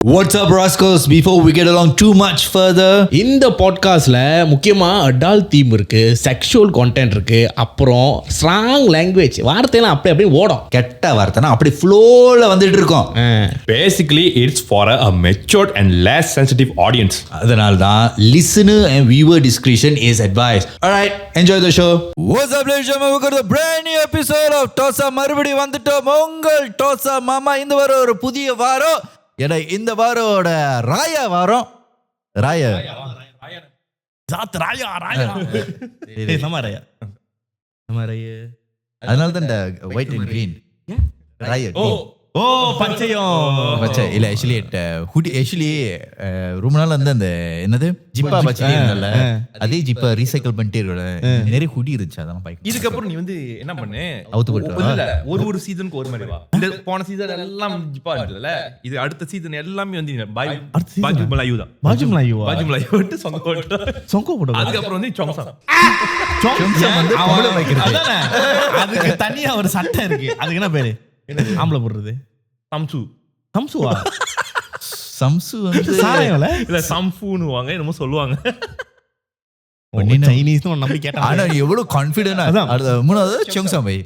What's up, rascals? Before we get along too much further, இந்த பாட்காஸ்ட்ல முக்கியமா adult theme இருக்கு, செக்ஷுவல் கண்டென்ட் இருக்கு, அப்புறம் ஸ்ட்ராங் லாங்குவேஜ் வார்த்தையெல்லாம் அப்படியே ஓடும். கெட்ட வார்த்தைனா அப்படி ஃப்ளோல வந்துட்டு இருக்கோம். Basically, it's for a matured and less sensitive audience. அதனால தான் listener and viewer discretion is advised. Alright, enjoy the show. What's up, ladies and gentlemen? Welcome to the brand new episode of Tosa. மறுபடி வந்துட்டோம் உங்கள் டோசா மாமா. இந்த வாரம் ஒரு புதிய வாரம். ஏன்னா இந்த வாரோட ராயா வாரம். ராயா அதனால தான் ஒயிட் அண்ட் கிரீன் ராயா. ஓ பச்சையும் பச்சை இல்ல, ஆக்சுவலி ஹுடி ஆக்சுவலி ரொம்ப நாள் வந்து அந்த என்னது ஜிப்பா பச்சை அதே ஜிப்பா ரீசைக்கிள் பண்ணிட்டே இருக்கேன். நிறைய ஹுடி இருந்துச்சு, அதெல்லாம் பைக். இதுக்கப்புறம் நீ வந்து என்ன பண்ணு, அவுத்து போட்டு இல்ல ஒரு சீசனுக்கு ஒரு மாதிரி வா. இந்த போன சீசன் எல்லாம் ஜிப்பா இருந்ததுல, இது அடுத்த சீசன் எல்லாமே வந்து பாஜு மலாயு தான். பாஜு மலாயு விட்டு சொங்க போட்டு அதுக்கப்புறம் வந்து சொங்சா வந்து பொம்பளை பைக் இருக்கு. அதுக்கு தனியா ஒரு சட்டை இருக்கு. அதுக்கு என்ன பேரு? ஆம்பளை போடுறது சம்சுவா? சம்சு வந்து சாரையோல இல்ல சம்ஃபூன்னு வாங்க என்னமோ சொல்லுவாங்க. சைனீஸ் நம்பி கேட்டா ஆனா எவ்வளவு கான்பிடென்டா. மூணாவது சொங்சா பை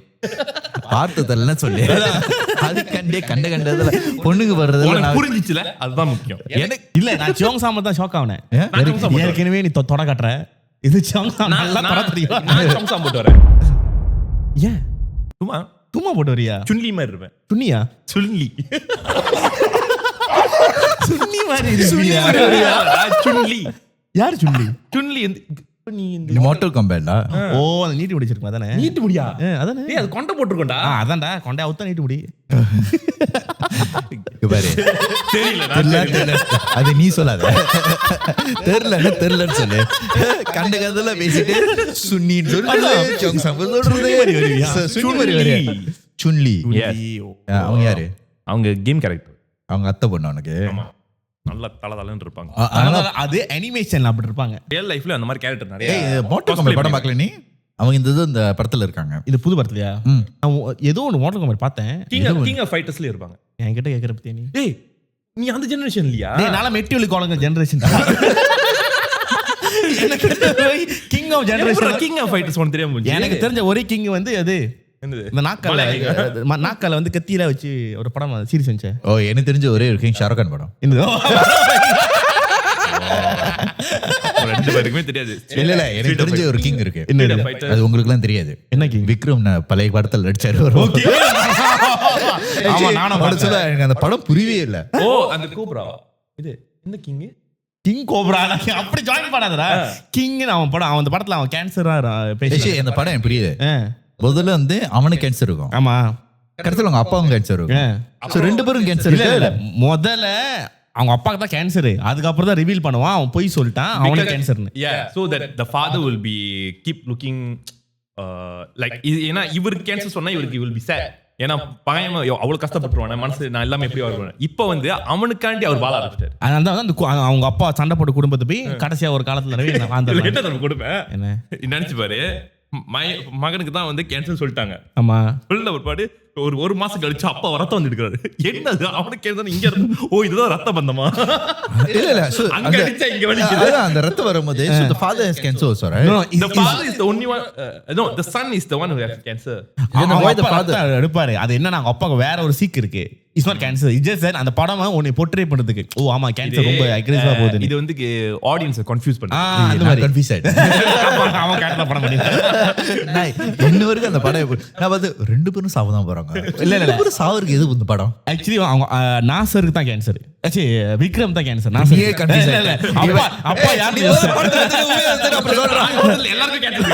பார்த்ததெல்லாம் சொல்லி அது கண்டதுல பொண்ணுக்கு வர்றதுல புரிஞ்சிச்சுல, அதுதான் முக்கியம். எனக்கு இல்ல, நான் சோங்சாம தான் ஷாக் ஆனேன். ஏற்கனவே நீ தொட கட்டுற, இது சோங்சா நல்லா தொட தெரியும். நான் சொங்சா போட்டு வரேன். ஏன் தும்மா போட்டு வரியா? சுன்லி மாதிரி இருப்பேன். துண்ணியா? சுன்லி சுன்னி மாதிரி இருப்பியா? சுன்லி யார் சுன்னி? சுன்லி நீ இந்த மோட்டல் கம்பேண்டா. ஓ, அந்த நீட்டி பிடிச்சிருக்கும் அதானே? நீட்டு முடியா? அதானே, அது கொண்டை போட்டுருக்கோண்டா. அதான்டா கொண்டை அவுத்தா நீட்டு முடி. பாரு தெரியல, அது நீ சொல்லாத. தெரியலன்னு சொல்லு. கண்ட கதல பேசிட்டு சுன்னின்னு சுன்லி. அவங்க யாரு? அவங்க கேம் கேரக்டர். அவங்க அத்தை பொண்ணு அவனுக்கு நல்ல தலன்னு இருப்பாங்க. அது அனிமேஷன்ல அப்படி இருப்பாங்க. ரியல் லைஃப்ல அந்த மாதிரி கேரக்டர் நிறைய. மோட்டல் கம்பேண்ட் படம் பார்க்கல நீ? அவங்க இந்த படத்துல இருக்காங்க. இது புது படத்துலயா? ஏதோ ஒன்று மோட்டல் கம்பேண்ட் பார்த்தேன். கிங் ஆஃப் ஃபைட்டர்ஸ்ல இருப்பாங்க. என்கிட்ட கேட்கற பத்தி நீ டேய், நீ அந்த ஜெனரேஷன் இல்லையா? நாள மெட்டிவலி காலங்க ஜெனரேஷன். எனக்கு king of generation, king of fighters ஒன்னு தெரியாம போச்சு. எனக்கு தெரிஞ்ச ஒரே கிங் வந்து அது இந்த நாக்கால வந்து கத்தியில வச்சு ஒரு படம் சீரிஸ் வந்துச்சு. ஓ, எனக்கு தெரிஞ்ச ஒரே ஒரு கிங் ஷாருக் கான் படம். ரெண்டு பேருக்குமே தெரியாது. இல்ல எனக்கு தெரிஞ்ச ஒரு கிங் இருக்கு. அது உங்களுக்கு எல்லாம் தெரியாது. என்ன கிங்? விக்ரம் பழைய படத்துல நடிச்சாரு. எனக்கு அந்த படம் புரியவே இல்ல. ஓ, அந்த கோப்ரா. இது என்ன கிங்? King cobra. அப்படி ஜாயின் பண்ணாதடா. கிங் அவன் படம், அவன் அந்த படத்துல அவன் கேன்சரா பேசி அந்த படம் எனக்கு புரியுது. முதல்ல வந்து அவனுக்கு கேன்சர் இருக்கும். ஆமா, கடைசில அவங்க அப்பாவும் கேன்சர் இருக்கும். ரெண்டு பேரும் கேன்சர். இல்ல முதல்ல அவங்க அப்பாக்கு தான் கேன்சர், அதுக்கப்புறம் தான் ரிவீல் பண்ணுவான் அவன் போய் சொல்லிட்டான் அவனுக்கு கேன்சர்னு. So that the father will be keep looking like, ஏன்னா இவருக்கு கேன்சர் சொன்னா இவருக்கு will be sad. ஏன்னா பையன் அவ்வளவு கஷ்டப்பட்டுருவான மனசு, நான் எல்லாமே எப்படி வருவேன். இப்போ வந்து அவனுக்காண்டி அவர் வாழ ஆரம்பிச்சிட்டாரு. அதனால தான் அவங்க அப்பா சண்டை போட்டு குடும்பத்தை போய் கடைசியா ஒரு காலத்துல கொடுப்பேன். என்ன நினைச்சு பாரு, மகனுக்கு தான் வந்து கேன்சர் சொல்லிட்டாங்க. ஆமா, சொல்ல ஒருபாடு ஒரு மாசம் கழிச்சு அப்பா ரத்தம் வந்து எடுக்கிறாரு. என்னது அவனுக்கு கேன்சர் இங்க இருந்து? ஓ, இதுதான் ரத்த பந்தமா? இல்ல அங்க அடிச்சா இங்க வலிக்குது. அந்த ரத்தம் வரும்போது the father has cancer also, right? No, the father is the only one. No, the son is the one who has cancer. Why the father எடுப்பாரு? அது என்ன, அவங்க அப்பாக்கு வேற ஒரு சீக் இருக்கு. It's not cancer, it's just that அந்த படம் உன்னை போர்ட்ரே பண்றதுக்கு. ஓ ஆமா, கேன்சர் ரொம்ப அக்ரெசிவா போகுது. இது வந்து ஆடியன்ஸ் கன்ஃபியூஸ் பண்ணுது. அந்த மாதிரி கன்ஃபியூஸ் ஆயிடு. அவன் கேட்ட படம் பண்ணி இன்ன வரைக்கும் அந்த படம் நான் வந்து ரெண்டு பேரும் சாவ தான் போறாங்க. இல்ல சாவருக்கு எது இந்த படம்? ஆக்சுவலி அவங்க நாசருக்கு தான் கேன்சர். ஆக்சுவலி விக்ரம் தான் கேன்சர். அப்பா யாரு எல்லாருக்கும் கேன்சர்.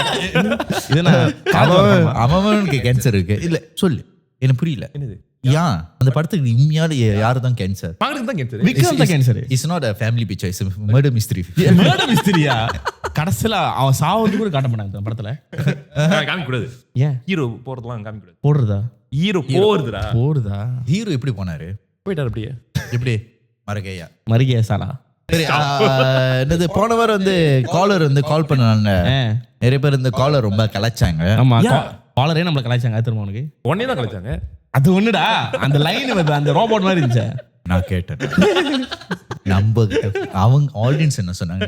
அவனுக்கு கேன்சர் இருக்கு. இல்ல சொல்லு, எனக்கு புரியல. என்னது அந்த படத்துக்கு உண்மையால யாரு தான் கேன்சர்? மகனுக்கு தான் கேன்சர். விக்ரம் தான் cancer. It's not a family picture, it's a murder mystery. murder mystery-யா? கடைசில அவன் சாவது கூட காட்ட மாட்டாங்க அந்த படத்துல. காமிக்க கூடாது. ஏன்? ஹீரோ போறதெல்லாம் காமிக்க கூடாது. போடுறதா? ஹீரோ போறதா? ஹீரோ எப்படி போனாரு? போயிட்டாரு அப்படியே. எப்படி? மரகையா சாலா. சரி, என்னது போன வாரம் வந்து காலர் வந்து கால் பண்ணாங்க. நிறைய பேர் இந்த காலர் ரொம்ப கலாச்சாங்க. ஆமா, காலரே நம்மள கலாச்சாங்க. திரும்ப உனக்கு ஒன்னே தான் கலாச்சாங்க. அது ஒண்ணுடா, அந்த லைன் வந்து அந்த ரோபோட் மாதிரி இருந்துச்சு. நான் கேட்டேன். நம்ம அவங்க ஆடியன்ஸ் என்ன சொன்னாங்க,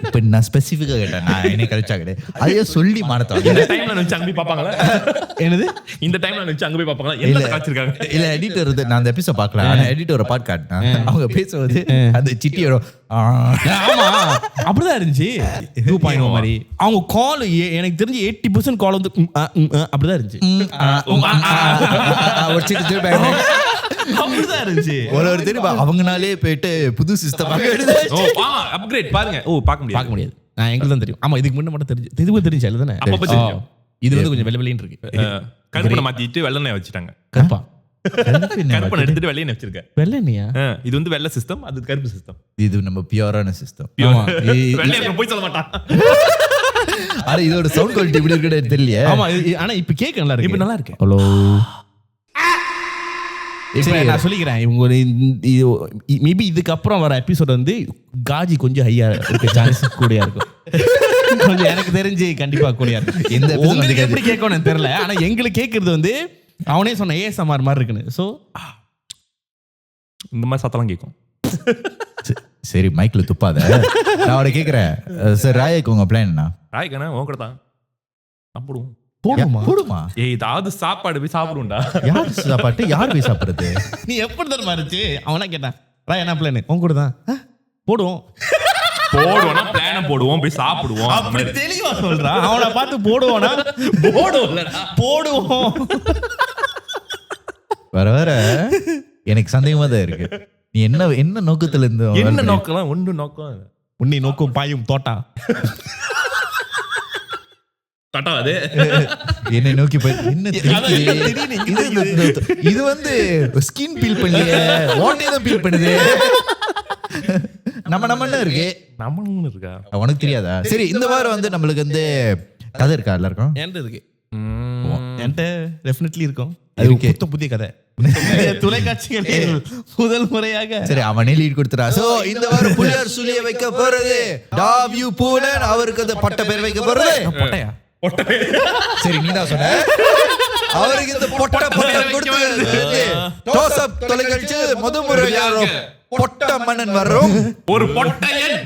இப்ப நான் ஸ்பெசிஃபிக்கா கேட்டேன், நான் என்ன கழிச்சா கிடையாது, அதையே சொல்லி மானத்தாங்க. இந்த டைம்ல நினைச்சு அங்க போய் பாப்பாங்களா? என்னது இந்த டைம்ல நினைச்சு அங்க போய் பாப்பாங்களா? என்ன காய்ச்சிருக்காங்க? இல்ல எடிட்டர் வந்து நான் அந்த எபிசோட் பார்க்கல, ஆனா எடிட்டர் பாட் காட்டினேன். அவங்க பேசுவது அந்த சிட்டியோட ஆமா அப்படிதான் இருந்துச்சு. 2.0 மாதிரி அவங்க கால் எனக்கு தெரிஞ்சு 80% கால் வந்து அப்படிதான் இருந்துச்சு. அப்படிதான் இருந்துச்சு. ஒரு தெரியுமா அவங்கனாலே போயிட்டு புது சிஸ்டம் அப்கிரேட் பாருங்க. ஓ பார்க்க முடியாது. நான் எங்களுக்கு தான் தெரியும். ஆமா இதுக்கு முன்ன மட்டும் தெரிஞ்சு இதுவும் தெரிஞ்சு இல்ல தானே. அப்பப்ப தெரியும். இது வந்து கொஞ்சம் வெள்ளை வெள்ளைன்னு இருக்கு. கருப்பனை மாத்திட்டு வெள்ளனை வச்சுட்டாங்க. கருப்பா கருப்பனை எடுத்துட்டு வெள்ளையனை வச்சிருக்க. வெள்ளைனியா? இது வந்து வெள்ளை சிஸ்டம், அது கருப்பு சிஸ்டம். இது நம்ம பியூரான சிஸ்டம். வெள்ளையனை போய் சொல்ல மாட்டான். ஆனா இதோட சவுண்ட் குவாலிட்டி எப்படி இருக்குன்னு தெரியல. ஆமா ஆனா இப்ப கேக்க நல்லா இருக்கு. இப்ப நல்லா இருக்கு. ஹலோ இப்ப நான் சொல்லிக்கிறேன், இவங்க ஒரு மேபி இதுக்கு அப்புறம் வர எபிசோட் வந்து காஜி கொஞ்சம் ஹையா இருக்க சான்ஸ் கூடயா இருக்கும். கொஞ்சம் எனக்கு தெரிஞ்சு கண்டிப்பா கூடயா இருக்கும். இந்த உங்களுக்கு எப்படி கேட்கணும்னு தெரியல, ஆனா எங்களுக்கு கேட்கறது வந்து அவனே சொன்ன ஏஎஸ்எம்ஆர் மாதிரி இருக்குன்னு. சோ இந்த மாதிரி சத்தலாம் கேட்கும். சரி மைக்ல துப்பாத. நான் அவரை கேட்கிறேன், சார் ராயக்கு உங்க பிளான் என்ன? ராய்க்கான உன் கூட தான் சாப்பிடுவோம். போடுமா? ஏதாவது சாப்பாடு போய் சாப்பிடுவோம்டா. யார் சாப்பாட்டு யார் போய் சாப்பிடுறது? நீ எப்படி தரமா இருந்துச்சு? அவனா கேட்டான் ராய் என்ன பிளான்? உன் கூட தான் போடுவோம். போடுவோம்னா பிளான போடுவோம், போய் சாப்பிடுவோம். அப்படி தெளிவா சொல்றான். அவனை பார்த்து போடுவோம்னா போடுவோம். வர வர எனக்கு சந்தேகமா தான் இருக்கு. நீ என்ன நோக்கத்துல இருந்து? என்ன நோக்கம்? ஒன்று நோக்கம். உன்னை நோக்கும் பாயும் தோட்டா தட்டா அது என்னை நோக்கி போய் என்ன இது வந்து ஸ்கின் பீல் பண்ணல, ஓட்டே தான் பீல் பண்ணுது. நம்ம இருக்கு, நம்ம இருக்கா உனக்கு தெரியாதா? சரி இந்த வாரம் வந்து நம்மளுக்கு வந்து கதை இருக்கா எல்லாருக்கும்? என்கிட்ட இருக்கு. என்கிட்ட டெஃபினெட்லி இருக்கும். அது புத்தம் புதிய கதை. தொலைக்காட்சிகளில் முதல் முறையாக. சரி அவனே லீட் கொடுத்துறா. சோ இந்த வாரம் புலியார் சுழிய வைக்க போறது டாவ்யூ பூலன். அவருக்கு அந்த பட்ட பேர் வைக்க போறது பொட்டையா? சரி நீதான் சொன்ன. அவருக்கு இந்த பொட்ட பேர் கொடுத்து டோசப் தொலைக்காட்சி முதல் முறையாக பொட்ட மன்னன் வர்றோம். ஒரு பொட்டையன்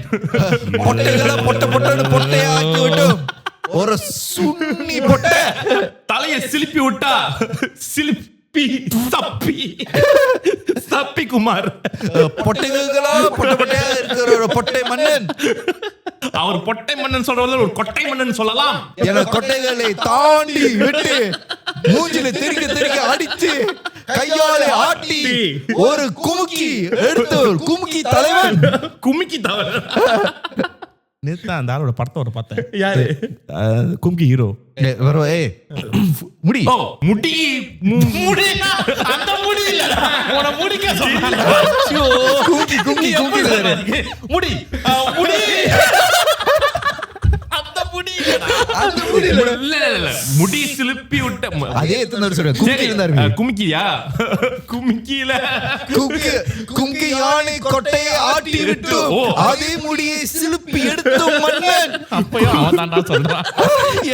பொட்டைகளை பொட்டன்னு பொட்டையா ஆக்கி விட்டோம். ஒரு சுண்ணி பொட்டை தலையை சிலிப்பி விட்டா சிலிப்பி சப்பி குமார். பொட்டைகளா பொட்டையா இருக்கிற ஒரு பொட்டை மன்னன். அவர் பொட்டை மன்னன் சொல்றது ஒரு கொட்டை மன்னன் சொல்லலாம். என கொட்டைகளை தாண்டி விட்டு மூஞ்சில தெறிக்க அடிச்சு கையாலே ஆட்டி ஒரு குமுக்கி எடுத்து குமுக்கி தலைவன். குமுக்கி தலைவன் நேத்து அந்த ஆளோட படத்தோட பார்த்தேன். யாரு? கும்கி ஹீரோ. முடி முடி அந்த முடி இல்லடா, உன முடிக்க சொன்னாங்க. கும்கி முடி முடி அந்த முடி இல்ல முடி சிலிப்பி விட்ட அதே எத்தனை சொல்றேன். கும்கி இருந்தாரு. கும்கியா? கும்கில கும்கி யானை கொட்டையை ஆட்டி விட்டு அதே முடியை சிலுப்பி எடுத்து மன்னன். அப்பயும் அவன் தான்டா சொல்றான்.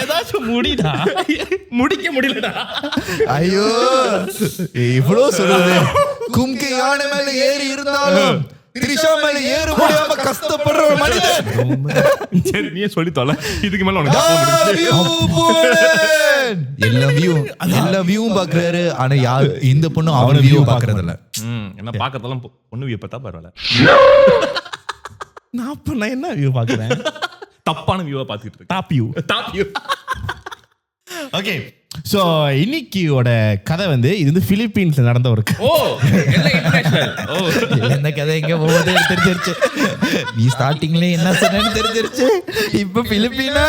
ஏதாச்சும் முடிடா, முடிக்க முடியலடா. ஐயோ இவ்வளவு சொல்றது. கும்கி யானை மேல ஏறி இருந்தாலும் திரிஷா மேல ஏற முடியாம கஷ்டப்படுற ஒரு மனிதன். சரி நீயே சொல்லி தொலை, இதுக்கு மேல எல்லா வியூவும் பாக்குறாரு. ஆனா யார் இந்த பொண்ணு அவன வியூ பாக்குறது இல்ல. என்ன பாக்கறதெல்லாம் பொண்ணு வியூ பார்த்தா பரவாயில்ல. நான் என்ன வியூ பாக்குறேன்? தப்பான வியூவா பாத்துக்கிட்டு இருக்கேன். Top view. ஓகே சோ இன்னைக்கியோட கதை வந்து இது வந்து பிலிப்பீன்ஸ்ல நடந்த ஒரு என்ன கதை எங்க போகுது தெரிஞ்சிருச்சு. நீ ஸ்டார்டிங்ல என்ன சொன்னேன்னு தெரிஞ்சிருச்சு. இப்ப பிலிப்பீனா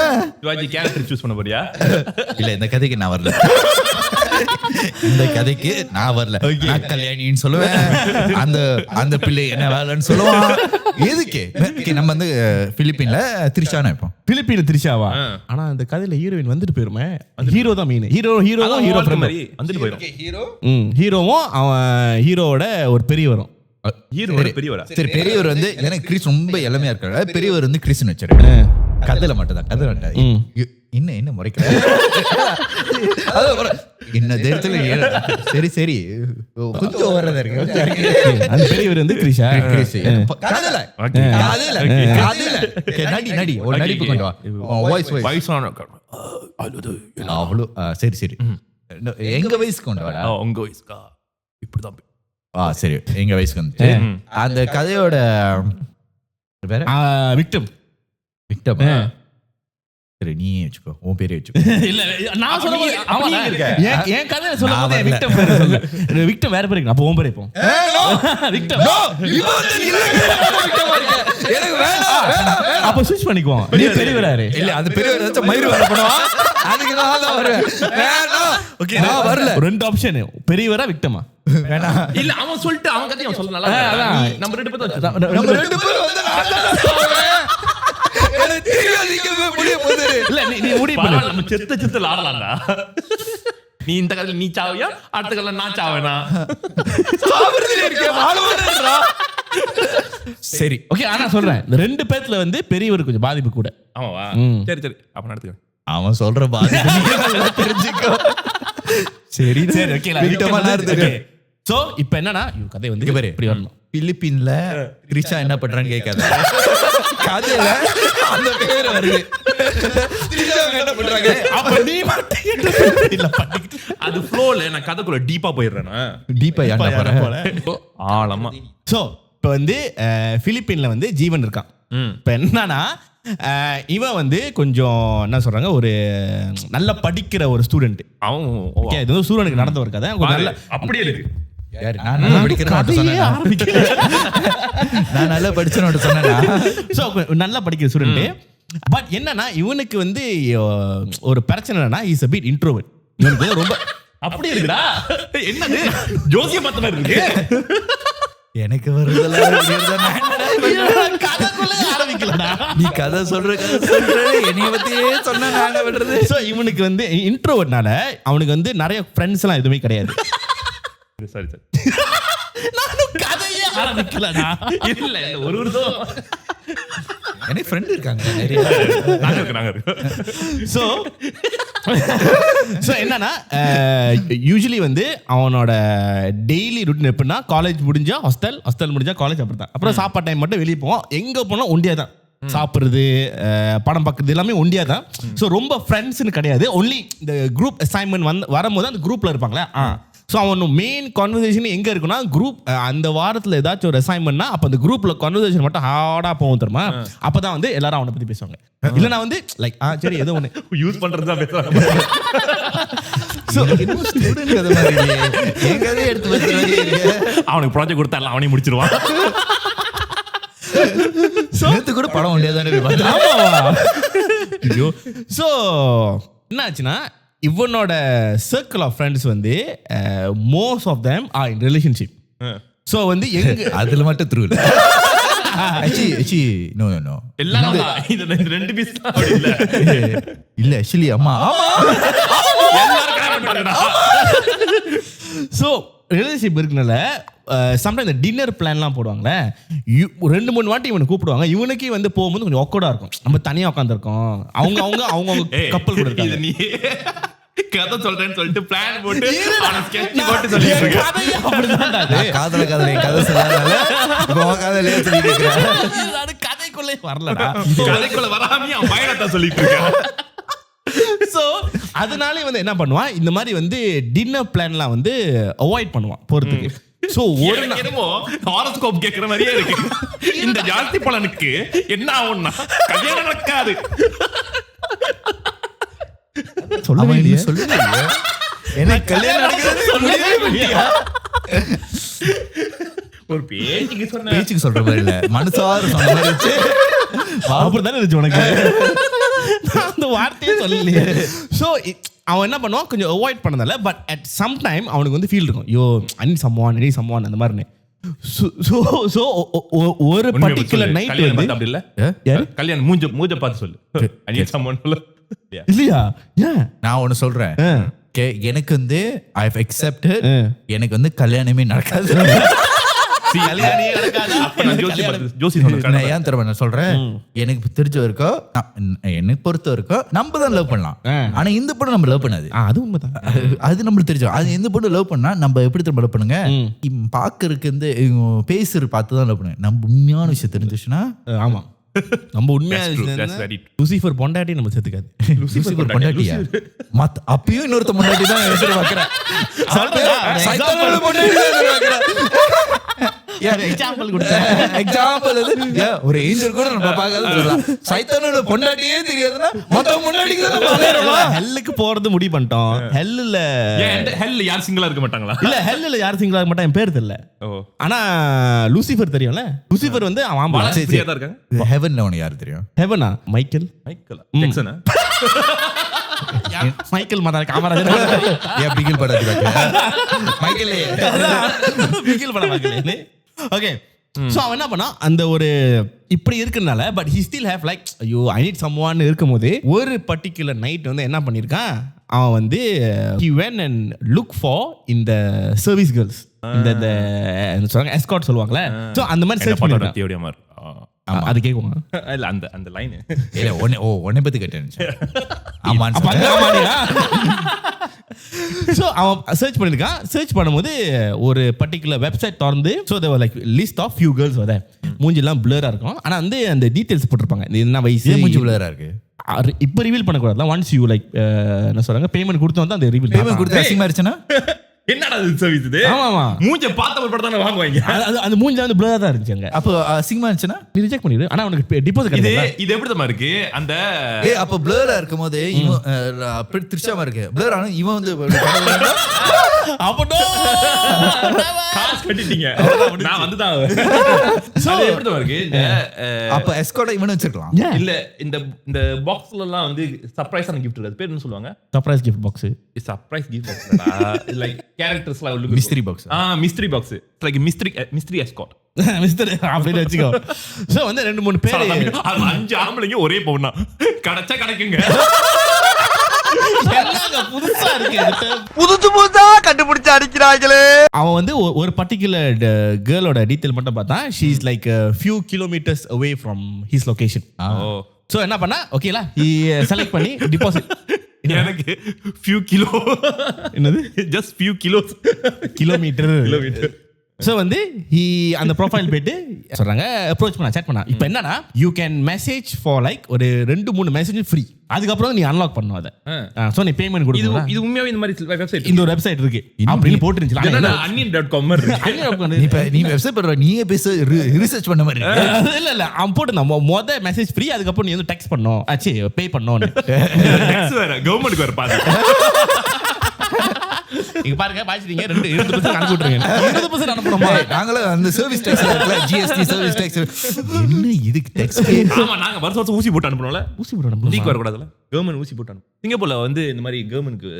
கேரக்டர் சூஸ் பண்ண போறியா? இல்ல இந்த கதைக்கு நான் வரல. இந்த கதைக்கு நான் வரல. நான் கல்யாணின்னு சொல்லுவேன். அந்த பிள்ளை என்ன வேலைன்னு சொல்லுவான். எதுக்கு நம்ம வந்து பிலிப்பீன்ல திரிஷானா இப்போ பிலிப்பீன்ல திரிஷாவா? ஆனா அந்த கதையில ஹீரோயின் வந்துட்டு போயிருமே. ஹீரோ தான் மெயின். ஹீரோ மாதிரி வந்துட்டு போயிடும். ஹீரோவும் அவன் ஹீரோவோட ஒரு பெரியவரும். பெரியவரா? சரி பெரியவர் வந்து எனக்கு கிறிஸ் ரொம்ப இளமையா இருக்காரு. பெரியவர் வந்து கிறிஸ்ன்னு வச்சிருக்கேன். கதையில மட்டும் தான். கதை என்ன முறைக்கிற என்ன நேரத்துல சரி சரி கொஞ்சம் வர்றதா இருக்கு அந்த பெரியவர் வந்து கிரிஷா நடி ஒரு நடிப்பு கொண்டு வா அவ்வளோ சரி சரி எங்க வயசுக்கு கொண்டு வாடா உங்க வயசுக்கா இப்படிதான் சரி எங்க வயசுக்கு வந்து அந்த கதையோட பேர விக்டம் விக்டம் சரி நீ வச்சுக்கோ உன் பேரே வச்சுக்கோ இல்ல நான் சொல்லும்போது அவன் இருக்க என் கதையை சொல்லும்போது விக்டம் பேர் சொல்லு விக்டம் வேற பேர் இருக்கு அப்ப உன் பேர் இப்போ விக்டம் எனக்கு வேணாம் அப்ப ஸ்விட்ச் பண்ணிக்குவோம் நீ பெரியவராரு இல்ல அது பெரியவர் வச்ச மயிர் வர பண்ணுவா அதுக்கு நான் தான் வருவேன் வேணாம் ஓகே நான் வரல ரெண்டு ஆப்ஷன் பெரியவரா விக்டமா வேணாம் இல்ல அவன் சொல்லிட்டு அவன் கதையை சொல்ல நல்லா நம்ம ரெண்டு பேரும் நம்ம ரெண்டு பேரும் வந்து எனக்கு தெரியாது இங்க முடிய போகுது இல்ல நீ முடிவு பண்ணு நம்ம செத்து ஆடலாம்டா நீ இந்த கதையில நீ சாவியா அடுத்த கதையில நான் சாவேனா சாவறதுல இருக்க வாழவன்றா சரி ஓகே ஆனா சொல்றேன் இந்த ரெண்டு பேத்துல வந்து பெரியவர் கொஞ்சம் பாதிப்பு கூட ஆமாவா சரி அப்ப நடத்துக்க அவன் சொல்ற பாதிப்பு தெரிஞ்சுக்கோ சரி சரி ஓகே விக்டமா இருக்கு சோ இப்போ என்னன்னா கதை வந்து இப்படி வரணும் பிலிப்பீன்ல கிரிஷா என்ன பண்றான்னு கேட்காத கதையில அந்த பேர் வருது என்ன பண்றாங்க அப்ப நீ இல்ல அது ஃப்ளோல நான் கதைக்குள்ள டீப்பா போயிடுறேனா டீப்பா யாரா போற ஆழமா சோ இப்போ வந்து பிலிப்பீன்ல வந்து ஜீவன் இருக்கான் இப்போ என்னன்னா இவன் வந்து கொஞ்சம் என்ன சொல்றாங்க ஒரு நல்ல படிக்கிற ஒரு ஸ்டூடெண்ட் அவன் இது வந்து சூரியனுக்கு நடந்த ஒரு கதை நல்ல அப்படியே இருக்கு நான் நல்லா படிச்சேன்னு சொன்னேன் நல்லா படிக்கிற ஸ்டூடெண்ட் பட் என்னன்னா இவனுக்கு வந்து ஒரு பிரச்சனைனா இஸ் a bit introvert இவனுக்கு ரொம்ப அப்படியே இருக்குடா என்னது ஜோசிய பார்த்த மாதிரி இருக்கு எனக்கு வருதெல்லாம் நீ கதை சொல்ற என்னைய பத்தியே சொன்ன நாங்க விடுறது சோ இவனுக்கு வந்து இன்ட்ரோவர்ட்னால அவனுக்கு வந்து நிறைய ஃப்ரெண்ட்ஸ் எல்லாம் எதுவுமே கிடையாது சரி நானும் கதையே ஆரம்பிக்கலடா இல்ல ஒரு எனக்கு ஃப்ரெண்ட் இருக்காங்க நிறைய நாங்க சோ என்னன்னா யூசுவலி வந்து அவனோட டெய்லி ரூட்டின் எப்படின்னா காலேஜ் முடிஞ்சா ஹாஸ்டல் முடிஞ்சா காலேஜ் அப்படிதான் அப்புறம் சாப்பாடு டைம் மட்டும் வெளியே போவோம் எங்க போனா ஒண்டியா தான் சாப்பிட்றது படம் பார்க்குறது எல்லாமே ஒண்டியா தான் ஸோ ரொம்ப ஃப்ரெண்ட்ஸ்னு கிடையாது ஒன்லி இந்த குரூப் அசைன்மெண்ட் வரும்போது அந்த குரூப்ல இருப்பாங்களே ஸோ அவன் மெயின் கான்வர்சேஷன் எங்கே இருக்குன்னா குரூப் அந்த வாரத்தில் ஏதாச்சும் ஒரு அசைன்மெண்ட்னா அப்போ அந்த குரூப்பில் கான்வர்சேஷன் மட்டும் ஹார்டாக போகும் தெரியுமா அப்போ தான் வந்து எல்லாரும் அவனை பற்றி பேசுவாங்க இல்லை நான் வந்து லைக் சரி ஏதோ ஒன்று யூஸ் பண்ணுறது தான் பேசுகிறாங்க அவனுக்கு ப்ராஜெக்ட் கொடுத்தால அவனே முடிச்சிருவான் கூட படம் ஒண்டியாதானே ஸோ என்ன ஆச்சுன்னா இவனோட சர்க்கிள் ஆஃப் ஃப்ரெண்ட்ஸ் வந்து most of them are in relationship so வந்து எங்க அதுல மட்டும் த்ரூ ரெண்டு பீஸ் இல்ல ஆக்சுவலி அம்மா ஸோ ரிலேஷன்ஷிப் இருக்குனால சம்டைம் இந்த டின்னர் பிளான்லாம் போடுவாங்களே 2-3 வாட்டி இவனை கூப்பிடுவாங்க இவனுக்கே வந்து போகும்போது கொஞ்சம் ஒக்கோடா இருக்கும் நம்ம தனியா உட்காந்துருக்கோம் அவங்க கப்பல் கூட இருக்காங்க நீ கதை சொல்றேன்னு சொல்லிட்டு பிளான் போட்டு ஸ்கெட்ச் போட்டு சொல்லிட்டு இருக்க காதல கதை சொல்லாதனால காதலே சொல்லிட்டு இருக்கேன் கதைக்குள்ளே வரலடா கதைக்குள்ள வராமயே அவன் பயணத்தை சொல்லிட்டு இருக்கான் சோ அதனாலே வந்து என்ன பண்ணுவான் இந்த மாதிரி வந்து டின்னர் பிளான்லாம் வந்து அவாய்ட் பண்ணுவான் போறதுக்கு சோ ஒரு என்னமோ ஹாரோஸ்கோப் கேக்குற மாதிரியே இருக்கு இந்த ஜாஸ்தி பலனுக்கு என்ன ஆகும்னா கல்யாணம் நடக்காது சொல்லுங்க எனக்கு கல்யாணம் நடக்கிறது ஒரு பேச்சுக்கு சொல்ற மாதிரி இல்ல மனசார சொன்ன மாதிரி வச்சு அப்படிதானே இருந்துச்சு உனக்கு அந்த வார்த்தையே சொல்லலையே ஸோ அவன் என்ன பண்ணுவான் கொஞ்சம் அவாய்ட் பண்ணதால பட் அட் சம் டைம் அவனுக்கு வந்து ஃபீல் இருக்கும் ஐயோ அனி சம்வான் அந்த மாதிரி ஸோ ஒரு பர்டிகுலர் நைட் வந்து அப்படி இல்ல கல்யாணம் மூஞ்ச பார்த்து சொல்லு அனி சம்வான் இல்லையா ஏன் நான் ஒன்னு சொல்றேன் எனக்கு வந்து ஐ ஹவ் அக்செப்டட் எனக்கு வந்து கல்யாணமே நடக்காது கல்யாணியே நடக்காதா? அப்ப நான் ஜோசி சொன்னேன் நான் ஏன் தெரியுமா நான் சொல்றேன், எனக்கு தெரிஞ்ச வரைக்கும் எனக்கு பொறுத்த வரைக்கும் நம்ம தான் லவ் பண்ணலாம். ஆனா இந்த பொண்ணு நம்ம லவ் பண்ணாது. அது உண்மைதான். அது நம்மளுக்கு தெரிஞ்சோம். அது எந்த பொண்ணு லவ் பண்ணா நம்ம எப்படி திரும்ப லவ் பண்ணுங்க, பாக்குறதுக்கு வந்து பேசுற பார்த்து தான் லவ் பண்ணுங்க. நம்ம உண்மையான விஷயம் தெரிஞ்சிச்சுன்னா ஆமா, நம்ம உண்மையா That's very true. லூசிஃபர் பொண்டாட்டி நம்ம சேர்த்துக்காது. லூசிஃபர் பொண்டாட்டியா? அப்பயும் இன்னொருத்த பொண்டாட்டி தான் எதிர்பார்க்கிறேன். சைத்தானோட பொண்டாட்டி தான் எதிர்பார்க்கிறேன். எக்ஸாம்பிள் கொடுத்தேன். எக்ஸாம்பிள் ஒரு ஏஞ்சல் கூட நம்ம பார்க்காத சைத்தானோட பொண்டாட்டியே தெரியாதுன்னா மொத்த பொண்டாட்டிக்கு தான் நம்ம அலையறோம். ஹெல்லுக்கு போறது முடிவு பண்ணிட்டோம். ஹெல்ல ஹெல் யார் சிங்கிளா இருக்க மாட்டாங்களா? இல்ல ஹெல்ல யார் சிங்கிளா இருக்க மாட்டாங்க, என் பேர் தெரியல. ஆனா லூசிஃபர் தெரியும்ல. லூசிஃபர் வந்து அவன் ஃப்ரீயா தான் இருக்காங்க. ஹெவன்ல உனக்கு யாரு தெரியும்? ஹெவனா மைக்கேல் ஜாக்சனா? மைக்கேல் மதா காமராஜர். ஏன் பிகில் படாது மைக்கேல் பிகில் படம் பார்க்கல. ஓகே, சோ அவன் என்ன பண்ணா, அந்த ஒரு இப்படி இருக்கறனால but he still have like ஐயோ ஐ நீட் someone இருக்கும்போது ஒரு பர்టిక్యులர் நைட் வந்து என்ன பண்ணிருக்கான், அவன் வந்து he went and look for in the service girls, இந்த சொல்றாங்க எஸ்கார்ட் சொல்லுவாங்கல. சோ அந்த மாதிரி சர்ச் பண்ணிருக்கான். தியோடியா மாதிரி. ஆமா, அது கேக்குவாங்க. இல்ல அந்த லைன் இல்ல ஒன்னே பத்தி கேட்டேன். ஆமா சோ அவன் சர்ச் பண்ணிருக்கான். சர்ச் பண்ணும்போது ஒரு பர்టిక్యులர் வெப்சைட் திறந்து, so there like list of few girls வர மூஞ்சி எல்லாம் blur இருக்கும். ஆனா வந்து அந்த டீடைல்ஸ் போட்டுருப்பாங்க, என்ன வயசு மூஞ்சி blur இருக்கு. இப்ப ரிவீல் பண்ண கூடாது. ஒன்ஸ் யூ லைக் என்ன சொல்றாங்க, பேமெண்ட் கொடுத்து வந்து அந்த ரிவீல் பேமெண்ட் கொடுத்து அசிங்கமா இருந்துச்சுன்னா என்னடா இது சர்வீஸ் இது? ஆமா, மூஞ்ச பார்த்த ஒரு படம் தான வாங்குவாங்க. அந்த மூஞ்சி வந்து blur தான் இருந்துச்சுங்க. அப்போ அசிங்கமா இருந்துச்சுன்னா நீ ரிஜெக்ட் பண்ணிடு. ஆனா உனக்கு டிபாசிட் இது கிடையாது. இது எப்படி தெரியுமா இருக்கு? அந்த அப்ப blur-ஆ இருக்கும்போது இவன் அப்படி திருச்சாம இருக்கு. blur ஆனா இவன் வந்து அப்படோ காசு கட்டிட்டீங்க. நான் வந்து தான் சோ எப்படி தெரியுமா இருக்கு? இந்த அப்ப எஸ்கார்ட் இவன் வச்சிருக்கலாம். இல்ல இந்த பாக்ஸ்ல எல்லாம் வந்து சர்ப்ரைஸான gift இருக்கு. அது பேர் என்ன சொல்லுவாங்க? Surprise gift box. Surprise gift பாக்ஸ்டா லைக் கேரக்டர்ஸ்லாம் உள்ள mystery box. Mystery box. Like mystery escort. Mister அப்படின்னு வச்சுக்கோ. சோ வந்து 2-3 பேர், 5 ஆம்பளைங்க ஒரே பொண்ணா கிடைச்சா கிடைக்குங்க. புதுசா இருக்கு. புதுசா கண்டுபிடிச்சு அடிக்கிறாங்களே. அவன் வந்து ஒரு பர்టిక్యులர் கேர்ளோட டீடைல் மட்டும் பார்த்தா, she is like a few kilometers away from his location. So என்ன பண்ணா, ஓகேல he செலக்ட் பண்ணி டிபாசிட். எனக்கு few kilo என்னது just few kilos kilometre. So வந்து அந்த ப்ரொஃபைல் போயிட்டு சொல்றாங்க, அப்ரோச் பண்ணா, chat பண்ணா. இப்போ என்னன்னா, you can message for like ஒரு 2-3 மெசேஜ் ஃப்ரீ. அதுக்கப்புறம் நீ அன்லாக் பண்ணுவ அத. சோ நீ பேமெண்ட் கொடுக்கணும். இது உண்மையாவே இந்த மாதிரி வெப்சைட், இந்த ஒரு வெப்சைட் இருக்கு அப்படின்னு போட்டுருந்துச்சு. onion.com நீ வெப்சைட் பண்ற, நீயே பேச ரிசர்ச் பண்ண மாதிரி. இல்ல அவன் போட்டுருந்தான் மொத மெசேஜ் ஃப்ரீ, அதுக்கப்புறம் நீ வந்து டெக்ஸ்ட் பண்ணணும், ஆச்சு பே பண்ணணும். வேற கவர்மெண்ட்க்கு வேற பாரு. நீங்க பாருங்க, பாய்ச்சிட்டீங்க 20% அனுப்பி விட்டுருங்க. 20% அனுப்பணுமா? நாங்களும் அந்த சர்வீஸ் டாக்ஸ் இருக்குல, ஜிஎஸ்டி சர்வீஸ் டாக்ஸ். என்ன இதுக்கு டாக்ஸ்? ஆமா, நாங்க வருஷம் ஊசி போட்டு அனுப்பணும்ல. ஊசி போட்டு அனுப்பணும். லீக் வர கூடாதுல. கவர்மெண்ட் ஊசி போட்டு அனுப்பு. சிங்கப்பூர்ல வந்து இந்த மாதிரி கவர்மெண்ட்க்கு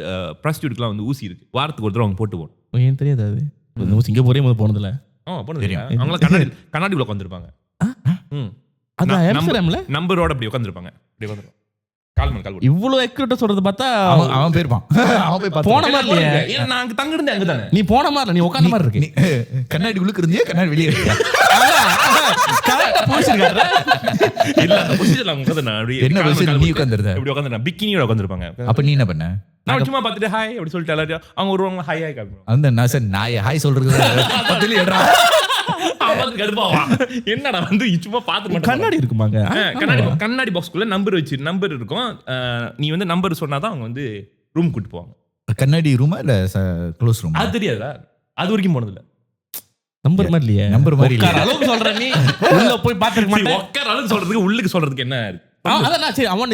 ப்ராஸ்டியூட்க்குலாம் வந்து ஊசி இருக்கு. வாரத்துக்கு ஒரு தடவை அவங்க போட்டு போகணும். ஏன் தெரியாது அது? இந்த சிங்கப்பூரே முதல்ல போனதில்ல. போனது தெரியும். அவங்கள கண்ணாடி உள்ள உட்காந்துருப்பாங்க. அது ஆம்ஸ்டர்டாம்ல நம்பரோட அப்படி உட்காந்துருப்பாங்க. அப்படி உட்காந்துருப்பாங்க. கால் இவ்வளவு அக்யூரேட்டா சொல்றது பார்த்தா அவன் போயிருப்பான். அவன் போய் போன மாதிரி இல்லையே. ஏன்னா நான் அங்க தங்க இருந்தேன். அங்கதானே நீ போன மாதிரி இல்ல, நீ உட்கார்ந்த மாதிரி இருக்கு. கண்ணாடி உள்ளுக்கு இருந்தியா, கண்ணாடி வெளியே இருக்கியா? கரெக்ட்டா போச்சிருக்காரு. இல்ல அந்த பொசிஷன்ல அவங்க உட்கார்ந்து நான் என்ன பொசிஷன் நீ உட்கார்ந்திருந்த? இப்படி உட்கார்ந்து பிக்கினியோட உட்கார்ந்திருப்பாங்க. அப்ப நீ என்ன பண்ண? நான் சும்மா பார்த்துட்டு ஹாய் அப்படி சொல்லிட்டு எல்லாரும் அவங்க வருவாங்க, ஹாய் ஹாய் காட்டுவாங்க. அந்த நான் சார் நாய் ஹாய் சொல்றது பத்தில ஏறா. அவன் கடுப்பாவா? என்னடா வந்து சும்மா பார்த்து மட்டும் கண்ணாடி இருக்குமாங்க. கண்ணாடி பாக்ஸ்க்குள்ள நம்பர் இருக்கும். நீ வந்து நம்பர் சொன்னாதான் அவங்க வந்து ரூம் கூட்டி போவாங்க. கண்ணாடி ரூமா இல்ல க்ளோஸ் ரூம்? அது தெரியாதா? அது வரைக்கும் போனது இல்ல. நம்பர் மாதிரி இல்லையே. நம்பர் மாதிரி இல்ல. அளவுக்கு சொல்ற நீ உள்ள போய் பாத்துக்க மாட்டே. உட்கார அளவுக்கு சொல்றதுக்கு உள்ளுக்கு சொல்றதுக்கு என்ன இருக்கு? அதான் சரி, அவன்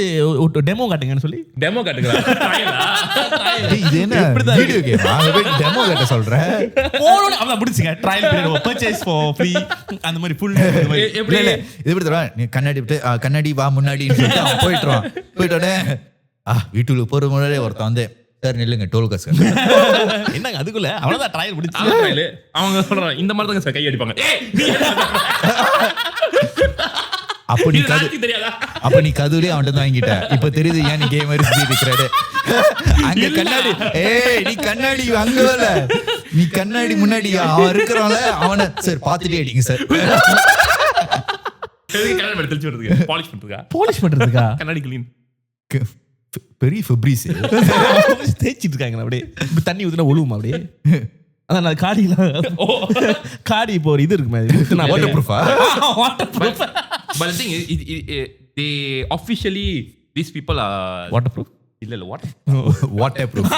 டெமோ காட்டுங்கன்னு சொல்லி டெமோ காட்டுகிறான். இது என்ன வீடியோ கேம்? அங்க போய் டெமோ காட்ட சொல்ற. போறோம் அவன் முடிச்சுங்க. Trial period, purchase for free, அந்த மாதிரி ஃபுல் எப்படி இல்ல இது எப்படி தரா? நீ கண்ணாடி விட்டு கண்ணாடி வா முன்னாடின்னு சொல்லிட்டு அவன் போயிட்டோனே வீட்டுக்கு போற முன்னாடியே ஒருத்தன் வந்து சார் நில்லுங்க டோல் காசு என்னங்க அதுக்குள்ள அவ்வளவுதான் ட்ரையல் முடிச்சு. அவங்க சொல்றாங்க இந்த மாதிரி தான் கை அடிப்பாங்க. அப்ப நீ கதுலே அவன்கிட்ட வாங்கிட்ட. இப்ப தெரியுது ஏன் நீ கேம் மாதிரி சுத்திட்டு இருக்கிறாரு. அங்க கண்ணாடி நீ கண்ணாடி அங்க வரல, நீ கண்ணாடி முன்னாடி அவன் இருக்கிறான்ல அவனை சார் பார்த்துட்டே அடிங்க சார். தெளிச்சு வரதுக்கு போலிஷ் பண்றதுக்கா கண்ணாடி கிளீன் பெரிய ஃபெப்ரிஸ் தேய்ச்சிட்டு இருக்காங்க அப்படியே. இப்ப தண்ணி ஊத்துனா ஒழுகுமா அப்படியே? அதான் நான் காடி இப்போ ஒரு இது இருக்குமே வாட்டர் ப்ரூஃபா? But the thing is, they officially these people are water இல்ல water. Waterproof.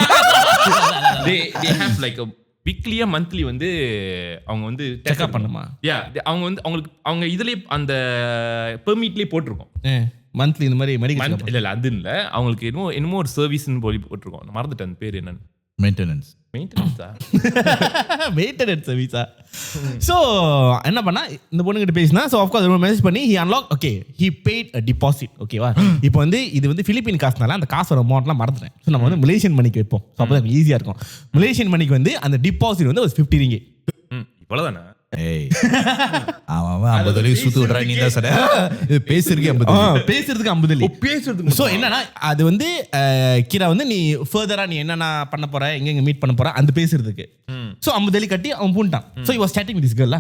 They have like a weekly or monthly வந்து அவங்க வந்து செக் அப் பண்ணுமா? அவங்க வந்து அவங்க இதுலயே அந்த பெர்மிட்லயே போட்டுருக்கோம் மந்த்லி இந்த மாதிரி மெடிக்கல். இல்ல அது இல்ல, அவங்களுக்கு என்னமோ ஒரு சர்வீஸ்னு போய் போட்டுருக்கோம். நான் மறந்துட்டேன் அந்த பேர் என்னன்னு. மெயின்டெனன்ஸ் சர்வீஸா. ஸோ என்ன பண்ணா இந்த பொண்ணுகிட்ட பேசினா, ஸோ ஆஃப்கோர்ஸ் மெசேஜ் பண்ணி he unlock. Okay, he paid a deposit. ஓகேவா? இப்போ வந்து இது வந்து பிலிப்பின் காசுனால அந்த காசோட அமௌண்ட்லாம் மறந்துட்டேன். ஸோ நம்ம வந்து மலேசியன் மணிக்கு வைப்போம். ஸோ அப்போ தான் ஈஸியாக இருக்கும். மலேசியன் மணிக்கு வந்து அந்த டிபாசிட் வந்து ஒரு 50 ரிங்கி. இவ்வளவுதானே? ஏய் அவன் 50 வெள்ளி சுத்து விடுறா. நீ தான் சொன்ன இது பேசுறதுக்கு 50 பேசுறதுக்கு 50 வெள்ளி. பேசுறதுக்கு ஸோ என்னன்னா அது வந்து கீழா வந்து நீ ஃபர்தரா நீ என்னென்ன பண்ண போற, எங்க மீட் பண்ண போற அந்த பேசுறதுக்கு. ஸோ 50 வெள்ளி கட்டி அவன் பூண்டான். So he was chatting with this girl.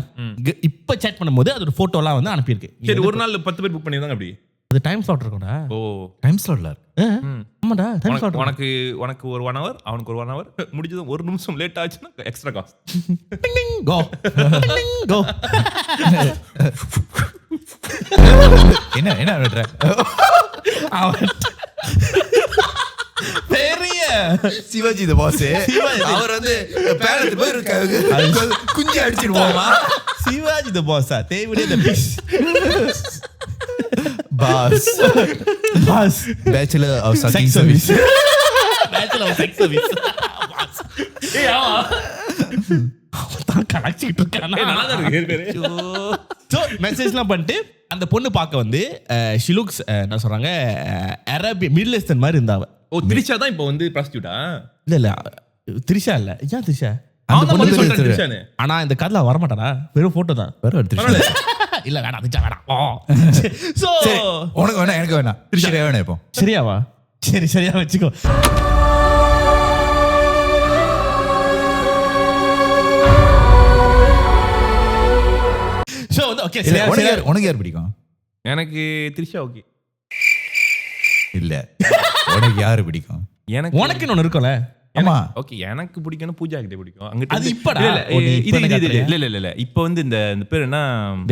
இப்போ chat பண்ணும்போது அதோட போட்டோலாம் வந்து அனுப்பியிருக்கு. சரி, ஒரு நாள் 10 பேர் புக் பண்ணிருந்தாங்க அப்படி. அது டைம் ஸ்லாட் இருக்கும்டா. ஓ, டைம் ஸ்லாட்ல ஆமாடா, டைம் ஸ்லாட். உனக்கு ஒரு 1 hour, அவனுக்கு ஒரு 1 hour, முடிஞ்சது 1 நிமிஷம் லேட் ஆச்சுன்னா எக்ஸ்ட்ரா காஸ்ட். கோ கோ. என்ன விடுற பெரிய சிவாஜி தி பாஸ். அவர் வந்து பேரத்து போய் இருக்காங்க குஞ்சு அடிச்சிடுவோமா. சிவாஜி தி பாஸா? தேவிடே தி பீஸ். Boss bachelor of sex service. Bachelor of sex service. ஏய் ஆமா தான் கலச்சிட்டு இருக்கானா? நல்லா தான் இருக்கு பேரு. சோ மெசேஜ்லாம் பண்ணிட்டு அந்த பொண்ணு பார்க்க வந்து she looks என்ன சொல்றாங்க, அரேபிய மிடில் ஈஸ்டர்ன் மாதிரி இருந்தாவ. ஓ, திரிஷா தான் இப்போ வந்து ப்ராஸ்டியூட்டா? இல்ல திரிஷா இல்ல. ஏன் திரிஷா? அந்த பொண்ணு சொல்றேன் திரிஷானு. ஆனா இந்த கதைல வர மாட்டானா, வெறும் போட்டோ தான். வேற எடுத்து இல்ல வேணாம், திரிஷா வேணாம். சோ உனக்கு வேணா எனக்கு வேணா திரிஷா வேணா. இப்போ சரியாவா? சரி சரியா வச்சுக்கோ. சோ ஓகே, உனக்கு யார் பிடிக்கும்? எனக்கு திரிஷா ஓகே. இல்ல உனக்கு யாரு பிடிக்கும்? உனக்கு ஒன்னு இருக்கும்ல. ஆமா ஓகே, எனக்கு பிடிக்கும் பூஜா கிட்ட பிடிக்கும். அங்க அது இப்படா. இல்ல இப்போ வந்து இந்த பேர் என்ன,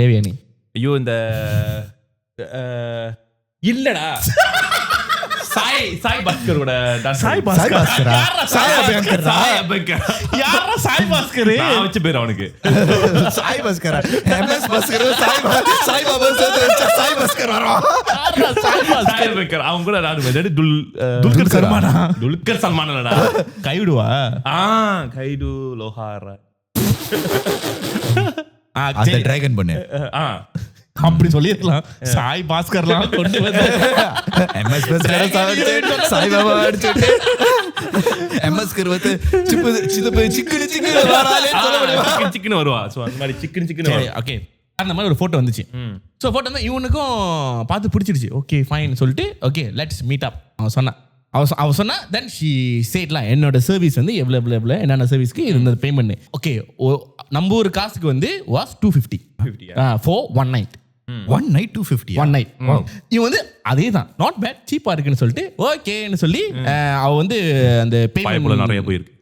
தேவயானி. ஐயோ இந்த இல்லடா சாய் பாஸ்கரோட சாய் பாஸ்கரா? சாய் அபங்கர். யாரா சாய் பாஸ்கர்? நான் வச்ச பேர் அவனுக்கு சாய் பாஸ்கரா. எம்எஸ் பாஸ்கர் சாய் பாபா சாய் பாஸ்கர் வரோம். சாய் அபங்கர் அவங்க கூட நான் வந்து துல்கர் சல்மானா. துல்கர் சல்மானடா. கைவிடுவா? கைடு லோஹாரா. அந்த டிராகன் பண்ணு. அப்படி சொல்லிருக்கலாம். சாய் பாஸ்கர்லாம் கொண்டு வந்து எம்எஸ் பாஸ்கர் சாய் பாபா அடிச்சிட்டு எம்எஸ் கர்வத்து சிக்கன் வராலே சொல்ல முடியுமா? சிக்கன் வருவா. சோ அந்த மாதிரி சிக்கன் வருவா. ஓகே, அந்த மாதிரி ஒரு போட்டோ வந்துச்சு. ஸோ போட்டோ வந்து இவனுக்கும் பார்த்து பிடிச்சிருச்சு. ஓகே ஃபைன் சொல்லிட்டு ஓகே லெட்ஸ் மீட் அப் அவன் சொன்னான். அவ சொன்னா தென் ஷி சேட்லாம் என்னோட சர்வீஸ் வந்து எவ்வளோ என்னென்ன சர்வீஸ்க்கு இருந்தது பேமெண்ட். ஓகே, நம்ம ஒரு காசுக்கு வந்து was 250 for 1 night. 1 night 250. 1 night. இவன் வந்து அதே தான் நாட் பேட், சீப்பா இருக்குன்னு சொல்லிட்டு ஓகேன்னு சொல்லி அவ வந்து அந்த பேமெண்ட் நிறைய போயிருக்கு.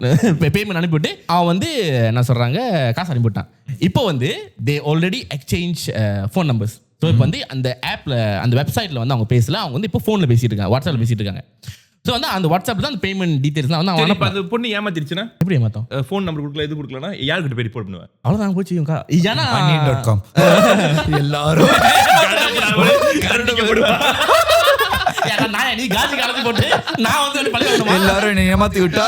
பேமெண்ட் அனுப்பிவிட்டு அவன் வந்து என்ன சொல்றாங்க காசு அனுப்பிவிட்டான். இப்போ வந்து they already exchange phone numbers. So இப்போ வந்து அந்த ஆப்ல அந்த வெப்சைட்ல வந்து அவங்க பேசல, அவங்க வந்து இப்போ ஃபோன்ல பேசிட்டு இருக்காங்க, வாட்ஸ்அப்ல பேசிட்டு இருக்காங்க. ஸோ வந்து அந்த வாட்ஸ்அப்ல தான் அந்த பேமெண்ட் டீடைல்ஸ்லாம் வந்து அவன் அந்த பொண்ணு ஏமாத்திருச்சுன்னா எப்படி ஏமாத்தோம்? ஃபோன் நம்பர் கொடுக்கல, எது கொடுக்கலனா யார்கிட்ட போய் ரிப்போர்ட் பண்ணுவேன்? அவ்வளோதான் போச்சு. ஏன்னா Money.com எல்லாரும் எல்லாரும் என்னை ஏமாத்தி விட்டா.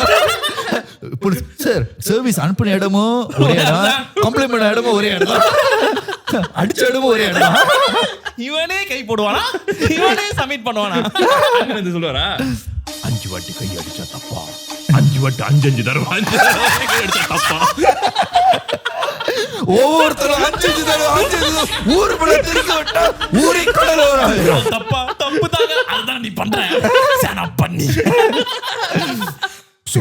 சார் சர்வீஸ் அனுப்பின இடமும் ஒரே இடம், கம்ப்ளைண்ட் பண்ண இடமும் ஒரே இடம், அடிச்ச இடமும் ஒரே இடம். இவனே கை போடுவானா, இவனே சப்மிட் பண்ணுவானா? வந்து சொல்லுவாரா 5 வாட்டி கை அடிச்சா தப்பா, 5 வாட்டி 5 தடவை அடிச்சா தப்பா. ஒவ்வொருத்தரும் 5 தடவை ஊரு பட திருக்க விட்டா ஊரே கடல வரும். தப்பா தப்பு தாங்க, அதுதான் நீ பண்ற சேனா பண்ணி. ஸோ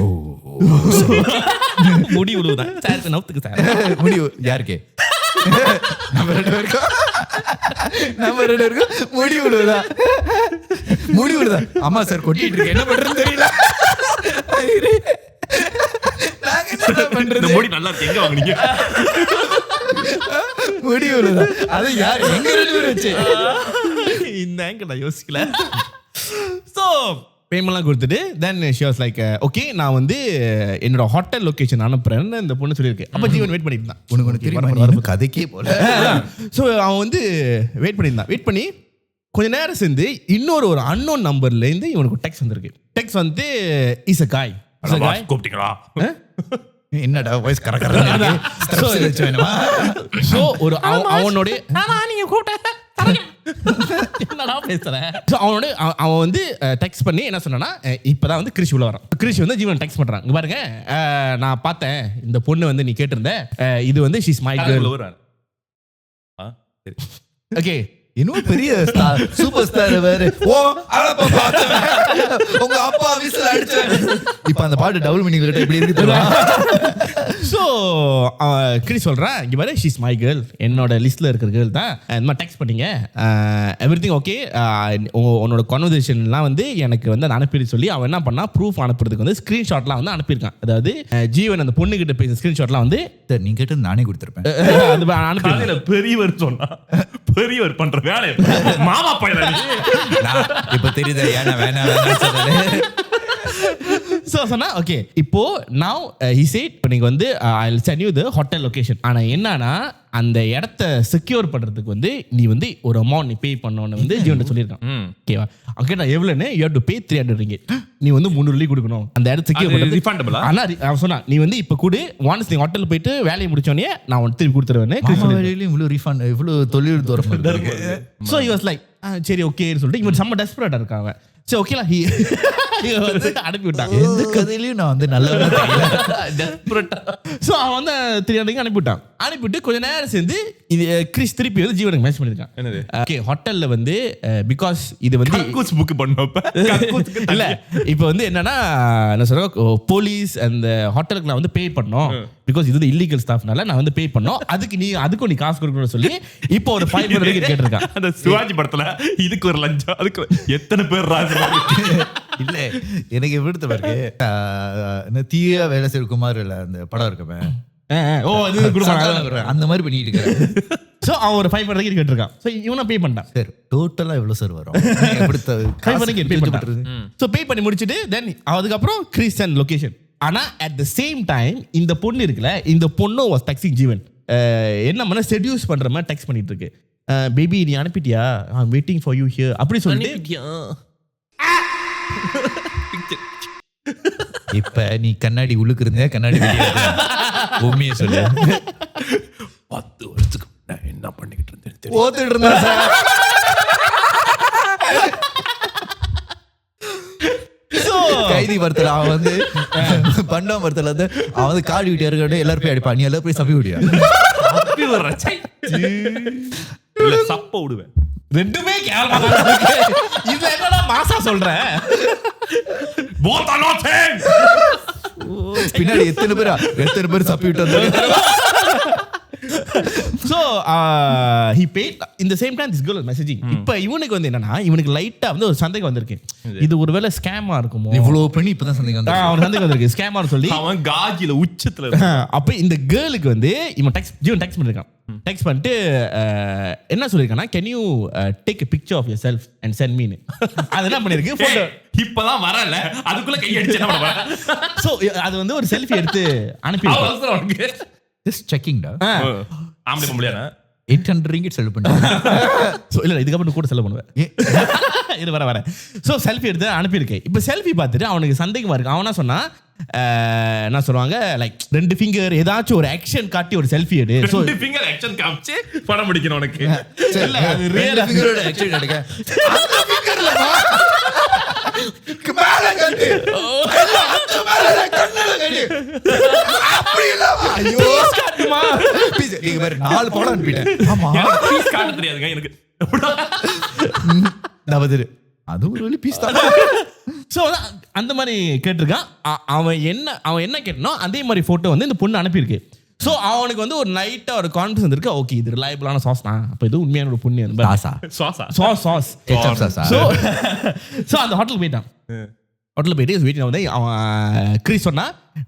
முடி விடுவதான் சார் நவுத்துக்கு சார் முடிவு யாருக்கு? நம்ம ரெண்டு பேருக்கும் முடி விடுவதா? முடி விடுதா? அம்மா சார் கொட்டிட்டு இருக்கு, என்ன பண்றதுன்னு தெரியல. நாங்க என்ன பண்றது? முடி நல்லா இருக்கு, எங்க வாங்குனீங்க? முடி விடுதா? அது யார்? எங்க ரெண்டு பேரும் வச்சு இந்த ஆங்கிள் நான் யோசிக்கல. ஸோ பேமெண்ட்லாம் கொடுத்துட்டு then she was like okay நான் வந்து என்னோட ஹோட்டல் லொகேஷன் அனுப்புறேன்னு இந்த பொண்ணு சொல்லியிருக்கு. அப்போ ஜீவன் வெயிட் பண்ணிட்டு இருந்தான். உனக்கு தெரியும் கதைக்கே போல. ஸோ அவன் வந்து வெயிட் பண்ணியிருந்தான். வெயிட் பண்ணி கொஞ்ச நேரம் சேர்ந்து இன்னொரு அன்னோன் நம்பர்லேருந்து இவனுக்கு டெக்ஸ்ட் வந்திருக்கு. டெக்ஸ்ட் வந்து இஸ் அ காய். கூப்பிட்டீங்களா? என்னடா வாய்ஸ் கரெக்டா? ஸோ ஒரு அவனோட நீங்க கூப்பிட்ட என்னடா பேசுறேன். அவன் வந்து டெக்ஸ்ட் பண்ணி என்ன சொன்னா, இப்பதான் வந்து கிரிஷ் உள்ள வரான். கிரிஷ் வந்து ஜீவன் டெக்ஸ்ட் பண்றான். இங்க பாருங்க, நான் பார்த்தேன் இந்த பொண்ணு வந்து நீ கேட்டிருந்த, இது வந்து ஷீஸ் மை கேர்ள். ஓகே, இன்னும் பெரிய ஸ்டார், சூப்பர் ஸ்டார் வேற. ஓ அழப்பா பார்த்தேன், உங்க அப்பா விசில் அடிச்சாரு. இப்போ அந்த பாட்டு டபுள் மீனிங் கிட்ட இப்படி இருக்கு தெரியுமா? ஸோ கிரி சொல்கிறேன், இங்கே பாரு ஷீஸ் மை கேர்ள், என்னோட லிஸ்ட்டில் இருக்கிற கேர்ள் தான். இந்த மாதிரி டெக்ஸ்ட் பண்ணீங்க, எவ்ரி திங் ஓகே. உன்னோட கான்வர்சேஷன்லாம் வந்து எனக்கு வந்து அனுப்பிடு சொல்லி அவன் என்ன பண்ணா, ப்ரூஃப் அனுப்புறதுக்கு வந்து ஸ்க்ரீன்ஷாட்லாம் வந்து அனுப்பியிருக்கான். அதாவது ஜீவன் அந்த பொண்ணுகிட்ட பேச ஸ்க்ரீன்ஷாட்லாம் வந்து நீ கேட்டு நானே கொடுத்துருப்பேன். அது அனுப்பி பெரியவர் சொன்னா பெரியவர் பண்ற வேலை மாமா பையன் இப்ப தெரியுதா ஏன்னா வேணாம் ஸோ சொன்னா ஓகே. இப்போ நவ் ஹி சேட், இப்போ நீங்கள் வந்து I will send you the hotel location. ஆனால் என்னன்னா அந்த இடத்த செக்யூர் பண்ணுறதுக்கு வந்து நீ வந்து ஒரு அமௌண்ட் நீ பே பண்ணணும்னு வந்து ஜீவன் சொல்லியிருக்கான். ஓகேவா? ஓகே, நான் எவ்வளோன்னு you have to pay 300 ringgit. நீ வந்து 300 கொடுக்கணும் அந்த இடத்த செக்யூர் பண்ணுறது. ரிஃபண்டபிளா? ஆனால் அவன் சொன்னா நீ வந்து இப்போ கூட ஒன்ஸ் நீ ஹோட்டல் போயிட்டு வேலையை முடிச்சோடனே நான் உனக்கு திருப்பி கொடுத்துருவேன்னு. வேலையிலும் இவ்வளோ ரீஃபண்ட், இவ்வளோ தொழில் தூரம் இருக்கு. ஸோ ஹி வாஸ் லைக் சரி ஓகேன்னு சொல்லிட்டு இவன் செம்ம டெஸ்பரேட்டாக இருக்காங்க. சரி ஓகேலா, அனுப்பி விட்டான். எந்த கதையிலையும் நான் வந்து நல்ல. ஸோ அவன் வந்து 300 அனுப்பிவிட்டான். அனுப்பிவிட்டு கொஞ்ச நேரம் சேர்ந்து இது கிறிஸ் திருப்பி வந்து ஜீவனுக்கு மேட்ச் பண்ணியிருக்கான். என்னது? ஓகே, ஹோட்டலில் வந்து பிகாஸ் இது வந்து புக் பண்ணப்ப இல்லை, இப்போ வந்து என்னன்னா என்ன சொல்கிறேன், போலீஸ் அந்த ஹோட்டலுக்கு நான் வந்து பே பண்ணோம் பிகாஸ் இது வந்து இல்லீகல் ஸ்டாஃப்னால நான் வந்து பே பண்ணோம், அதுக்கும் நீ காசு கொடுக்கணும்னு சொல்லி இப்போ ஒரு 500 ringgit கேட்டிருக்கான். அந்த சிவாஜி படத்துல இதுக்கு ஒரு லஞ்சம், அதுக்கு எத்தனை பேர் ராஜ இல்ல எனக்கு எப்படி பாருக்கு, தீயா வேலை செய்ய குமார் இல்ல அந்த படம் இருக்குமே, ஓ அது அந்த மாதிரி பண்ணிட்டு இருக்காரு. ஸோ அவன் ஒரு 500 ringgit கேட்டிருக்கான். ஸோ இவனை பே பண்ணிட்டான். சார் டோட்டலா எவ்வளவு சார் வரும்? 500 ringgit பே பண்ணிட்டான். ஸோ பே பண்ணி முடிச்சுட்டு தென் அதுக்கப்புறம் கிறிஸ் அண்ட் லொகேஷன். ஆனா அட் த சேம் டைம் இந்த பொண்ணு இருக்குல்ல, இந்த பொண்ணு வாஸ் டெக்ஸ்டிங் ஜீவன். என்ன பண்ண செடியூஸ் பண்ற மாதிரி டெக்ஸ்ட் பண்ணிட்டு இருக்கு. பேபி நீ அனுப்பிட்டியா, I am waiting for you here அப்படி சொல்லிட்டு. இப்ப நீ கண்ணாடி உள்ளுக்கு இருந்த கண்ணாடி உண்மையை சொல்லு. 10 வருஷத்துக்கு நான் என்ன பண்ணிக்கிட்டு இருந்தேன் ஓத்துட்டு இருந்தேன் சார். கைதி படத்துல அவன் வந்து பண்டாம் படத்துல வந்து அவன் வந்து காடி விட்டு இருக்க எல்லாரும் போய் அடிப்பான், நீ எல்லாரும் போய் சப்பி விடியா சப்ப விடுவேன். ரெண்டுமே கேவலமா இதுல என்னடா மாசா சொல்ற? பின்னாடி எத்தனை பேர் சப்பி விட்டு வந்தாங்க. So he paid in the same time this girl was messaging. இப்போ இவனுக்கு வந்து என்னன்னா இவனுக்கு லைட்டா வந்து ஒரு சந்தேகம் வந்திருக்கு, இது ஒருவேளை ஸ்கேமா இருக்குமோ. இவ்வளவு பண்ணி இப்பதான் சந்தேகம் வந்து அவன் சந்தேகம் வந்திருக்கு ஸ்கேமா சொல்லி. அவன் காஜில உச்சத்துல. அப்ப இந்த கேர்ளுக்கு வந்து இவன் ஜீவன் டெக்ஸ்ட் பண்ணிருக்கான். டெக்ஸ்ட் பண்ணிட்டு என்ன சொல்லிருக்கானா, can you take a picture of yourself and send me. அது என்ன பண்ணிருக்கு, போட்டோ இப்பதான் வரல அதுக்குள்ள கை அடிச்சு என்ன பண்ணுவ. சோ அது வந்து ஒரு செல்ஃபி எடுத்து அனுப்பிருக்கான். just checking டா. ஆம்பளை பொம்பளையானா 800 ringgit செலவு பண்ணேன். சோ இல்ல இதுக்கப்புறம் கூட செலவு பண்ணுவேன். இது வர சோ செல்ஃபி எடுத்து அனுப்பியிருக்கேன். இப்போ செல்ஃபி பார்த்துட்டு அவனுக்கு சந்தேகமா இருக்கு. அவனா சொன்னா என்ன சொல்லுவாங்க, லைக் 2 ஃபிங்கர் ஏதாச்சும் ஒரு ஆக்ஷன் காட்டி ஒரு செல்ஃபி எடு. சோ 2 ஃபிங்கர் ஆக்ஷன் காமிச்சு படம் முடிக்கணும் உனக்கு. இல்ல அது ரியல் ஃபிங்கரோட ஆக்ஷன் எடுக்க. அந்த ஃபிங்கர்ல மேல கட்டி அந்த மேல கண்ணல கட்டி அப்படி இல்ல. ஐயோ காட்டுமா ப்ளீஸ் நீங்க வேற 4 படம் அனுப்பிட்டேன். ஆமா எனக்கு பீஸ் காட்ட தெரியாதுங்க எனக்கு. நான் வந்து அது ஒரு வழி பீஸ் தான். ஸோ அந்த மாதிரி கேட்டிருக்கான். அவன் என்ன கேட்டனோ அதே மாதிரி போட்டோ வந்து இந்த பொண்ணு அனுப்பியிருக்கு. ஸோ அவனுக்கு வந்து ஒரு லைட்டா ஒரு கான்ஃபிடன்ஸ் வந்துருக்கு. ஓகே இது ரிலையபிளான சாஸ் தான், அப்போ இது உண்மையான ஒரு பொண்ணு சாஸ். ஸோ அந்த ஹோட்டலுக்கு போயிட்டான். ஹோட்டலில் போயிட்டு வெயிட்டிங் வந்து அவன் கிறிஸ் சொன்னா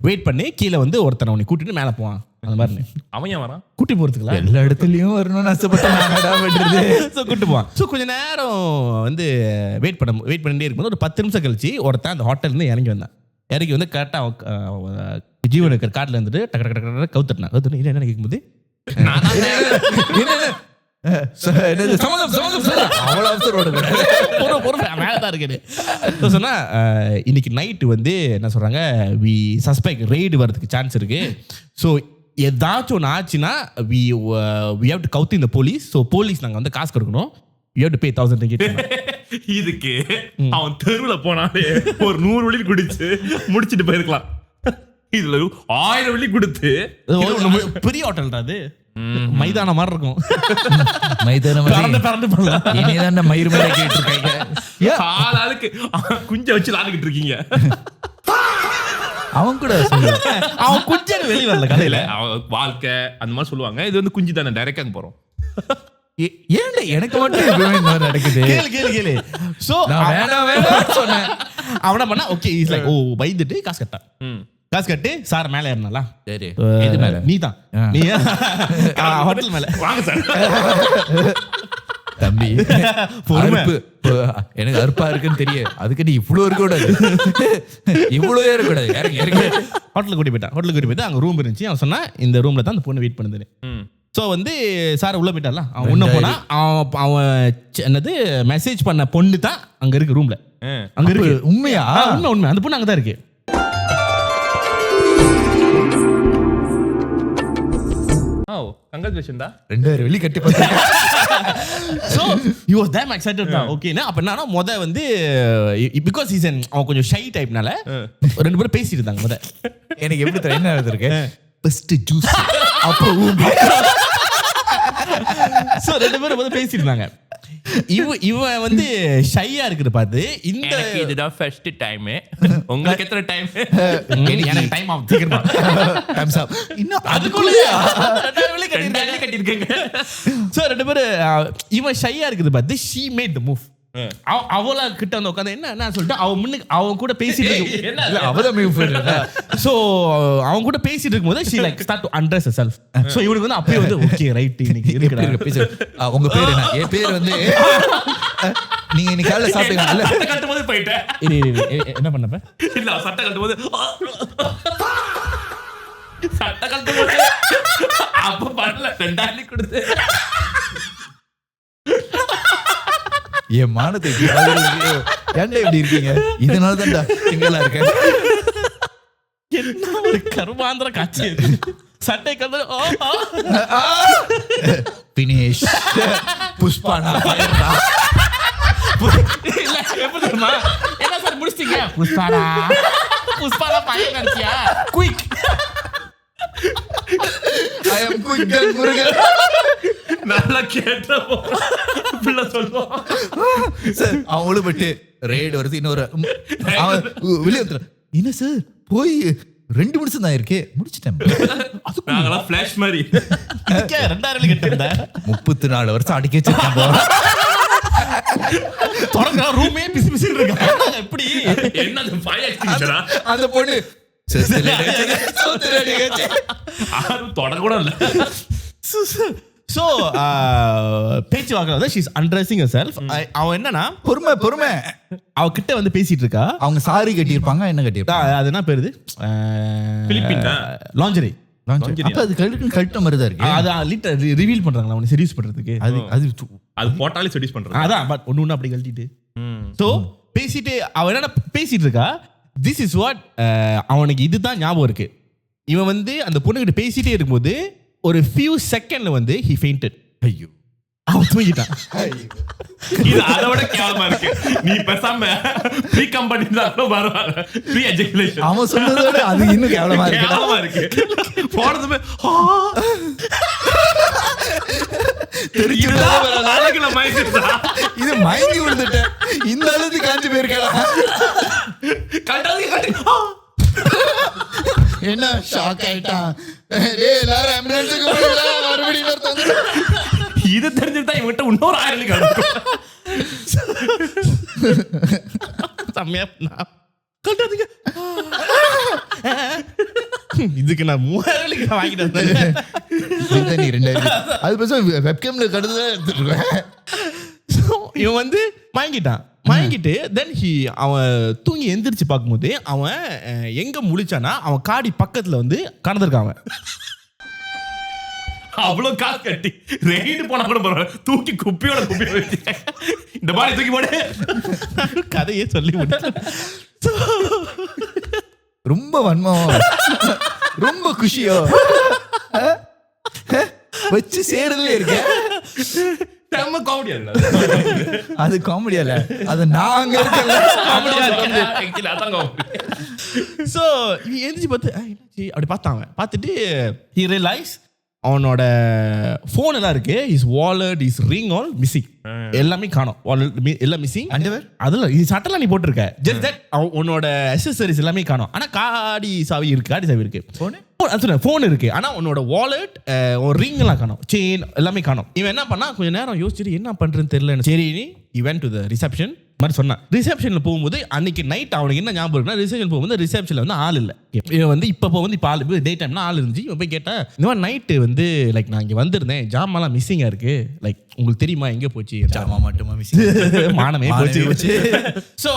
வெயிட் பண்ணி கீழே வந்து ஒருத்தனை அவனை கூட்டிட்டு மேலே போவான். அந்த மாதிரி அவன் ஏன் வரான் கூட்டி போறதுக்குல எல்லா இடத்துலயும் வரணும்னு ஆசைப்பட்டேன். ஸோ கூட்டு போவான். ஸோ கொஞ்ச நேரம் வந்து வெயிட் பண்ணிட்டே இருக்கும்போது ஒரு 10 நிமிஷம் கழிச்சு ஒருத்தன் அந்த ஹோட்டல் இருந்து இறங்கி வந்தான். இறங்கி வந்து கரெக்டாக ஜீவன் இருக்கிற காட்டில் இருந்துட்டு டக்கு டக்கு டக்கு கவுத்துட்டு என்ன கேட்கும்போது மேலதான் இருக்குது. சொன்னா இன்னைக்கு நைட்டு வந்து என்ன சொல்றாங்க, வி சஸ்பெக்ட் ரெய்டு வரதுக்கு சான்ஸ் இருக்கு. ஸோ ஏதாச்சும் ஒன்று ஆச்சுன்னா வி ஹேவ் டு கவுத் இந்த போலீஸ். ஸோ போலீஸ் நாங்கள் வந்து காசு கொடுக்கணும். You have to pay 1000 ringgit. இதுக்கு அவன் தெருவுல போனாலே ஒரு 100 வெள்ளி குடிச்சு முடிச்சிட்டு போயிருக்கலாம். இதுல 1000 வெள்ளி கொடுத்து பெரிய ஹோட்டல்டா அது, மைதான மாதிரி இருக்கும். மைதான மயிர் மேல கேட்டிருக்காங்க. ஆளுக்கு குஞ்ச வச்சு லாகிட்டு இருக்கீங்க. அவன் கூட அவன் குஞ்ச வெளியே வரல கதையில, வாழ்க்கை அந்த மாதிரி சொல்லுவாங்க. இது வந்து குஞ்சு தானே, டைரக்டா போறோம். ஏன்டா எனக்கு மட்டும் நடக்குது? கேளு. சோ சொன்னேன் அவன பண்ணா ஓகே இஸ் லைக் ஓ பயந்துட்டு காசு கட்டு சார் மேல ஏறனால. சரி எது மேல? நீதான் நீ ஹோட்டல் மேல வாங்க சார். தம்பி பொறுப்பு எனக்கு அறுப்பா இருக்குன்னு தெரியும், அதுக்கு நீ இவ்வளவு இருக்கக்கூடாது, இவ்வளவு இருக்கக்கூடாது. ஹோட்டலுக்கு கூட்டி போயிட்டு அங்க ரூம் இருந்துச்சு. அவன் சொன்னா இந்த ரூம்ல தான் அந்த பொண்ணு வெயிட் பண்ணுது. ஸோ வந்து சார் உள்ள போயிட்டால, அவன் உள்ள போனா அவன் என்னது மெசேஜ் பண்ண பொண்ணு தான் அங்க இருக்கு ரூம்ல. அங்க இருக்கு. உண்மையா? உண்மை அந்த பொண்ணு அங்கதான் இருக்கு. கங்க்ராச்சுலேஷன் டா. 2000 வெள்ளி கட்டி பார்த்தேன். So he was damn excited தான். ஓகேனா அப்ப என்னன்னா முத வந்து because he's அவன் கொஞ்சம் ஷை டைப்னால ரெண்டு பேரும் பேசிட்டு இருந்தாங்க. முத எனக்கு எப்படி தெரியும் என்ன நடந்துருக்கு, ஃபர்ஸ்ட் ஜூஸ் அப்போ சோ ரெண்டு பேரும் வந்து பேசிட்டு இருந்தாங்க. இவன் வந்து ஷையா இருக்குது பார்த்து இந்த இதுதான் ஃபர்ஸ்ட் டைம். உங்களுக்கு எத்தனை டைம்? எனக்கு டைம் ஆஃப் சீக்கிரமா டைம்ஸ் ஆஃப். இன்னும் அதுக்குள்ளயா 2000 கட்டிருக்கீங்க. சோ ரெண்டு பேரும் இவன் ஷையா இருக்குது பார்த்து she made the move. அவளா கிட்ட வந்து உட்காந்து என்ன சொல்லிட்டு அவன் முன்னுக்கு அவன் கூட பேசிட்டு இருக்கு. சோ அவன் கூட பேசிட்டு இருக்கும்போது she like start to undress herself. So இவனுக்கு வந்து அப்பவே வந்து ஓகே ரைட் இன்னைக்கு இருக்குடா. உங்க பேர் என்ன? என் பேர் வந்து நீங்க இன்னைக்கு காலையில சாப்பிட்டீங்கல்ல, சட்டை கட்டும்போது போயிட்டேன். என்ன பண்ணப்ப இல்ல சட்டை கட்டும்போது அப்ப பண்ணல 2000 கொடுத்து என் மானத்தை ஏன்டா இப்படி இருக்கீங்க? இதனால தான்டா சிங்களா இருக்கேன். என்ன ஒரு கருமாந்திர காட்சி. சட்டை கட்டு பினிஷ் புஷ்பானா இல்ல எப்படி தெரியுமா? என்ன சார் முடிச்சிட்டீங்க? புஷ்பாடா பையன் நினைச்சியா? குயிக் ஐ அம் குயிக் முருகன். நல்லா கேட்ட பிள்ளை சொல்லுவோம். அவங்களும் பட்டு ரேடு வருது. இன்னொரு வெளியே வந்துடும். என்ன சார் போய் 2 நிமிஷம் தான் இருக்கு, முடிச்சிட்டேன். நாங்களாம் ஃபிளாஷ் மாதிரி 2000 கட்டிருந்தா 34 வருஷம் அடிக்க வச்சிருக்கேன். தொடங்க ரூமே பிசி பிசி இருக்கு. எப்படி என்னது ஃபயர் எக்ஸ்டிங்ஷனா? அந்த பொண்ணு தொடங்க கூட இல்ல. So பேச்சு வாக்குறது she's undressing herself. அவன் என்னன்னா பொறுமை அவ கிட்ட வந்து பேசிட்டு இருக்கா. அவங்க சாரி கட்டியிருப்பாங்க, என்ன கட்டியிருப்பாங்க, அது என்ன பேருது? பிலிப்பினா லாஞ்சரி. அப்ப அது கழட்ட மாதிரி தான் இருக்கு. அது லிட்டர் ரிவீல் பண்றாங்களா அவனை செடியூஸ் பண்றதுக்கு. அது போட்டாலே செடியூஸ் பண்றாங்க. அதான் பட் ஒண்ணு அப்படி கழட்டிட்டு சோ பேசிட்டு அவ என்ன பேசிட்டு இருக்கா. திஸ் இஸ் வாட் அவனுக்கு இதுதான் ஞாபகம் இருக்கு. இவன் வந்து அந்த பொண்ணுகிட்ட பேசிட்டே இருக்கும்போது ஒரு few செகண்ட்ல வந்து he fainted. ஐயோ அவன் தூங்கிட்டான். இது அதோட கேவலமா இருக்கு. நீ பேசாம ப்ரீ கம்பெனி தான் வரவாங்க. ப்ரீ எஜுகேஷன் அவன் சொன்னதோட அது இன்னும் கேவலமா இருக்கு. போறதுமே இது மயங்கி விழுந்துட்டேன். இந்த அளவுக்கு காஞ்சி போயிருக்கா. என்ன ஷாக் ஆயிட்டான். டேய் எல்லாரும் ஆம்புலன்ஸ்க்கு போறீங்களா? மறுபடியும் ஒருத்தங்க. இது தெரிஞ்சுட்டா இவன்கிட்ட இன்னொரு 1000 கிடைக்கும். செம்மையா கட்டாதீங்க. இதுக்கு நான் 3000 வாங்கிட்டு வந்தேன். நீ 2000 அது பேச வெப்கேம்ல கடுதலா எடுத்துருவேன். இவன் வந்து வாங்கிட்டு தென் அவன் தூங்கி எந்திரிச்சு பார்க்கும்போது அவன் எங்க முழிச்சானா அவன் காடி பக்கத்துல வந்து கடந்திருக்கான். அவன் அவ்வளவு காசு கட்டி ரெய்டு போனா கூட பரவாயில்ல, தூக்கி குப்பியோட வச்சு இந்த மாதிரி தூக்கி போடு கதையே சொல்லி முடிச்சு. ரொம்ப வன்மம், ரொம்ப குஷியோ வச்சு சேடலே இருக்கேன். செம்ம காமெடியா அது காமெடியா இல்ல, அது நாங்க இருக்கல காமெடியா அதான் காமெடி. ஸோ எந்திரிச்சு பார்த்து என்னாச்சு அப்படி பார்த்தாங்க. பார்த்துட்டு he realized அவனோட ஃபோன் எல்லாம் இருக்கு, his wallet, his ring all missing. எல்லாமே காணோம். wallet எல்லாம் மிஸ்ஸிங். அண்டர்வேர் அதெல்லாம் இது சட்டெல்லாம் நீ போட்டிருக்க. ஜஸ்ட் தட் உன்னோட அக்சசரிஸ் எல்லாமே காணோம். ஆனா காடி சாவி இருக்கு. ஃபோன் இருக்கு, ஆனா உன்னோட வாலெட் ரிங் எல்லாம் காணோம், செயின் எல்லாமே காணோம். இவன் என்ன பண்ணா கொஞ்ச நேரம் யோசிச்சுட்டு என்ன பண்றேன்னு தெரியல. சரி he went to the reception மாதிரி சொன்னான். ரிசப்ஷன்ல போகும்போது அன்னைக்கு நைட் அவனுக்கு என்ன ஞாபகம் இருக்குன்னா, ரிசப்ஷன் போகும்போது ரிசப்ஷன்ல வந்து ஆள் இல்லை. இவன் வந்து இப்போ இப்போ ஆள் டே டைம்னா ஆள் இருந்துச்சு. இவன் போய் கேட்டா இந்த மாதிரி நைட்டு வந்து லைக் நான் இங்கே வந்திருந்தேன், ஜாமான்லாம் மிஸ்ஸிங்காக இருக்கு, லைக் உங்களுக்கு தெரியுமா எங்கே போச்சு? ஜாமா மட்டுமா மிஸ்ஸிங், மானமே போச்சு. ஸோ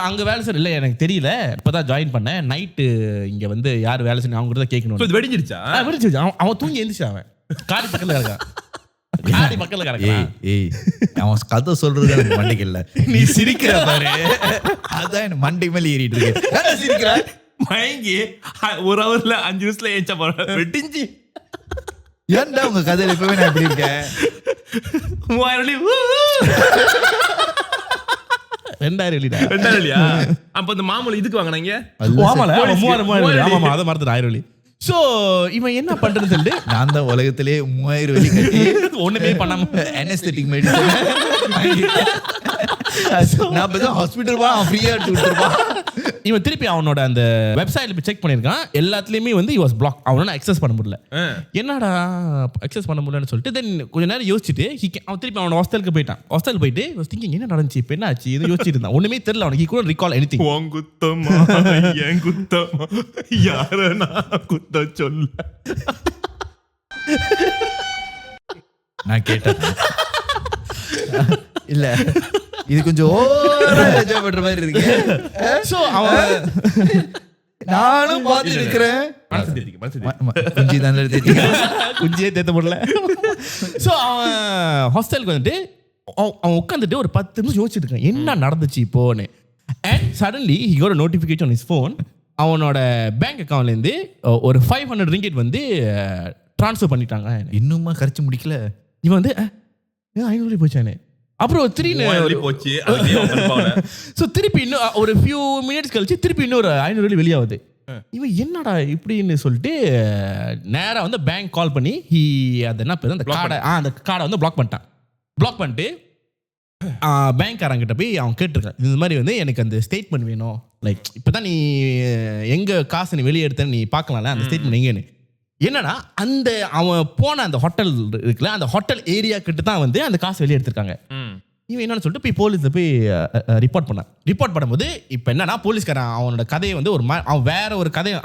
அங்கே வேலை செய்ய இல்லை எனக்கு தெரியல, இப்போதான் ஜாயின் பண்ணேன். நைட்டு இங்கே வந்து யார் வேலை செய்யணும் அவங்க தான் கேட்கணும். இது வெடிஞ்சிருச்சா? வெடிச்சிருச்சு. அவன் தூங்கி எழுந்துச்சு. அவன் காடி பக்கத்தில் இருக்கான். காடி பக்கத்தில் கிடக்கான். அவன் கதை சொல்றது எனக்கு மண்டைக்கு இல்ல, நீ சிரிக்கிற பாரு, அதான் எனக்கு மண்டை மேல ஏறிட்டு இருக்கு. சிரிக்கிற மயங்கி 1 ஹவர்ல 5 நிமிஷத்துல ஏச்சா போற வெட்டிஞ்சி. ஏன்டா உங்க கதையில எப்பவுமே நான் எப்படி இருக்கேன்? 2000 அப்ப இந்த மாமூல் இதுக்கு வாங்கினாங்க. ஆமா அதை மறந்துட்டு 1000. சோ இவன் என்ன பண்றது சொல்லிட்டு நான் தான் உலகத்திலே 3000 வெள்ளி கட்டி ஒண்ணுமே பண்ணாம அனஸ்தெட்டிக் மெடிசன் நான் பார்த்தா ஹாஸ்பிட்டல் வா ஃப்ரீயா கொடுத்துருப்பான். இவன் திருப்பி அவனோட அந்த வெப்சைட்ல போய் செக் பண்ணிருக்கான். எல்லாத்துலயுமே வந்து he was blocked. அவனால அக்சஸ் பண்ண முடியல. என்னடா அக்சஸ் பண்ண முடியலன்னு சொல்லிட்டு தென் கொஞ்ச நேரம் யோசிச்சுட்டு அவன் திருப்பி அவனோட ஹாஸ்டலுக்கு போயிட்டான். ஹாஸ்டல் போயிட்டு திங்கிங் என்ன நடந்துச்சு, இப்போ என்ன ஆச்சு, இது யோசிச்சுட்டு இருந்தான். ஒண்ணுமே தெரியல அவனுக்கு. he couldn't recall anything. உன் குத்தமா என் குத்தமா யார நான் குத்த சொல்ல. நான் கேட்டேன் இல்ல, இது கொஞ்சம் ஓவரா என்ஜாய் பண்ற மாதிரி இருக்கு. சோ அவன் நானும் பார்த்து இருக்கிறேன். குஞ்சி தானே குஞ்சியே தேத்த முடியல. ஸோ அவன் ஹாஸ்டலுக்கு வந்துட்டு அவன் உட்காந்துட்டு ஒரு 10 நிமிஷம் யோசிச்சுட்டு இருக்கான் என்ன நடந்துச்சு இப்போன்னு. And suddenly he got a notification on his phone. அவனோட பேங்க் அக்கௌண்ட்லேருந்து ஒரு 500 ringgit வந்து ட்ரான்ஸ்ஃபர் பண்ணிட்டாங்க. இன்னுமா கரைச்சு முடிக்கல. இவன் வந்து 500 போச்சானே. அப்புறம் போச்சு. ஸோ திருப்பி இன்னும் ஒரு ஃபியூ மினிட்ஸ் கழிச்சு திருப்பி இன்னொரு 500 வெளியாகுது. இவன் என்னடா இப்படின்னு சொல்லிட்டு நேராக வந்து பேங்க் கால் பண்ணி அது என்ன பேர் அந்த கார்டை வந்து பிளாக் பண்ணிட்டு பேங்க்காரங்கிட்ட போய் அவன் கேட்டிருக்கான் இந்த மாதிரி வந்து எனக்கு அந்த ஸ்டேட்மெண்ட் வேணும், லைக் இப்போ தான் நீ எங்கே காசு நீ வெளியே எடுத்தேன்னு நீ பார்க்கலாம்ல, அந்த ஸ்டேட்மெண்ட் எங்கேன்னு. என்னன்னா அந்த அவன் போன அந்த ஹோட்டல் இருக்குல்ல, அந்த ஹோட்டல் ஏரியா கிட்ட தான் வந்து அந்த காசு வெளியே எடுத்திருக்காங்க. இவன் என்னன்னு சொல்லிட்டு போய் போலீஸில் போய் ரிப்போர்ட் பண்ணும்போது இப்போ என்னன்னா போலீஸ்காரன் அவனோட கதையை வந்து அவன் வேற ஒரு கதையை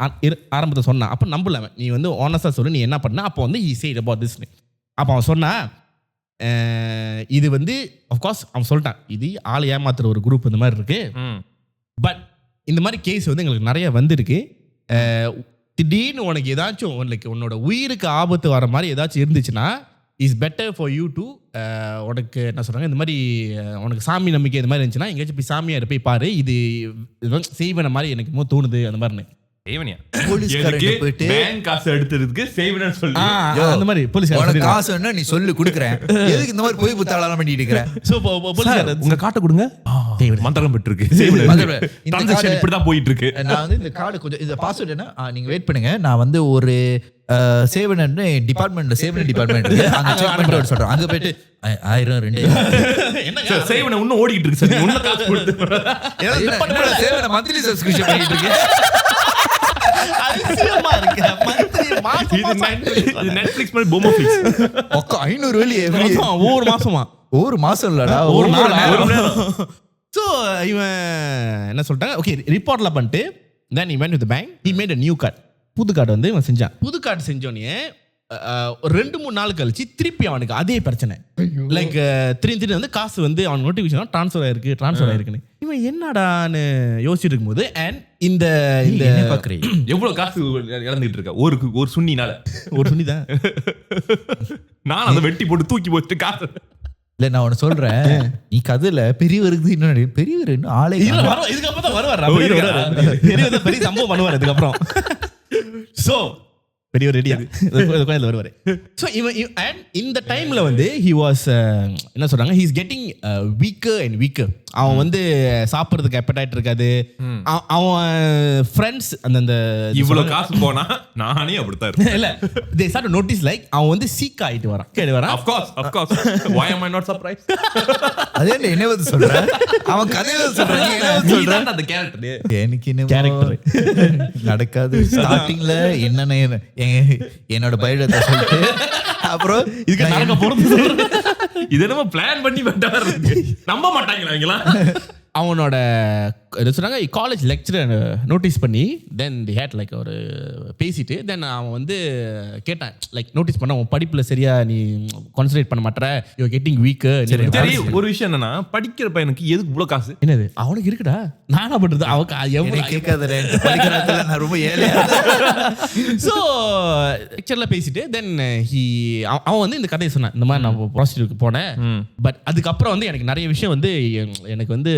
ஆரம்பத்தை சொன்னான். அப்போ நம்பல அவன், நீ வந்து ஆனஸ்டாக சொல்லி நீ என்ன பண்ண. அப்போ வந்து he said about this. அப்போ அவன் சொன்னான் இது வந்து அஃப்கோர்ஸ் அவன் சொல்லிட்டான் இது ஆள் ஏமாத்துற ஒரு குரூப் இந்த மாதிரி இருக்கு. பட் இந்த மாதிரி கேஸ் வந்து எங்களுக்கு நிறைய வந்திருக்கு. திடீர்னு உனக்கு ஏதாச்சும் லைக் உன்னோட உயிருக்கு ஆபத்து வர மாதிரி ஏதாச்சும் இருந்துச்சுன்னா is better for you to உனக்கு என்ன சொல்கிறாங்க இந்த மாதிரி உனக்கு சாமி நம்பிக்கை இந்த மாதிரி இருந்துச்சுன்னா எங்கேயாச்சும் போய் சாமியார் போய் பாரு, இது செய்வன மாதிரி எனக்கு தோணுது அந்த மாதிரி. காசு எடுத்துறதுக்கு செய்வனு சொல்லி அந்த மாதிரி போலீஸ் காசு என்ன நீ சொல்லு கொடுக்குறேன், எதுக்கு இந்த மாதிரி போய் புத்தாளம் பண்ணிட்டு இருக்கிறேன். உங்க காட்டை கொடுங்க, மந்திரம் பெற்று இருக்கு, இப்படிதான் போயிட்டு இருக்கு. நான் வந்து இந்த கார்டு கொஞ்சம் இந்த பாஸ்வேர்ட் என்ன நீங்க வெயிட் பண்ணுங்க, நான் வந்து ஒரு சேவன் டிபார்ட்மெண்ட் சேவன் டிபார்ட்மெண்ட் அங்க செக் பண்ணிட்டு சொல்றோம். அங்க போயிட்டு 1000 2 சேவனை இன்னும் ஓடிக்கிட்டு இருக்கு சார். இன்னும் காசு கொடுத்து சேவனை மந்த்லி சப்ஸ்கிரிப்ஷன் பண்ணிட்டு இருக்கேன். இது நெட்ஃபிளிக்ஸ் மாதிரி பொம்மோஃபிளிக்ஸ். ஒக்க 500 வெள்ளி ஒரு மாசம் இல்லடா, ஒரு நாள். ஸோ இவன் என்ன சொல்லிட்டாங்க, ஓகே ரிப்போர்ட்லாம் பண்ணிட்டு தென் he went to the bank, he made a new card. புது கார்டு வந்து இவன் செஞ்சான். புது கார்டு செஞ்சோடனே ஒரு 2-3 நாள் கழிச்சு திருப்பி அவனுக்கு அதே பிரச்சனை. லைக் திரும்பி வந்து காசு வந்து அவன் நோட்டிஃபிகேஷன் ட்ரான்ஸ்ஃபர் ஆயிருக்குன்னு இவன் என்னடான்னு யோசிச்சுட்டு இருக்கும்போது அண்ட் இந்த எவ்வளவு காசு இழந்துட்டு இருக்க ஒரு சுண்ணினால. ஒரு சுண்ணி தான் நான் அதை வெட்டி போட்டு தூக்கி போட்டு காசு இல்ல. நான் ஒன்னு சொல்றேன், நீ கதையில பெரியவருக்கு இன்னும் பெரியவர் இன்னும் ஆளே இதுக்கப்புறம் தான் வருவார். பெரிய சம்பவம் பண்ணுவார் இதுக்கப்புறம். சோ பெரிய ரெடி அது கோயிலில் வருவார். ஸோ இவன் இந்த டைமில் வந்து he was என்ன சொல்கிறாங்க, he is getting weaker and weaker. அவன் வந்து சாப்பிட்றதுக்கு appetite இருக்காது. அவன் ஃப்ரெண்ட்ஸ் அந்த இவ்வளோ காசு போனா நானே அப்படித்தான் இருப்பேன். இல்லை they start to notice like அவன் வந்து சீக் ஆகிட்டு வரான். of course why am I not surprised? அதே என்ன வந்து சொல்கிறேன், அவன் கதையில சொல்கிறான் அந்த கேரக்டர் எனக்கு கேரக்டர் நடக்காது. ஸ்டார்டிங்ல என்னென்ன என்னோட பயோடேட்டா சொல்லிட்டு அப்புறம் இதுக்கு நடக்க போறது இது என்னமோ பிளான் பண்ணி நம்ப மாட்டாங்களா அவங்களா. அவனோட சொன்னாங்க காலேஜ் லெக்சரர் நோட்டீஸ் பண்ணி தென் தி ஹேட் லைக் ஒரு பேசிட்டு தென் அவன் வந்து கேட்டான் லைக் நோட்டீஸ் பண்ண உன் படிப்புல சரியா நீ கான்சன்ட்ரேட் பண்ண மாட்டேற, யூ ஆர் கெட்டிங் வீக். சரி ஒரு விஷயம் என்னன்னா, படிக்கிற பையனுக்கு எதுக்கு இவ்வளவு காசு? என்னது அவனுக்கு இருக்குடா, நானா பண்றது அவனுக்கு எவ்வளவு கேட்காத படிக்கிறதுல நான் ரொம்ப ஏழையா. ஸோ லெக்சர்ல பேசிட்டு தென் அவன் வந்து இந்த கதையை சொன்னான், இந்த மாதிரி நான் ப்ராஸ்டியூட்க்கு போனேன். பட் அதுக்கப்புறம் வந்து எனக்கு நிறைய விஷயம் வந்து எனக்கு வந்து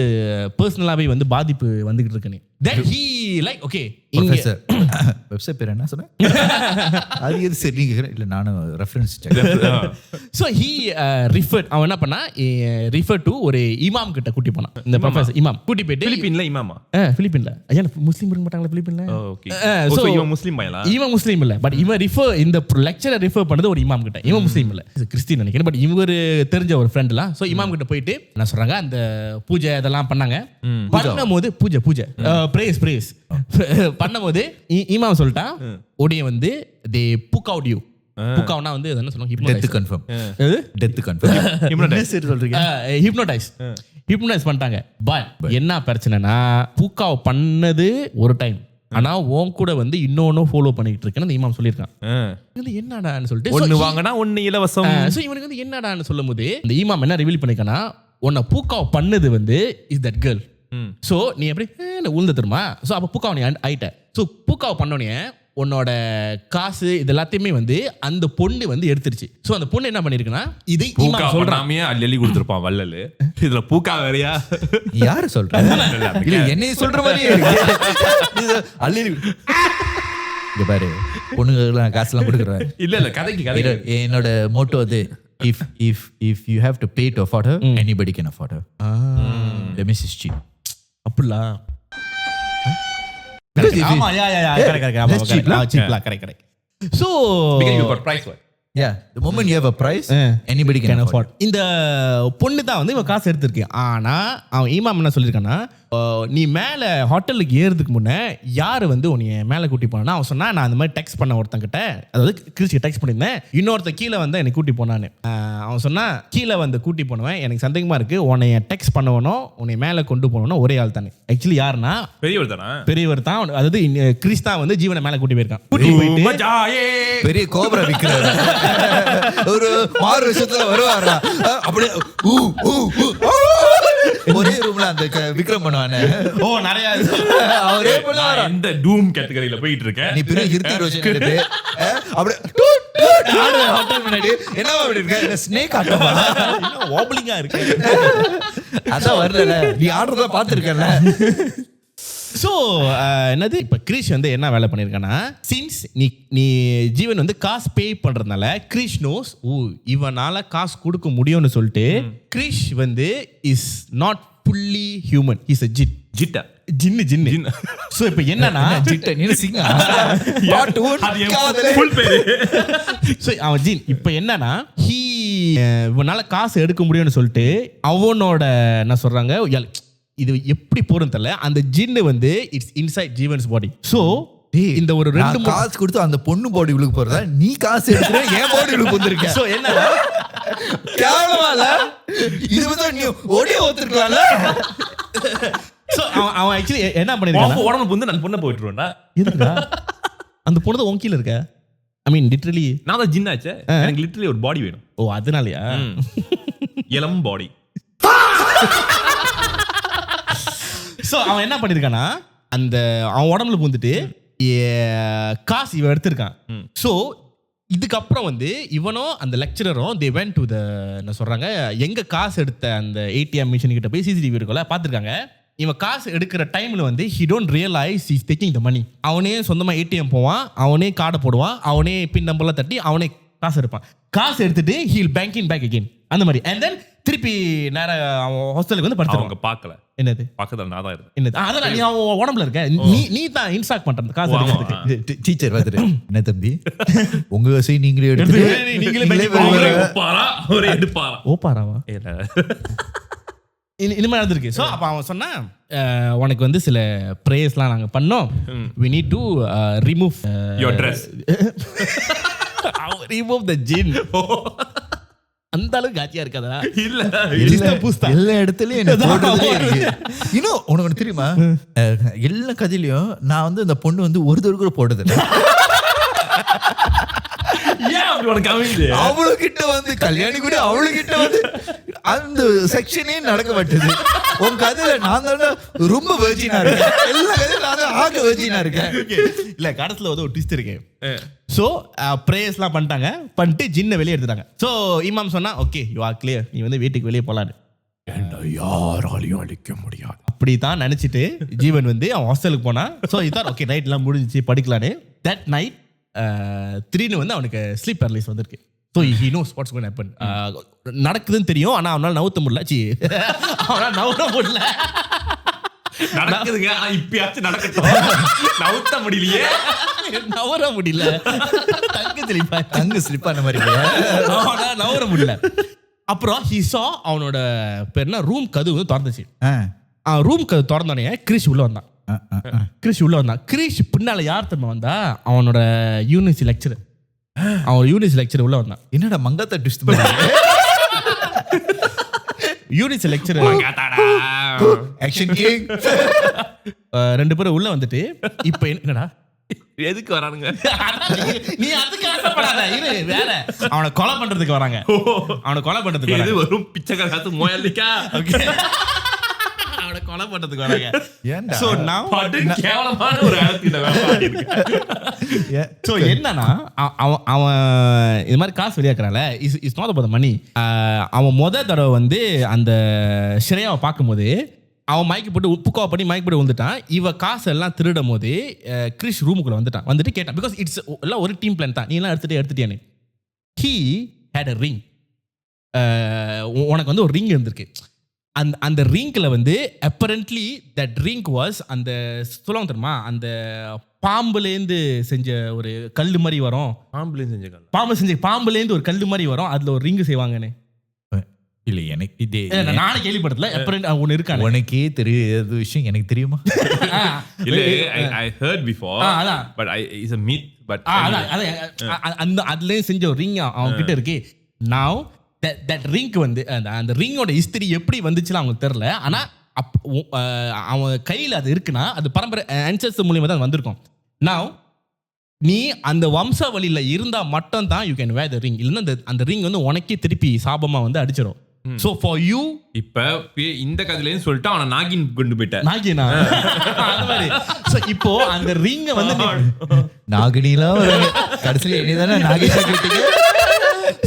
பர்சனலாவே வந்து பாதிப்பு வந்துகிட்டு இருக்குன்னு. Then he like okay professor website பேர் என்ன சொன்னேன் அது எது சரி நீங்க இல்ல நானும் reference check. So he referred, அவன் என்ன பண்ணா refer to ஒரு இமாம் கிட்ட கூட்டி போனான். இந்த ப்ரொஃபசர் இமாம் கூட்டி போயிட்டு பிலிப்பீன்ல இமாமா பிலிப்பீன்ல ஐயா முஸ்லீம் இருக்க மாட்டாங்களா பிலிப்பீன்ல. ஓகே சோ இவன் முஸ்லீம் பையலா? இவன் முஸ்லீம் இல்ல, பட் இவன் ரிஃபர் இந்த லெக்சரர் ரிஃபர் பண்ணது ஒரு இமாம் கிட்ட. இவன் முஸ்லீம் இல்ல, கிறிஸ்டியன் நினைக்கிறேன். பட் இவர் தெரிஞ்ச ஒரு ஃப்ரெண்ட்லாம். ஸோ இமாம் கிட்ட போயிட்டு என்ன சொல்றாங்க, அந்த பூஜை இதெல்லாம் பண்ணாங்க. பண்ணும்போது பூஜை பிரேஸ் பண்ணும்போது இமாம் சொல்லிட்டான் உடைய வந்து தே புக் அவுட் யூ. புக் அவுட்னா வந்து என்ன சொல்லுவாங்க, டெத் கன்ஃபார்ம் ஹிப்னோடைஸ் பண்ணிட்டாங்க. பட் என்ன பிரச்சனைனா, புக்காவ் பண்ணது ஒரு டைம், ஆனா உன் கூட வந்து இன்னொன்னு ஃபாலோ பண்ணிட்டு இருக்கேன்னு அந்த இமாம் சொல்லியிருக்கான். என்னடான்னு சொல்லிட்டு ஒன்னு வாங்கினா ஒன்னு இலவசம். ஸோ இவனுக்கு வந்து என்னடான்னு சொல்லும் போது இந்த இமாம் என்ன ரிவீல் பண்ணிருக்கானா, உன்னை பூக்காவ் பண்ணது வந்து இஸ் தட் கேர்ள். ஸோ நீ எப்படி உளுந்த தெரியுமா? ஸோ அப்போ பூக்காவ் நீ ஆயிட்ட. ஸோ பூக்காவ் பண்ணோடனே உன்னோட காசு இது எல்லாத்தையுமே வந்து அந்த பொண்ணு வந்து எடுத்துருச்சு. ஸோ அந்த பொண்ணு என்ன பண்ணிருக்குன்னா, இதை சொல்றாமே அள்ளி கொடுத்துருப்பான் வள்ளல். இதுல பூக்கா வேறையா யாரு சொல்றாங்க? இல்ல என்னைய சொல்ற மாதிரியே இருக்கு. அள்ளி இங்க பாரு, பொண்ணுங்க காசுலாம் கொடுக்குறேன். இல்ல கதைக்கு என்னோட மோட்டோ அது, if you have to pay to afford her, anybody can afford her. The miss is cheap. அப்படிலாம் so because you got price what? Yeah, the moment you have a price, anybody can afford. இந்த பொண்ணு தான் வந்து இவன் காசு எடுத்திருக்கு. ஆனா அவன் இமாம் என்ன சொல்லியிருக்கான்னா, நீ மேலே ஹோட்டலுக்கு ஏறதுக்கு முன்னே யார் வந்து உன்னை மேலே கூட்டி போனா, அவன் சொன்னா நான் அந்த மாதிரி டெக்ஸ்ட் பண்ண ஒருத்தங்கிட்ட, அதாவது கிறிஸ்டி டெக்ஸ்ட் பண்ணியிருந்தேன், இன்னொருத்த கீழே வந்து என்னை கூட்டி போனான்னு. அவன் சொன்னா கீழே வந்து கூட்டி போனவன் எனக்கு சந்தேகமா இருக்கு, உன்னைய டெக்ஸ்ட் பண்ணவனும் உன்னை மேலே கொண்டு போனவனும் ஒரே ஆள் தானே. ஆக்சுவலி யாருன்னா பெரியவர் தான், அதாவது கிறிஸ்தா வந்து ஜீவனை மேலே கூட்டி போயிருக்கான். கூட்டி போயிட்டு பெரிய கோபுரம் விற்கிறாரு, ஒரு 6 வருஷத்துல வருவாரா அப்படியே ஒரே ரூம்ல அந்த விக்ரம் பண்ணுவானே. ஓ நிறைய அவரே பண்ணுவாரா? இந்த டூம் கேட்டகரியில போயிட்டு இருக்க நீ பெரிய ஹிருத்திக் ரோஷன் எடுத்து அப்படியே ஹோட்டல் முன்னாடி என்ன அப்படி இருக்க, ஸ்னேக் ஆட்டமா வாப்லிங்கா இருக்கு. அதான் வரல, நீ ஆடுறத பாத்துருக்கல. ஸோ என்னது இப்போ கிரீஷ் வந்து என்ன வேலை பண்ணியிருக்கான்னா, சின்ஸ் நீ ஜீவன் வந்து காசு பே பண்ணுறதுனால கிரீஷ் நோஸ் இவனால காசு கொடுக்க முடியும்னு சொல்லிட்டு கிரீஷ் வந்து is not fully human. He's a jinn. ஜிட்டா ஜின்னு சோ இப்போ என்னன்னா ஜிட்ட நீ சிங்கா பாட் 1 காதலே ஃபுல் பேரு. சோ அவன் ஜின். இப்போ என்னன்னா இவனால காசு எடுக்க முடியும்னு சொல்லிட்டு அவனோட என்ன சொல்றாங்க இது எப்படி போறன்னு தெரியல, அந்த ஜின்னு வந்து இட்ஸ் இன்சைட் ஜீவன்ஸ் பாடி. சோ இந்த ஒரு 2 காசு கொடுத்து அந்த பொண்ணு பாடி உள்ள போறதா, நீ காசு எடுக்கிற என் பாடி உள்ள வந்திருக்க. சோ என்னன்னா கேவலமால இது வந்து நீ ஓடி ஓத்துறலாம்ல. சோ அவன் एक्चुअली என்ன பண்ணிருக்கான், உடம்பு வந்து நான் பொண்ணை போயிட்டுருவேன்டா. எதுக்குடா அந்த பொண்ணு உன் கீழ இருக்க? ஐ மீன் லிட்டரலி நான் தான் ஜின்னாச்சே, எனக்கு லிட்டரலி ஒரு பாடி வேணும். ஓ அதனாலயா? இளம் பாடி. சோ அவன் என்ன பண்ணிருக்கானா, அந்த அவன் உடம்புல பூந்துட்டு காசு இவன் எடுத்திருக்கான். சோ இதுக்கப்புறம் வந்து இவனும் அந்த லெக்சரரும் they went to the என்ன சொல்றாங்க, எங்க காசு எடுத்த அந்த ATM மிஷின் கிட்ட போய் CCTV இருக்குல்ல பார்த்திருக்காங்க. இவன் காசு எடுக்கிற டைம்ல வந்து he don't realize he's taking the money. அவனே சொந்தமா ATM போவான், அவனே கார்டை போடுவான், அவனே பின் நம்பர்லாம் தட்டி அவனே காசு எடுப்பான். காசு எடுத்துட்டு he'll bank in back again அந்த மாதிரி. and then திருப்பி நேர அவன் ஹாஸ்டலுக்கு வந்து படுத்துறாங்க. அவங்க பார்க்கல. என்னது பக்கத்துல நான் தான் இருந்தேன். என்னது அதெல்லாம் நீ அவன் உடம்புல இருக்க, நீ தான் இன்ஸ்டாக் பண்ற காசு எடுக்கிறதுக்கு. டீச்சர் வந்துரு, என்ன தம்பி உங்க வசதி நீங்களே எடுத்து நீங்களே ஒப்பாரா ஒரு எடுப்பாரா ஓபாராவா இல்ல இந்த மாதிரி நடந்திருக்கு. ஸோ அப்போ அவன் சொன்னா உனக்கு வந்து சில ப்ரேயர்ஸ்லாம் நாங்கள் பண்ணோம், we need to remove your dress. remove the jinn. அந்த அளவுக்கு காட்சியா இருக்காதா? இல்ல எல்லா இடத்துலயும் எனக்கு போடுறதுலே இருக்கு. இன்னும் உனக்கு தெரியுமா, எல்லா கதையிலயும் நான் வந்து அந்த பொண்ணு வந்து ஒரு கூட போட்டது இல்லை. ஏன் அப்படி உனக்கு அமையுது? அவளு கிட்ட வந்து கல்யாணி கூட அவளு கிட்ட வந்து அந்த செக்ஷனே நடக்க மாட்டேது. உன் கதையில நான் தான் ரொம்ப வெர்ஜினா இருக்கேன், எல்லா கதையில நான் தான் ஆக வெர்ஜினா இருக்கேன். இல்ல கடைசில வந்து ஒரு ட்விஸ்ட் இருக்கு. ஸோ ப்ரேயர்ஸ்லாம் பண்ணிட்டாங்க, பண்ணிட்டு ஜின்னை வெளியே எடுத்துட்டாங்க. ஸோ இமாம் சொன்னா ஓகே யூ ஆர் கிளியர், நீ வந்து வீட்டுக்கு வெளியே போலான்னு. யாராலையும் அழிக்க முடியாது அப்படி தான் நினைச்சிட்டு ஜீவன் வந்து அவன் ஹாஸ்டலுக்கு போனா. ஸோ இதான் ஓகே நைட் எல்லாம் முடிஞ்சிச்சு படிக்கலான்னு. தட் நைட் 3 வந்து அவனுக்கு ஸ்லீப் பேரலைஸ் வந்திருக்கு. So he knows what's going to happen. நடக்குதுன்னு தெரியும், ஆனா அவனால நவுத்த முடியல. அவனால நவுத்த முடியல. நடக்குதுங்க, இப்பயாச்சும் நடக்கட்டும். நவுத்த முடியலையே, நவர முடியல. தங்கு ஸ்லிப் ஆன மாதிரி அவனால நவர முடியல. அப்புறம் he saw அவனோட பேர்னா ரூம் கதவு திறந்துச்சு. ரூம் கதவு திறந்தோடனே கிரிஷ் உள்ள வந்தான். கிரிஷ் பின்னால யார் தெரியுமா வந்தா, அவனோட யூனிவர்சிட்டி லெக்சரர். அவன் யூனிவர்சிட்டி லெக்சர் உள்ள வந்தான். என்னடா மங்காத்தா ட்விஸ்ட் பண்ணி யூனிவர்சிட்டி லெக்சரர் ஆக்ஷன் கிங் 2 பேரும் உள்ள வந்துட்டு இப்போ என்னடா எதுக்கு வரானுங்க? நீ அதுக்கு ஆசைப்படாத, இரு வேற. அவனை கொலை பண்றதுக்கு வராங்க. அவனை கொலை பண்றதுக்கு இது வராங்க. வரும் பிச்சைக்காரத்து மோயலிக்கா. ஓகே அவனை கொலை பண்றதுக்கு வராங்க. ஏன்டா சோ now படு கேவலமான ஒரு ஆளத்தில வேலை இருக்கு. சோ என்னன்னா அவன் இது மாதிரி காசு வெளியாக்குறான்ல, இஸ் நாட் அபௌட் தி மணி. அவன் தடவை வந்து அந்த ஸ்ரேயாவை பார்க்கும்போது அவன் மைக்கு போட்டு உப்புக்கா பண்ணி மைக் போட்டு வந்துட்டான். இவ காசு எல்லாம் திருடும் போது கிரிஷ் ரூமுக்குள்ள வந்துட்டு கேட்டான். பிகாஸ் இட்ஸ் எல்லாம் ஒரு டீம் பிளான் தான், நீ எல்லாம் எடுத்துட்டியான்னு. He had a ring. உனக்கு வந்து ஒரு ரிங் இருந்திருக்கு. அந்த ரிங்க்ல வந்து அப்பரண்ட்லி தட் ரிங் வாஸ் அந்த சொல்லுவாங்க தெரியுமா, அந்த பாம்புலேருந்து செஞ்ச ஒரு கல் மாதிரி வரும். பாம்புலேருந்து ஒரு கல் மாதிரி வரும், அதுல ஒரு ரிங் செய்வாங்கன்னு. இல்ல எனக்கு இதே நானே கேள்விப்படல. அப்பரண்ட் ஒன்னு இருக்கானே. உனக்கே தெரியாத விஷயம் எனக்கு தெரியுமா? இல்ல I heard before but is a myth but அந்த அதுல செஞ்ச ஒரு ரிங் அவன் கிட்ட இருக்கு. now that ring வந்து அந்த ரிங்கோட ஹிஸ்டரி எப்படி வந்துச்சுன்னு அவங்களுக்கு தெரியல. ஆனா அவன் கையில அது இருக்குன்னா அது பரம்பரை ancestors மூலமா தான் வந்திருக்கும். now நீ அந்த வம்சாவளியில இருந்தா மட்டும் தான் you can wear the ring. இல்லைன்னா அந்த ரிங் வந்து உனக்கே திருப்பி சாபமா வந்து அடிச்சிடும். so for you இப்ப இந்த கதையிலேன்னு சொல்லிட்டு அவனை நாகின் கொண்டு போயிட்டான். நாகினா அந்த மாதிரி. so இப்போ அந்த ரிங் வந்து நாகினிலாம் கடைசியில என்னதானே நாகேஷா கேட்டீங்க.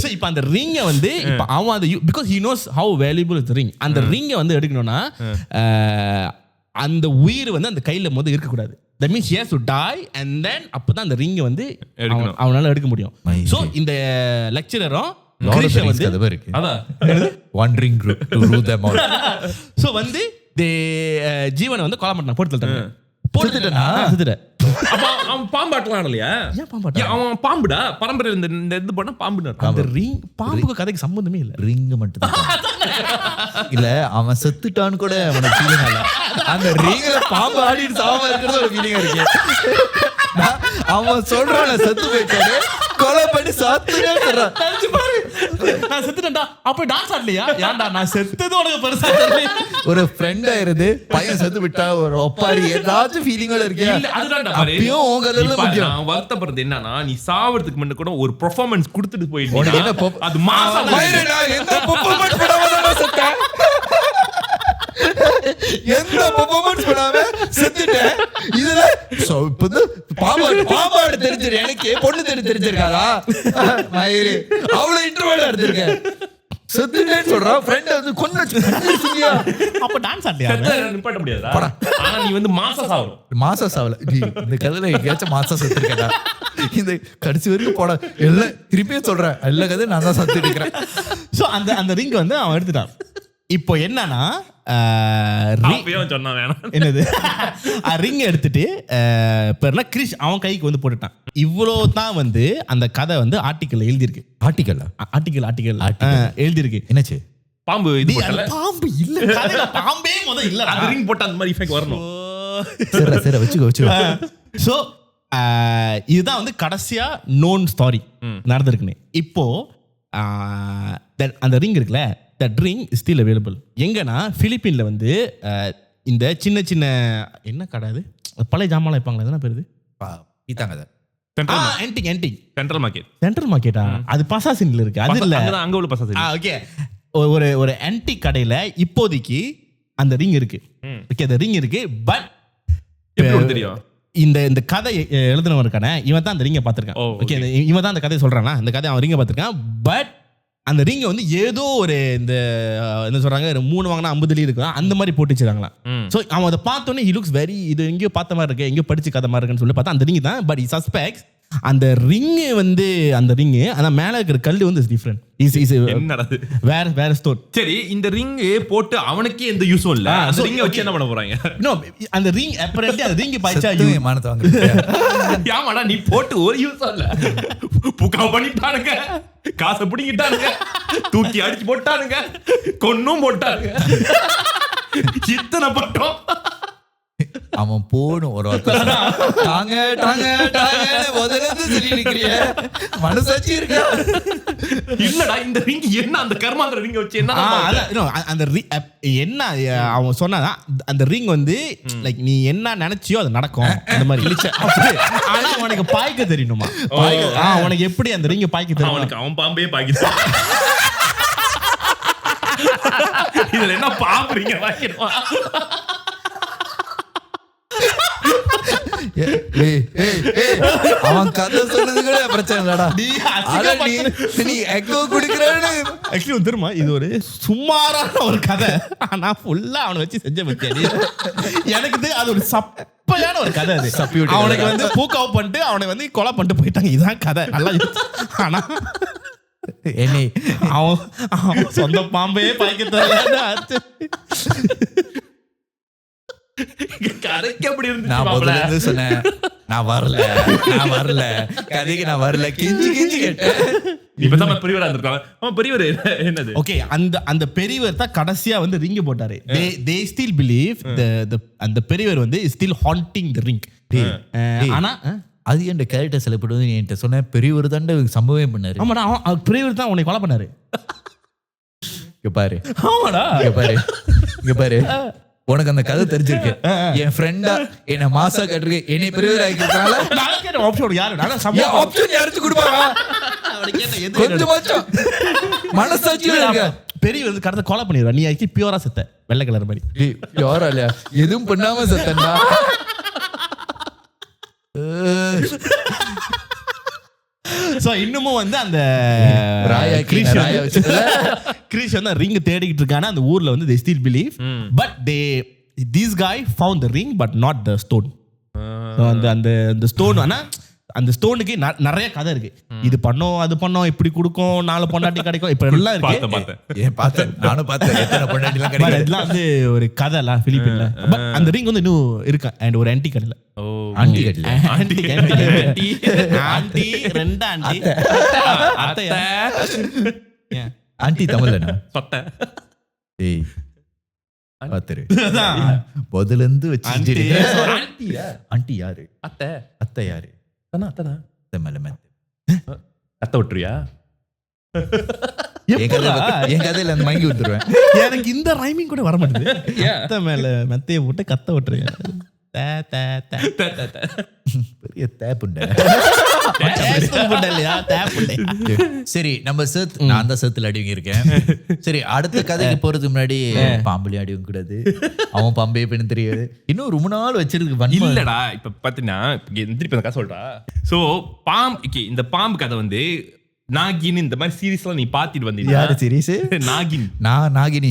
so இப்போ அந்த ரிங்கை வந்து இப்போ அவன் அது because he knows how valuable is the ring. அந்த ரிங்கை வந்து எடுக்கணும்னா அந்த உயிர் வந்து அந்த கையில இருக்கக்கூடாது. that means he has to die and then அப்பதான் அந்த ரிங்கை வந்து அவனால எடுக்க முடியும். so இந்த லெக்சரரும் Lord of the கிறிஷ Rings வந்து கதை இருக்கு. அதான் Wandering group to rule them all. So வந்து ஜீவனை வந்து கொலை பண்ணான், போட்டு தள்ளிட்டாங்க. செத்துட்டேனா? அப்ப அவன் பாம்பாட்டலாம் இல்லையா? ஏன் பாம்பாட்டம்? ஏன் அவன் பாம்புடா, பரம்பரையில இந்த இது பண்ணா பாம்புன்னு அர்த்தம். அந்த ரிங் பாம்புக்கு கதைக்கு சம்பந்தமே இல்ல. ரிங் மட்டும் தான். இல்ல அவன் செத்துட்டான்னு கூட அவனுக்கு ஃபீலிங் இல்ல. அந்த ரிங்ல பாம்பு ஆடிட்டு சாவ இருக்கிறது ஒரு ஃபீலிங் இருக்கு. அவன் சொல்றான் செத்து போயிட்டாரு, கொலை பண்ணி சாத்துட்டேன்னு சொல்றான். நான் செத்துட்டேன்டா, அப்ப டான்ஸ் ஆடலையா? ஏன்டா நான் செத்தது உனக்கு பெருசா தெரியல. ஒரு ஃப்ரெண்டா இருந்து பையன் செத்து விட்டா ஒரு ஒப்பாரி ஏதாச்சும் ஃபீலிங்கோட இருக்கே. இல்ல, அதுதான்டா பாரு. அப்பயும் உங்க கதையில இப்ப முக்கியம். நான் வருத்தப்படுறது என்னன்னா, நீ சாவறதுக்கு முன்ன கூட ஒரு பெர்ஃபார்மன்ஸ் கொடுத்துட்டு உனக்கு போயிட்டீங்க. என்ன அது மாசம் எந்த பெர்ஃபார்மன்ஸ் பண்ணாம தான் செத்தேன். எந்த பெர்ஃபார்மன்ஸ் பண்ணாம செத்துட்டேன். இதுல இப்ப பாம்பாடு தெரிஞ்சிரு, எனக்கு பொண்ணு தெரிஞ்சிருக்காதா? மயிறு அவ்வளவு இன்டர்வல் எடுத்திருக்கேன். செத்துட்டேன்னு சொல்றான், ஃப்ரெண்ட் வந்து கொன்னுச்சியா. அப்ப டான்ஸ் ஆடலையா? நிப்பாட்ட முடியாதா? ஆனா நீ வந்து மாசம் சாவணும். மாசா சாவல. இந்த கதையில எங்கேயாச்சும் மாசா செத்துருக்கேடா. இந்த கடைசி வரைக்கும் போட எல்லாம் திருப்பியும் சொல்றேன், எல்லா கதையும் நான் தான் சத்துட்டு இருக்கிறேன். சோ அந்த ரிங் வந்து அவன் எடுத்துட்டான். இப்போ என்னன்னா அப்பயும் சொன்னா வேணாம். என்னது ரிங் எடுத்துட்டு பேர்ல கிரிஷ் அவன் கைக்கு வந்து போட்டுட்டான். இவ்வளோ தான் வந்து அந்த கதை வந்து ஆர்டிக்கல் எழுதியிருக்கு. ஆர்டிக்கல் எழுதியிருக்கு. என்னாச்சு? பாம்பு இது போட்டல. பாம்பு இல்ல, கதையில பாம்பே முதல்ல இல்ல. அது ரிங் போட்டா அந்த மாதிரி எஃபெக்ட் வரணும். சரி வச்சுக்கோ. சோ இதுதான் வந்து கடைசியா நோன் ஸ்டாரி நடந்திருக்குன்னு. இப்போ அந்த ரிங் இருக்குல்ல, that ring is still available. எங்கன்னா பிலிப்பீன்ல வந்து இந்த சின்ன சின்ன என்ன கடை அது, பழைய ஜாமான் வைப்பாங்களா, என்ன பேரு? Central market. சென்ட்ரல் மார்க்கெட்டா? அது பசாசின்ல இருக்கு. அது இல்ல, அங்க உள்ள பசாசின். ஓகே. ஒரு ஆன்டிக் கடையில இப்போதைக்கு அந்த ரிங் இருக்கு. ஓகே, அந்த ரிங் இருக்கு. பட் எப்படி தெரியும்? இந்த கதை எழுதினவன் இருக்கானே, இவன் தான் அந்த ரிங்கை பார்த்திருக்கான். ஓகே, இவன் தான் அந்த கதையை சொல்றானா, அந்த கதை அவன் ரிங்கை பார்த்திருக்கான். பட் அந்த ரிங்க வந்து ஏதோ ஒரு இந்த என்ன சொல்றாங்க, 3 வாங்கினா 50 இருக்கும், அந்த மாதிரி போட்டு வச்சிருக்காங்களா. சோ அவன் அதை பார்த்தோன்னே he looks very, இது எங்கேயோ பார்த்த மாதிரி இருக்கு, எங்கேயோ படிச்சு கதை மாதிரி இருக்குன்னு சொல்லி பார்த்தா அந்த ரிங் தான். பட் he suspects அந்த ரிங்கு வந்து அந்த ரிங்கு ஆனா மேல இருக்கிற கல்லு வந்து டிஃபரெண்ட். என்னது வேற ஸ்டோன். சரி, இந்த ரிங் போட்டு அவனுக்கே எந்த யூஸும் இல்ல. அந்த ரிங்க வச்சு என்ன பண்ண போறாங்க? நோ, அந்த ரிங் apparently அந்த ரிங் பாய்ச்சா மானத்தை வாங்க. யாமாடா நீ போட்டு ஒரு யூஸும் இல்ல. புக்கா பண்ணிட்டானுங்க, காசை பிடிக்கிட்டானுங்க, தூக்கி அடிச்சு போட்டானுங்க, கொன்னும் போட்டானுங்க. இத்தனை பட்டம் அவன் போடும் ஒரு மனசாட்சி இருக்கா? இல்லடா, இந்த ரிங் என்ன, அந்த கர்மாந்திர ரிங் வச்சு என்ன அந்த என்ன அவன் சொன்னா, அந்த ரிங் வந்து லைக் நீ என்ன நினைச்சியோ அது நடக்கும் அந்த மாதிரி. உனக்கு பாய்க்க தெரியணுமா? உனக்கு எப்படி அந்த ரிங் பாய்க்க தெரியும்? அவனுக்கு அவன் பாம்பே பாய்க்க. இதுல என்ன பாம்பு ரிங்க வாங்கிடுவா? அவன் கதை சொன்னது கூட பிரச்சனை இல்லடா. நீ எக்கோ குடிக்கிறேன்னு ஆக்சுவலி தெரியுமா, இது ஒரு சுமாரான ஒரு கதை, ஆனா ஃபுல்லா அவனை வச்சு செஞ்ச பத்தியா. எனக்கு அது ஒரு சப்பையான ஒரு கதை. அது அவனுக்கு வந்து பூக்காவ் பண்ணிட்டு அவனை வந்து கொலை பண்ணிட்டு போயிட்டாங்க. இதுதான் கதை. நல்லா ஆனா என்னை அவன் சொந்த பாம்பே பாய்க்க தெரியல. நான் முதல்ல சொன்னேன், நான் வரல கதைக்கு, நான் வரல, கெஞ்சி கேட்டேன். இப்பதான் பெரியவரா இருந்திருக்காங்க. அவன் பெரியவர் என்னது? ஓகே, அந்த பெரியவர் தான் கடைசியா வந்து ரிங் போட்டாரு. they still believe அந்த பெரியவர் வந்து still haunting the ring. ஆனா அது என் கேரக்டர் செலக்ட் நீ என்கிட்ட சொன்ன, பெரியவர் தான் சம்பவம் பண்ணாரு. ஆமாடா, பெரியவர் தான் உன்னை கொலை பண்ணாரு. இங்க பாரு, ஆமாடா, இங்க பாரு, உனக்கு அந்த கதை தெரிஞ்சிருக்கு. என் ஃப்ரெண்டா என்ன மாசா கட்டுருக்கு, என்னை பெரியவர் ஆகிக்கிறதுனால ஆப்ஷன் யாருக்கு கொடுப்பாங்க? கொஞ்சமாச்சும் மனசாட்சி பெரியவர் கடத்த கொலை பண்ணிடுவா. நீ ஆக்சுவலி பியூரா செத்த, வெள்ளை கலர் மாதிரி. பியூரா இல்லையா, எதுவும் பண்ணாம செத்தா. சோ இன்னமும் வந்து அந்த கிரீஷ் வந்து ரிங் தேடிக்கிட்டு இருக்கான அந்த ஊர்ல வந்து they still believe, but this guy found the ring but not the stone. அந்த ஸ்டோன், ஆனா அந்த ஸ்டோனுக்கு நிறைய கதை இருக்கு. இது பண்ணோம், அது பண்ணோம், இப்படி கொடுக்கும், 4 பொண்டாட்டி கிடைக்கும், இப்ப எல்லாம் இருக்கு. பார்த்தேன் நானும் பார்த்தேன் எத்தனை பொண்டாட்டிலாம் But கிடையாது. இதெல்லாம் வந்து ஒரு கதை எல்லாம் பிலிப்பின்ல. அந்த ரிங் வந்து இன்னும் இருக்கா அண்ட் ஒரு ஆன்டி கடையில. ஆண்டி கட்டல ஆன்டி 2 ஆன்டி அத்தை. ஆண்டி தமிழ்லண்ணா சொட்ட ஏய் பாத்துரு முதல்ல இருந்து வச்சு ஆண்டி யாரு அத்தை அத்தை யாரு அத்தனா அத்தை மேல மெத்த அத்தை விட்டுருவியா? என் கதையில அந்த மயங்கி விட்டுருவேன். எனக்கு இந்த ரைமிங் கூட வர மாட்டேங்குது. அத்தை மேல மெத்தைய போட்டு கத்த விட்டுறேன். பெரிய தேப்புண்ட. இல்லையா தேப்புண்டை. சரி நம்ம நான் தான் சேத்துல அடிவங்க இருக்கேன். சரி அடுத்த கதைக்கு போறதுக்கு முன்னாடி பாம்புலயும் அடிவங்க கூடாது. அவன் பாம்பே பெண்ணு தெரியாது. இன்னும் ரொம்ப நாள் வச்சிருக்கு. இல்லடா இப்ப பாத்தீங்கன்னா திருப்பி அந்த கதை சொல்றா. சோ பாம்பு இந்த பாம்பு கதை வந்து நாகினி இந்த மாதிரி சீரீஸ் எல்லாம் நீ பாத்திட்டு வந்தீங்க. சீரீஸ் நாகினி நாகினி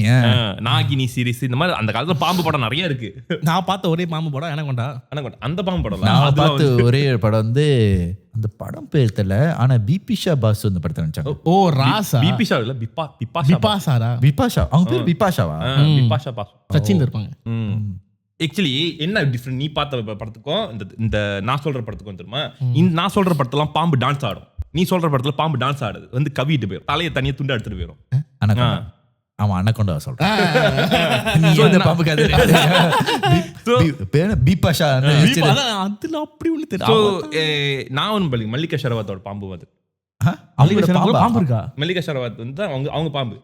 நாகினி சீரீஸ் இந்த மாதிரி அந்த காலத்துல பாம்பு படம் நிறைய இருக்கு. நான் பார்த்த ஒரே பாம்பு படம் எனக்கு கொண்டா. அந்த பாம்பு படம் நான் பார்த்து ஒரே படம் வந்து அந்த படம் பேர் தெரியல. ஆனா பிபிஷா பாஸ் வந்து படத்தை நினைச்சாங்க. ஓ ராசா பிபிஷா இல்ல பிபாசாரா பிபாஷா அவங்க பேர் பிபாஷாவா? பிபாஷா பாஸ் சச்சின் இருப்பாங்க. ஆக்சுவலி என்ன டிஃபரெண்ட் நீ பார்த்த படத்துக்கும் இந்த நான் சொல்ற படத்துக்கும் தெரியுமா? இந்த நான் சொல்ற படத்தெல்லாம் பாம்பு டான்ஸ் ஆடும். நீ சொல்ற படத்துல பாம்பு டான்ஸ் ஆடுது வந்து கவிட்டு போயிடும். தலையை தனியா துண்டா எடுத்துட்டு போயிடும். ஆமா அனகொண்டா சொல்றேன். பாம்பு கதை பிபாஷா அதுல அப்படி ஒண்ணு தெரியும். நான் ஒன்று மல்லிகா ஷரவத்தோட பாம்பு அது. பாம்பு இருக்கா? மல்லிகா ஷரவத் வந்து அவங்க பாம்பு.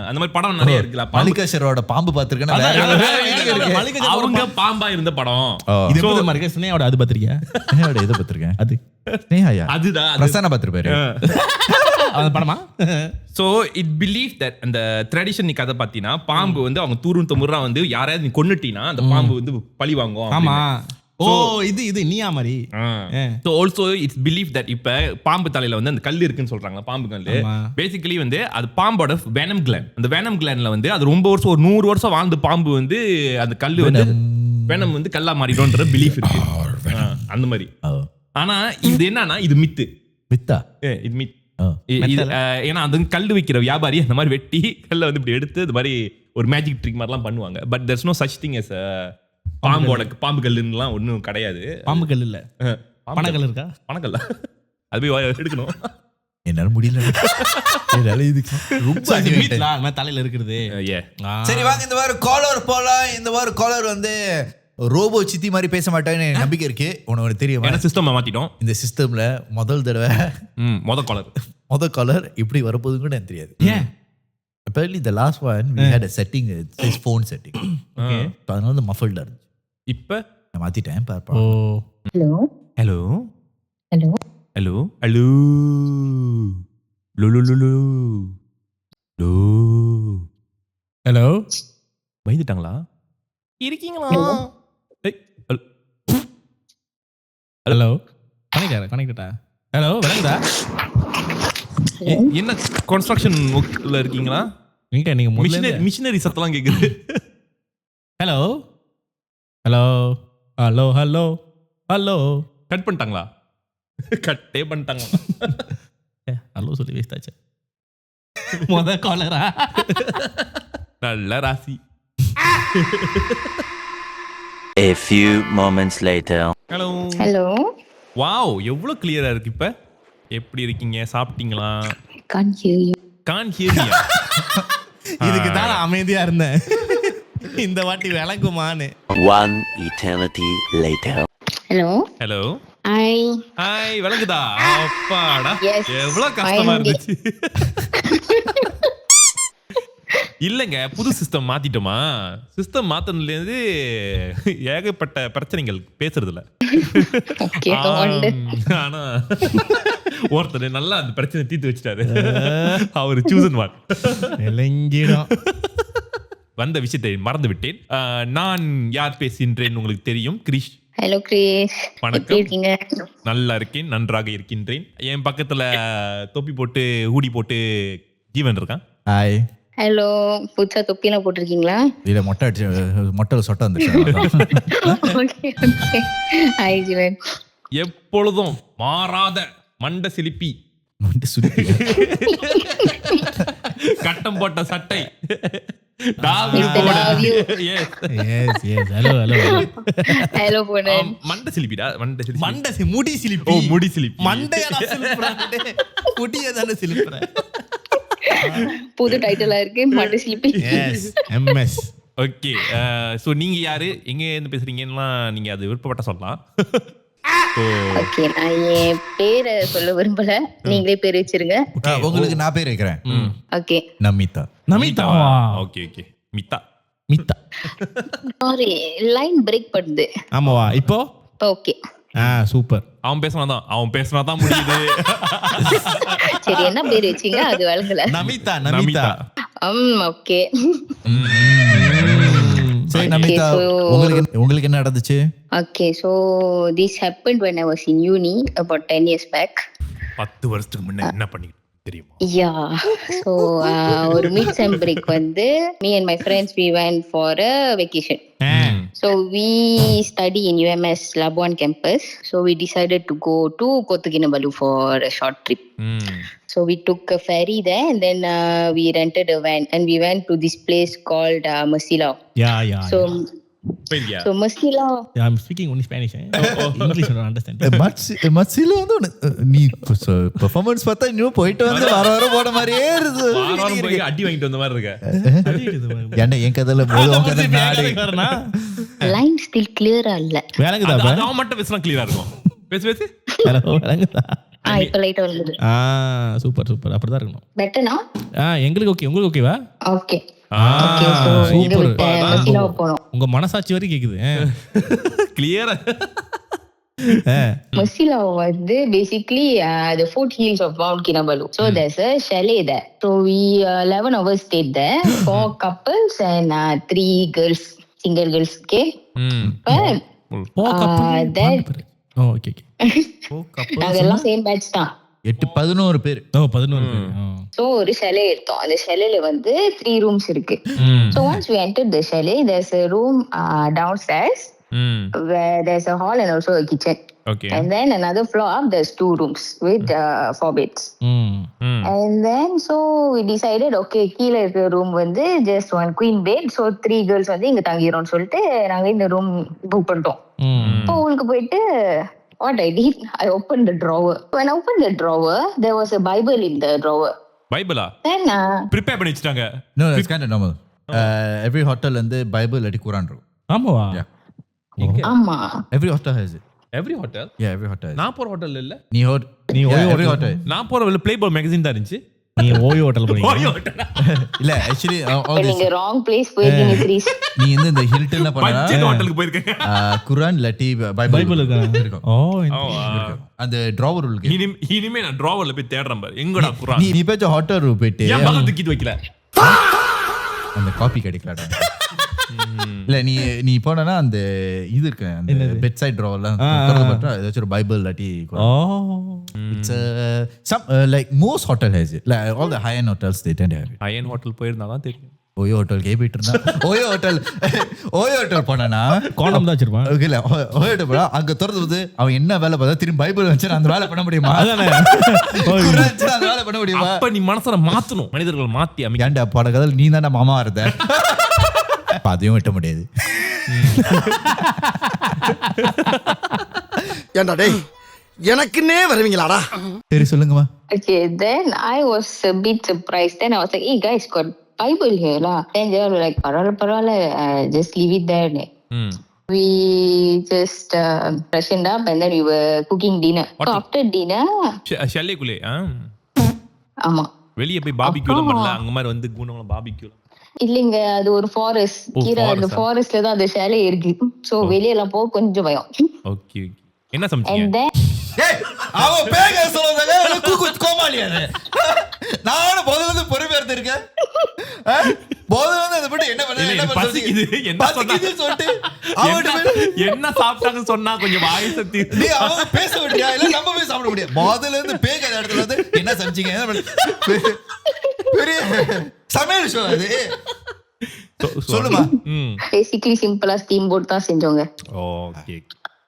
அந்த மாதிரி படம் நிறைய இருக்குல்ல. மல்லிகா ஷரவோட பாம்பு பாத்துருக்கேன். அவங்க பாம்பா இருந்த படம். இது எப்படி மாதிரி ஸ்னேயோட அது பாத்திருக்கியா? ஸ்னேயோட இது பாத்திருக்கேன். அது ஸ்னேஹாயா அதுதான் பிரசன்னா பாத்திருப்பாரு அந்த படமா? சோ இட் பிலீவ் தட் அந்த ட்ரெடிஷன் நீ கதை பாத்தீங்கன்னா பாம்பு வந்து அவங்க தூரும் தொமுறா வந்து யாரையாவது நீ கொன்னுட்டீங்கன்னா அந்த பாம்பு வந்து பழி வாங்கும். ஆமா. ஓ இது நீயா மாதிரி. So also it's believed that இப்ப பாம்பு தலையில வந்து அந்த கல் இருக்குன்னு சொல்றாங்க. பாம்பு கல்லு பேசிக்கலி வந்து அது பாம்போட venom gland. அந்த venom glandல வந்து அது ரொம்ப வருஷம் ஒரு 100 வருஷம் வாழ்ந்த பாம்பு வந்து அந்த கல்லு வந்து venom வந்து கல்லா மாறிடும்ன்ற பிலீஃப் இருக்கு. அந்த மாதிரி. ஆனா இது என்னன்னா இது மித்து. மித்தா? இது மித். ஏன்னா அது கல்லு வைக்கிற வியாபாரி அந்த மாதிரி வெட்டி கல்ல வந்து இப்படி எடுத்து இது மாதிரி ஒரு மேஜிக் ட்ரிக் மாதிரிலாம் பண்ணுவாங்க. But there's no such thing as பாம்பு கல்லுலாம் ஒன்றும் கிடையாது. பாம்பு கல் இல்ல, பனக்கல் இருக்கா? பனக்கல்ல அது போய் எடுக்கணும். என்னால முடியல. தலையில இருக்கிறது. சரி வாங்க இந்த வாரம் காலர் போலாம். இந்த வாரம் காலர் வந்து ரோபோ சித்தி மாதிரி பேச மாட்டாங்கன்னு நம்பிக்கை இருக்கு. உனக்கு தெரியும் ஏன்னா சிஸ்டம் மாத்திட்டோம். இந்த சிஸ்டம்ல முதல் தடவை முதல் காலர் இப்படி வரப்போகுதுன்னு கூட எனக்கு தெரியாது. ஏன்? Apparently the last one we had a setting, it's phone setting. Okay. அதனால வந்து muffled இருந்துச்சு. இப்ப நான் மாத்திட்டேன் பாப்பா. Hello hello hello hello hello லுலுலுலு லோ ஹலோ பயந்துட்டாங்களா? இருக்கீங்களா? ஹலோ கனெக்டா? ஹலோ விளங்குதா? என்ன கன்ஸ்ட்ரக்ஷன் ஒர்க்ல இருக்கீங்களா? நீங்க மிஷினரி சத்தலாம் கேக்குது. Hello hello hello hello hello cut பண்ணிட்டாங்களா? கட்டே பண்ணிட்டாங்களா? ஹலோ சொல்லி வேஸ்ட் ஆச்சு. முத காலரா? நல்ல ராசி. A few moments later. Hello hello. Wow எவ்வளவு கிளியரா இருக்கு. இப்ப எப்படி இருக்கீங்க? சாப்பிட்டீங்களா? Can't hear you. Can't hear me. இதுக்கு தான் அமைதியா இருந்தேன். இந்த வாட்டி விளங்குமான்னு. One eternity later. Hello hello hi விளங்குதா? அப்பாடா Yes, எவ்வளவு கஷ்டமா finally. இருந்துச்சு. இல்லங்க புது சிஸ்டம் மாத்திட்டோமா? சிஸ்டம் மாத்தனதுல இருந்து ஏகப்பட்ட பிரச்சனைகள் பேசுறதுல. Okay wonder. ஆனா ஒருத்தர் நல்லா அந்த பிரச்சனை தீர்த்து வச்சிட்டாரு. அவர் சூசன் ஒன். எலங்கிடும். வந்த விஷயத்தை மறந்து விட்டேன். நான் யார் பேசுகின்றேன் உங்களுக்கு தெரியும். கிரிஷ். ஹலோ கிரிஷ். வணக்கம். எப்படி இருக்கீங்க? நல்லா இருக்கேன், நன்றாக இருக்கின்றேன். என் பக்கத்துல தொப்பி போட்டு ஹூடி போட்டு ஜீவன் இருக்கான். ஹாய். ஹலோ. புதுசா தொப்பிலாம் போட்டிருக்கீங்களா? இல்ல மொட்டை அடிச்சு மொட்டைல சொட்ட வந்துச்சு. Okay okay. ஹாய் ஜீவன். எப்பொழுதும் மாறாத மண்ட சிலிப்பி, கட்டம் போட்ட சட்டை, டாவியூ Mr. போட. Daviu. Yes. Yes yes hello hello hello போனேன். மண்ட சிலிப்பிடா, மண்ட சிலிப்பி. மண்டை முடி சிலிப்பி. ஓ, முடி சிலிப்பி. மண்டையடா சிலிப்புறேன். முடியை தானே சிலிப்புறேன். புது டைட்டிலா இருக்கு மண்ட சிலிப்பி. S MS. ஓகே, சோ நீங்க யாரு, எங்க இருந்து பேசுறீங்கன்னா நீங்க அது விருப்பப்பட்ட சொல்லலாம். ஓகே, நான் என் பேரை சொல்ல விரும்பல, நீங்களே பேர் வச்சிருங்க. உங்களுக்கு நான் பேர் வைக்கிறேன். ஓகே. நமிதா. நமிதாவா? Okay okay, Mitha. Mitha. Sorry, line break பண்ணுது. ஆமாவா? இப்போ ஓகே, சூப்பர். அவன் பேசினாதான் முடியுது. சரி, என்ன பேர் வச்சீங்க அது வழங்கல. நமிதா. நமிதா. ஓகே. சரி நமிதா, உங்களுக்கு என்ன நடந்துச்சு? Okay, so this happened when I was in uni about 10 years back. 10 வருஷத்துக்கு முன்ன என்ன பண்ணி தெரியுமா? Yeah, so ஒரு mid sem break வந்து me and my friends we went for a vacation. So we study in UMS Labuan campus. So we decided to go to Kota Kinabalu for a short trip. So we took a ferry there and then we rented a van and we went to this place called Masilao. Yeah. So Masilao. Yeah, I'm speaking only Spanish. English I don't understand. மச்சில வந்து நீ performance பார்த்தா இன்னும் போயிட்டு வந்து வர போட மாதிரியே இருக்கு. வாரம் போய் அடி வாங்கிட்டு வந்த மாதிரி இருக்க. என்ன என் கதையில போது நாடு Line still clear இல்ல. வேலங்குதா? அவன் மட்டும் பேசினா கிளியரா இருக்கும். பேசு. ஹலோ வேலங்குதா? இப்ப லைட்டா வருது. சூப்பர் அப்படிதான் இருக்கணும். Better now? எங்களுக்கு ஓகே, உங்களுக்கு ஓகேவா? Okay. Okay, so இங்க விட்டு Masilao போனோம். உங்க மனசாட்சி வரை கேக்குது. கிளியரா. Masilao வந்து basically the foothills of Mount Kinabalu. So there's a chalet there. So we 11 of us stayed there, 4 couples and 3 girls, single girls. Okay. But okay. நாங்கெல்லாம் சேம் பேட்ச் தான். 8-11 பேர். 11 பேர். So ஒரு chalet எடுத்தோம். அந்த chaletல வந்து 3 rooms இருக்கு. So once we entered the chalet, there's a room downstairs where there's a hall and also a kitchen. Okay. And then another floor up, there's 2 rooms with 4 beds. And then so we decided, okay, கீழ இருக்க room வந்து just 1 queen bed. So 3 girls வந்து இங்க தங்கிரோம்னு சொல்லிட்டு நாங்க இந்த room book பண்ணிட்டோம். இப்போ உங்களுக்கு போயிட்டு what I did, I opened the drawer. When I opened the drawer, there was a Bible in the drawer. பைபிளா? Then prepare பண்ணி வச்சிட்டாங்க. No, it's kind of normal. Every hotel வந்து பைபிள் இல்லாட்டி குரான் இருக்கும். ஆமாவா? ஆமா. Every hotel has it. Every hotel? Yeah, every hotel. நான் போற hotel இல்ல. நீ every hotel. நான் போற Playboy magazine தான் இருந்துச்சு. நீ ஓயோ ஹோட்டல் போறீங்க? OYO hotel. இல்ல actually all this நீங்க wrong place போயிருக்கீங்க Chris. நீ இந்த ஹில்டன்ல போனா பட்ஜெட் ஹோட்டலுக்கு போயிருக்கேன். குரான் இல்லாட்டி பைபிள் இருக்கும். அந்த டிராவர் இருக்கு. இனிமே நான் டிராவர்ல போய் தேடுறேன் பாரு. எங்கடா குரான்? நீ பேச்ச ஹாட்டர் ரூம் போயிட்டு ஏன் பக்கத்துல தூக்கிட்டு வைக்கல? அந்த காப்பி கிடைக்கலடா. இல்ல நீ போனா அந்த இது இருக்கு, அந்த பெட் சைட் டிராவர்ல திறந்து பார்த்தா ஏதாச்சும் ஒரு பைபிள் இல்லாட்டி it's some like most hotel has it, like all the high end hotels they tend to have it. அயன் ஹோட்டல் போயிருந்தா தான் தெரியும். ஓயோ ஹோட்டல் போயிட்டு இருந்தா ஓயோ ஹோட்டல் போனா காண்டம் தான் வச்சிருப்பான். இல்ல ஓயோ ஹோட்டல் போனா அங்க திறந்து அவன் என்ன வேலை பார்த்தா திரும்பி பைபிள் வச்சு அந்த வேலை பண்ண முடியுமா? அதானே. குரான் வச்சு அந்த வேலை பண்ண முடியுமா? அப்ப நீ மனசை மாத்தணும், மனிதர்கள் மாத்தி அமைக்க. ஏன்டா பட கதை நீ தானே மாமா இருந்த, அதையும் விட்ட முடியாது. ஏண்டா டேய் எனக்குன்னே வருவீங்களாடா? சரி சொல்லுங்கம்மா. Okay, then I was a bit surprised. Then I was like, hey guys, got Bible here lah. Then they were like, parala, just leave it there. We just freshened up and then we were cooking dinner. So after dinner, ஷல்லேக்குள்ளே ஆமா, வெளியே போய் பாபிக்யூலாம் பண்ணல. அங்க மாதிரி வந்து குணங்கள barbecue இல்லைங்க, அது ஒரு ஃபாரஸ்ட். கீழே அந்த ஃபாரஸ்ட்ல தான் அந்த chalet இருக்கு. சோ வெளிய எல்லாம் போக கொஞ்சம் பயம். ஓகே. என்ன சமைச்சீங்க? And then அவ பேக சொல்றதே கூக்கு கோமாளியானே. நானும் போதல பொறுமையா இருந்திருக்கேன். போதல வந்து அத பத்தி என்ன பசிக்குது என்ன சொல்லிட்டு என்ன சாப்பிட்டாங்கன்னு சொன்னா கொஞ்சம் வாய் சத்தி. நீ அவங்க பேச விடுறியா இல்ல நம்ம போய் சாப்பிட முடியாது? போதல இருந்து பேக அந்த இடத்துல வந்து என்ன சமைச்சீங்க? பெரிய சமையல் ஷோ அது. சொல்லுமா. பேசிக்கலி சிம்பிளா ஸ்டீம் போட் தான் செஞ்சோங்க. Okay.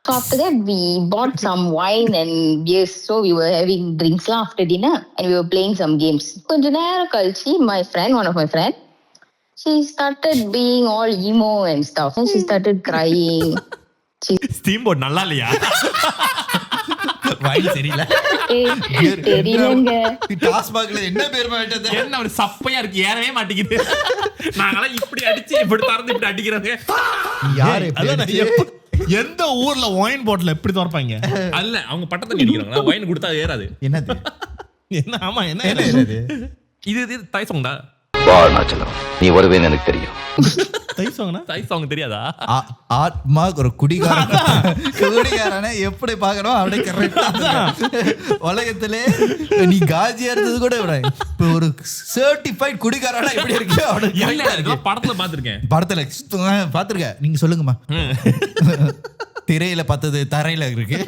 So after that, we bought some wine and beers. So we were having drinks lah after dinner and we were playing some games. கொஞ்ச நேரம் கழிச்சு, one of my friend, she started being all emo and stuff. And she started crying. Steam board நல்லா இல்லையா? வாய் தெரியல. தெரியலங்க. டாஸ்மாக்ல என்ன பேர் மாட்டது? என்ன ஒரு சப்பையா இருக்கு, ஏறவே மாட்டேங்குது. நாங்களாம் இப்படி அடிச்சு இப்படி திறந்து இப்படி அடிக்கிறாங்க. யாரு எந்த ஊர்ல ஒயின் பாட்டில் எப்படி திறப்பாங்க? அல்ல, அவங்க பட்டத்தை அடிக்கிறாங்க. ஒயின் கொடுத்தா ஏறாது. என்னது? என்ன? ஆமா, என்ன இது தாய் சாங் தான். நீ வருவேன்னு எனக்கு தெரியும். தாய் சாங் தெரியாதா? ஆத்மா ஒரு குடிகாரனை எப்படி பாக்கணும் அப்படியே கரெக்டா. உலகத்திலே நீ காஜியா இருந்தது கூட விட இப்ப ஒரு சர்டிஃபைட் குடிகாரனா எப்படி இருக்கு? படத்துல பாத்திருக்கேன். படத்துல பாத்திருக்க. நீங்க சொல்லுங்கம்மா. திரையில பார்த்தது தரையில இருக்கு.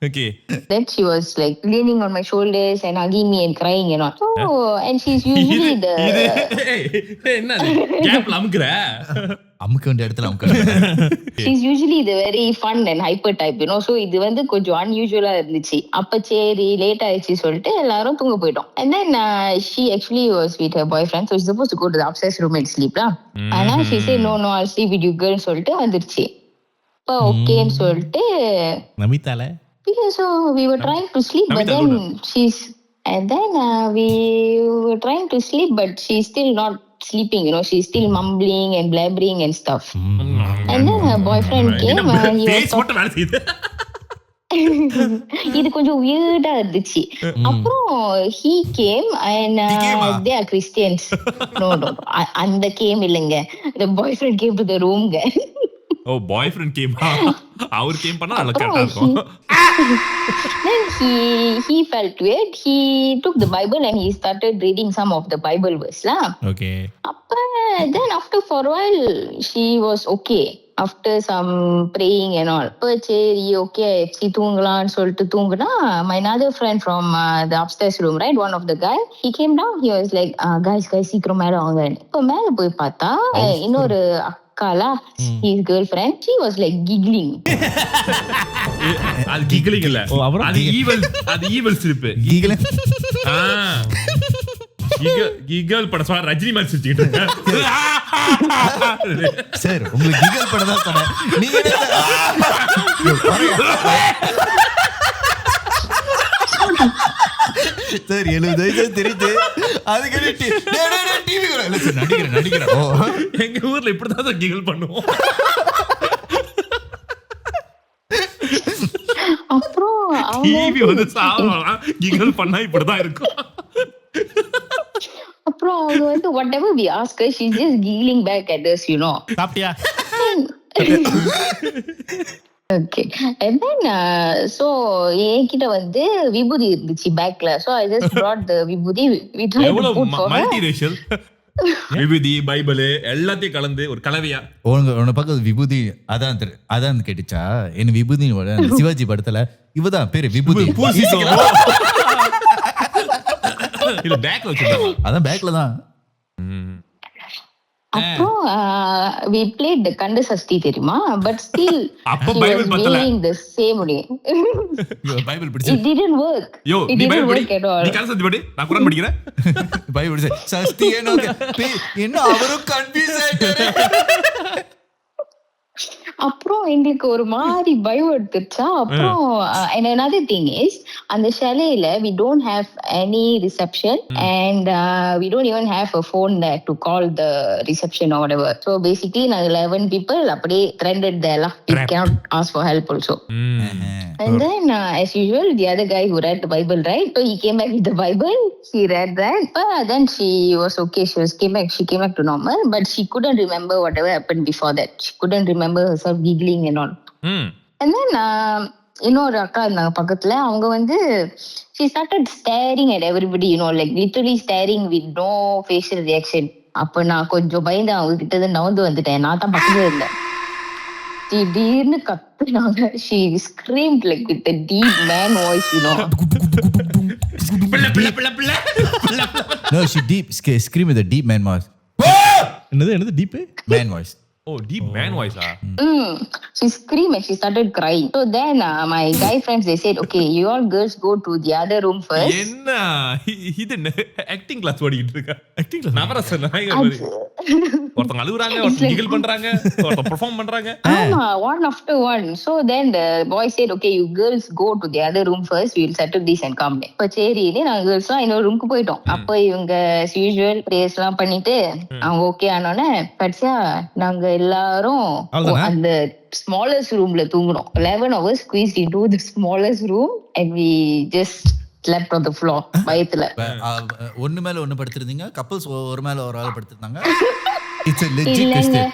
Okay. Then she was like leaning on my shoulders and hugging me and crying and all. Oh, and she's usually the... என்ன கேப்ல அமுக்குற? அமுக்க வேண்டிய இடத்துல அமுக்க. She's usually the very fun and hyper type, you know. So இது வந்து கொஞ்சம் unusual-ஆ இருந்துச்சு. அப்ப சரி லேட் ஆயிடுச்சு சொல்லிட்டு எல்லாரும் தூங்க போயிட்டோம். And then she actually was with her boyfriend. So she's supposed to go to the upstairs room and sleep lah. ஆனா she said no, I'll sleep with you girl சொல்லிட்டு வந்துருச்சு. அப்ப ஓகேன்னு சொல்லிட்டு நமிதால so we were trying to sleep, but then we were trying to sleep, but she's still not sleeping, you know. She's still mumbling and blabbering and stuff. And then her boyfriend came and he was talking. இது கொஞ்சம் weird-ஆ இருந்துச்சு. அப்புறம் he came and they are Christians. No, அந்த came இல்லைங்க. The boyfriend came to the room. ஓ, boyfriend came. அவர் game பண்ணா நல்லா கரெக்டா இருக்கும். Then he felt weird. He took the Bible and he started reading some of the Bible verse lah. Okay. Then after for a while she was okay. After some praying and all. சரி okay she தூங்கலாம்னு சொல்லிட்டு தூங்குனா, my another friend from the upstairs room, right, one of the guy, he came down. He was like guys சீக்கிரம் மேல வாங்க. இப்ப மேல போய் பார்த்தா இன்னொரு Kala, his girlfriend, she was like giggling. அது giggling இல்ல. அது evil சிரிப்பு. Giggling. giggle பட சொல்ற ரஜினி மாதிரி சிரிச்சிட்டு. சார் உங்களுக்கு கிகல் பட தான் சொன்னேன். நீங்க சார் 70 வயசு தெரியுது. அதுக்கு டிவி நடிக்கிறேன். எங்க ஊர்ல இப்படிதான் கிகல் பண்ணுவோம். அப்புறம் டிவி வந்து சாவலாம் கிகல் பண்ணா இப்படிதான் இருக்கும். அப்புறம் அவங்க வந்து whatever we ask her, she's just giggling back at us, you know. சாப்பிட்டியா? Okay. And then so என்கிட்ட வந்து விபூதி இருந்துச்சு பேக்ல. So I just brought the vibhuti. We tried to put for her. Multiracial vibhuti Bible எல்லாத்தையும் கலந்து ஒரு கலவையா. உன பக்கம் விபூதி அதான் கேட்டுச்சா? என்ன விபூதி சிவாஜி படத்துல இவதான் பேரு விபூதி. இல்ல பேக்ல வச்சிருக்காங்க. அதான் பேக்ல தான். அப்புறம் we played the Kanda Sashti தெரியுமா? But still அப்ப பைபிள் பத்தல. the same way. பைபிள் படிச்சு. It didn't work. யோ நீ பைபிள் படி. நீ கந்த சஷ்டி படி. நான் குர்ஆன் படிக்கிறேன். பைபிள் படிச்சு சஷ்டி என்ன அவரும் கன்ஃபியூஸ் ஆயிட்டாரு. அப்புறம் எங்களுக்கு ஒரு மாதிரி பயம் எடுத்துச்சா. அப்புறம் and another thing is அந்த chaletல we don't have any reception and we don't even have a phone there to call the reception or whatever. So basically நாங்க 11 people அப்படியே stranded there lah. We cannot ask for help also. And then as usual the other guy who read the Bible, right, so he came back with the Bible, he read that, but then she was okay, she came back to normal, but she couldn't remember whatever happened before that. She couldn't remember herself giggling and all. And then இன்னொரு அக்கா இருந்தாங்க பக்கத்துல. அவங்க வந்து she started staring at everybody, you know, like literally staring with no facial reaction. அப்ப நான் கொஞ்சம் பயந்து அவங்க கிட்ட இருந்து நவுந்து வந்துட்டேன். நான் தான் பக்கத்துல இருந்தேன். திடீர்னு கத்துனாங்க. She screamed like with a deep man voice, you know. No, she scream with a deep man voice. என்னது deep Man voice. Oh, deep man voice ah. She screamed and she started crying. So then my guy friends, they said, okay, you all girls go to the other room first. என்ன இது acting class ஓடிட்டு இருக்கா? Acting class Navarasan நாயகர் மாதிரி. ஒருத்தங்க அழுகுறாங்க, ஒருத்தங்க கிகில் பண்றாங்க, ஒருத்தங்க பெர்ஃபார்ம் பண்றாங்க. One after one. So then the boy said, okay, you girls go to the other room first. We'll settle this and come back. இப்ப சரி நாங்க girls எல்லாம் இன்னொரு ரூமுக்கு போயிட்டோம். அப்ப இவங்க யூசுவல் பிரேயர்ஸ் எல்லாம் பண்ணிட்டு அவங்க ஓகே ஆனோடனே கடைசியா நாங்க எல்லாரும் அந்த smallest roomல தூங்குறோம். 11 of us squeezed into the smallest room and we just slept on the floor. பயத்துல ஒன்னு மேல ஒன்னு படுத்திருந்தீங்க, கப்பல்ஸ் ஒரு மேல ஒரு ஆள் படுத்திருந்தாங்க. It's a legit question.